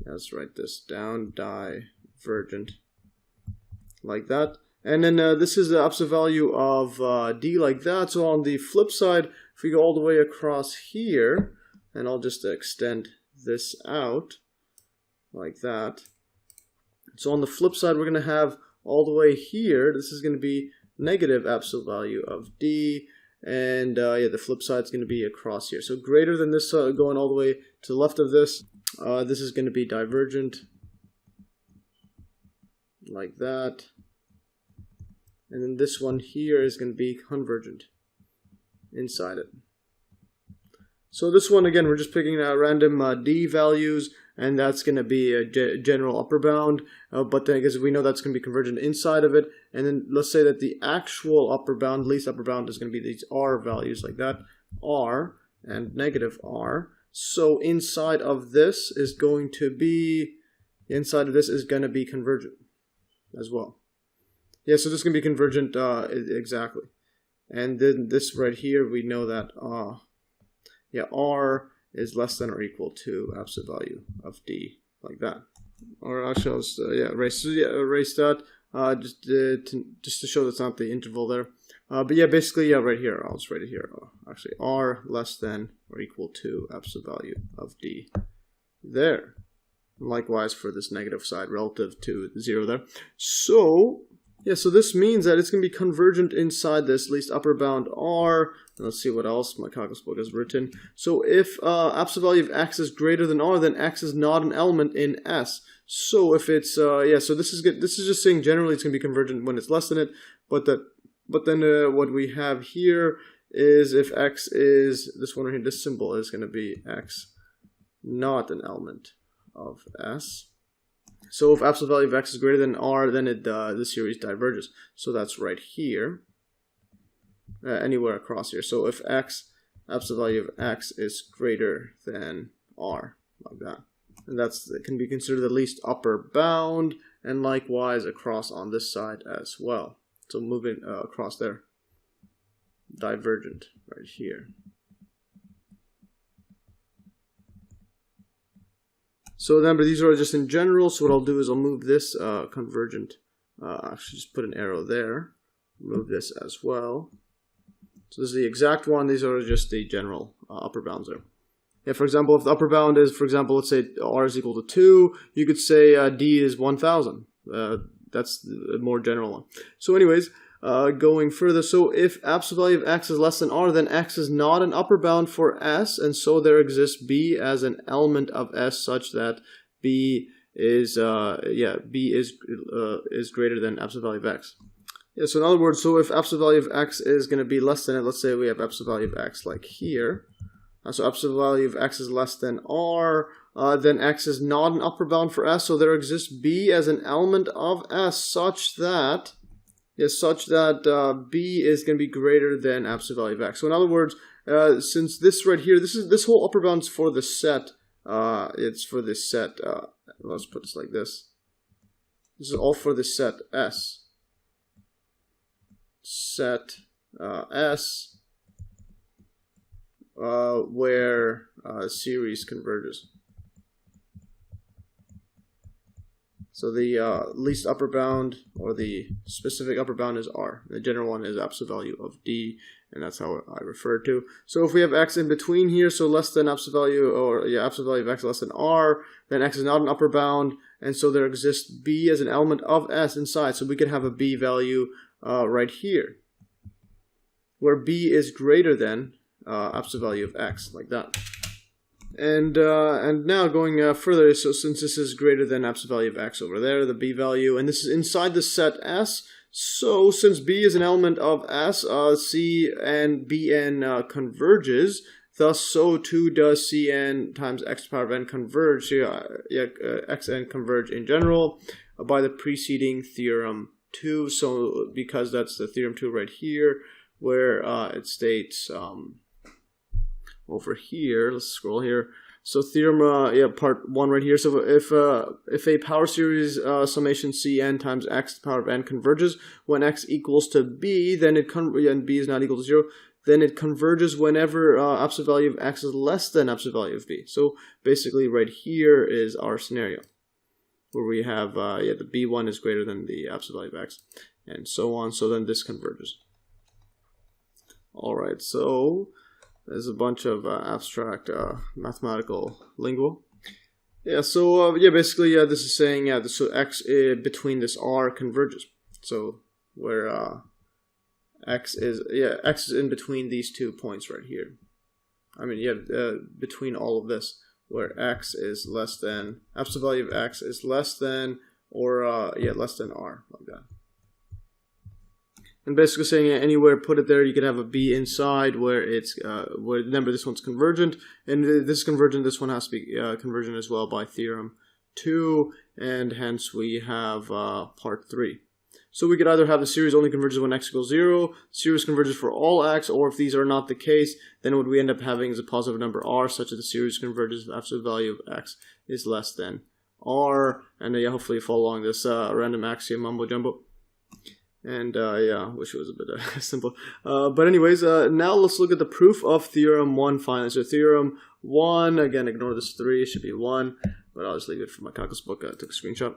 Let's write this down, divergent, like that. And then this is the absolute value of d like that. So on the flip side, if we go all the way across here, and I'll just extend this out like that. So on the flip side, we're going to have all the way here, this is going to be negative absolute value of d. And yeah, the flip side is going to be across here. So greater than this, going all the way to the left of this, this is going to be divergent, like that. and then this one here is going to be convergent inside it. So this one, again, we're just picking random d values, and that's going to be a general upper bound, but then I guess we know that's going to be convergent inside of it, and then let's say that the actual upper bound, least upper bound, is going to be these r values like that, r and negative r. So inside of this is going to be, convergent as well. Yeah, so this is going to be convergent exactly. And then this right here, we know that r is less than or equal to absolute value of d, like that. Or actually, I'll just, erase that just to show that's not the interval there. But yeah, basically, right here, I'll just write it here. Actually, r less than or equal to absolute value of d there. Likewise for this negative side relative to the 0 there. So yeah, so this means that it's going to be convergent inside this least upper bound r. And let's see what else my calculus book has written. So if absolute value of x is greater than r, then x is not an element in S. So if it's so this is good. This is just saying generally it's going to be convergent when it's less than it. But then what we have here is if x is this one right here, this symbol is going to be x not an element of S. So if absolute value of x is greater than r, then the series diverges. So that's right here, anywhere across here. So if absolute value of x is greater than r, like that, and that can be considered the least upper bound, and likewise across on this side as well. So moving across there, divergent right here. So remember, these are just in general, so what I'll do is I'll move this convergent, actually just put an arrow there, move this as well. So this is the exact one, these are just the general upper bounds there. Yeah, for example, if the upper bound is, for example, let's say r is equal to 2, you could say d is 1000. That's a more general one. So anyways, going further, so if absolute value of x is less than r, then x is not an upper bound for S, and so there exists b as an element of S such that b is greater than absolute value of x. Yeah, so in other words, so if absolute value of x is going to be less than it, let's say we have absolute value of x like here. So absolute value of x is less than r, then x is not an upper bound for S, so there exists b as an element of S such that b is going to be greater than absolute value of x. So in other words, since this right here, this whole upper bound is for the set. It's for this set. Let's put this like this. This is all for the set S. Set S, where series converges. So the least upper bound, or the specific upper bound, is r. The general one is absolute value of d, and that's how I refer to. So if we have x in between here, so less than absolute value, or absolute value of x less than r, then x is not an upper bound, and so there exists b as an element of S inside. So we could have a b value right here, where b is greater than absolute value of x, like that. And now going further, so since this is greater than absolute value of x over there, the b value, and this is inside the set S, so since b is an element of S, c and bn converges, thus so too does cn times x to the power of n converge, xn converge in general by the preceding theorem 2. So because that's the theorem 2 right here, where it states over here, let's scroll here. So theorem, part 1 right here. So if a power series summation Cn times x to the power of n converges when x equals to b, then and b is not equal to 0, then it converges whenever absolute value of x is less than absolute value of b. So basically, right here is our scenario where we have the b1 is greater than the absolute value of x, and so on. So then this converges. All right, so there's a bunch of abstract mathematical lingo. Yeah, so basically this is saying so x between this r converges. So where x is in between these 2 points right here. I mean, between all of this, where x is less than absolute value of x is less than, or less than r, like that. And basically saying anywhere put it there, you could have a b inside where it's where, remember, this one's convergent, and this is convergent, this one has to be convergent as well by theorem 2, and hence we have part 3. So we could either have the series only converges when x equals 0, series converges for all x, or if these are not the case, then what we end up having is a positive number r, such that the series converges if absolute value of x is less than r. And yeah, hopefully you follow along this random axiom mumbo jumbo. And yeah, wish it was a bit simple. But anyways, now let's look at the proof of theorem 1 finally. So theorem 1, again, ignore this 3, it should be 1, but I'll just leave it for my calculus book. I took a screenshot.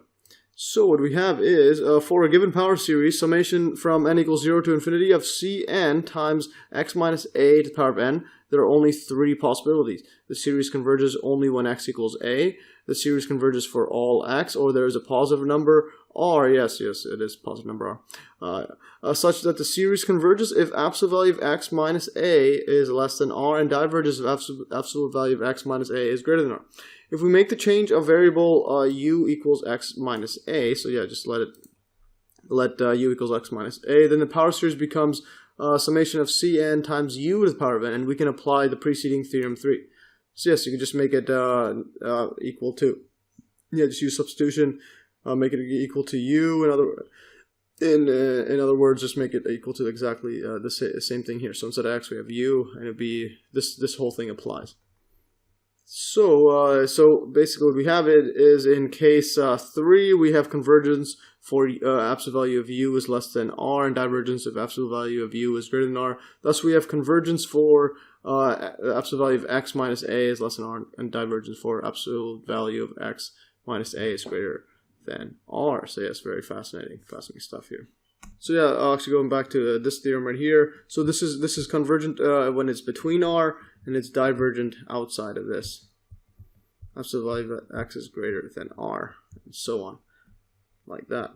So what we have is, for a given power series, summation from n equals 0 to infinity of Cn times x minus a to the power of n, there are only 3 possibilities. The series converges only when x equals a, the series converges for all x, or there is a positive number r, yes, it is positive number r, such that the series converges if absolute value of x minus a is less than r, and diverges if absolute value of x minus a is greater than r. If we make the change of variable u equals x minus a, so yeah, just let u equals x minus a, then the power series becomes summation of Cn times u to the power of n, and we can apply the preceding theorem 3. So yes, you can just make it equal to, yeah, just use substitution, make it equal to u. In other words, just make it equal to exactly the same thing here. So instead of x, we have u, and it'd be this whole thing applies. So so basically what we have is in case 3, we have convergence for absolute value of u is less than r, and divergence if absolute value of u is greater than r. Thus we have convergence for absolute value of x minus a is less than r, and divergence for absolute value of x minus a is greater than r. So yes, very fascinating stuff here. So yeah, actually going back to this theorem right here. So this is convergent when it's between r, and it's divergent outside of this. Absolute value of x is greater than r, and so on, like that.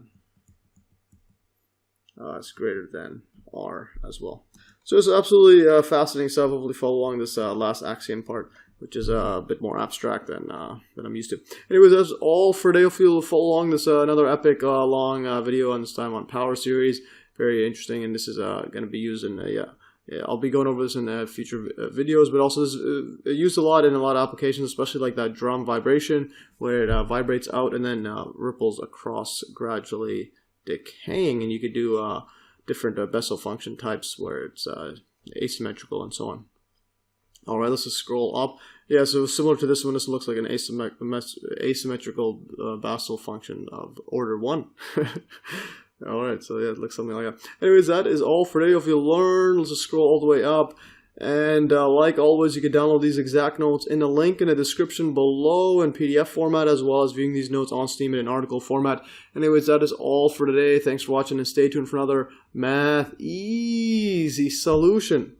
It's greater than r as well. So it's absolutely fascinating stuff. Hopefully follow along this last axiom part, which is a bit more abstract than I'm used to. Anyways, that's all for today. If you'll follow along this another epic long video, on this time on power series. Very interesting, and this is going to be used in I'll be going over this in future videos, but also this is used a lot in a lot of applications, especially like that drum vibration, where it vibrates out and then ripples across, gradually decaying, and you could do different Bessel function types where it's asymmetrical and so on. Alright, let's just scroll up. Yeah, so similar to this one, this looks like an asymmetrical Bessel function of order 1. Alright, so yeah, it looks something like that. Anyways, that is all for today. If you learn, let's just scroll all the way up. And like always, you can download these exact notes in the link in the description below in PDF format, as well as viewing these notes on Steam in an article format. Anyways, that is all for today. Thanks for watching, and stay tuned for another Math Easy solution.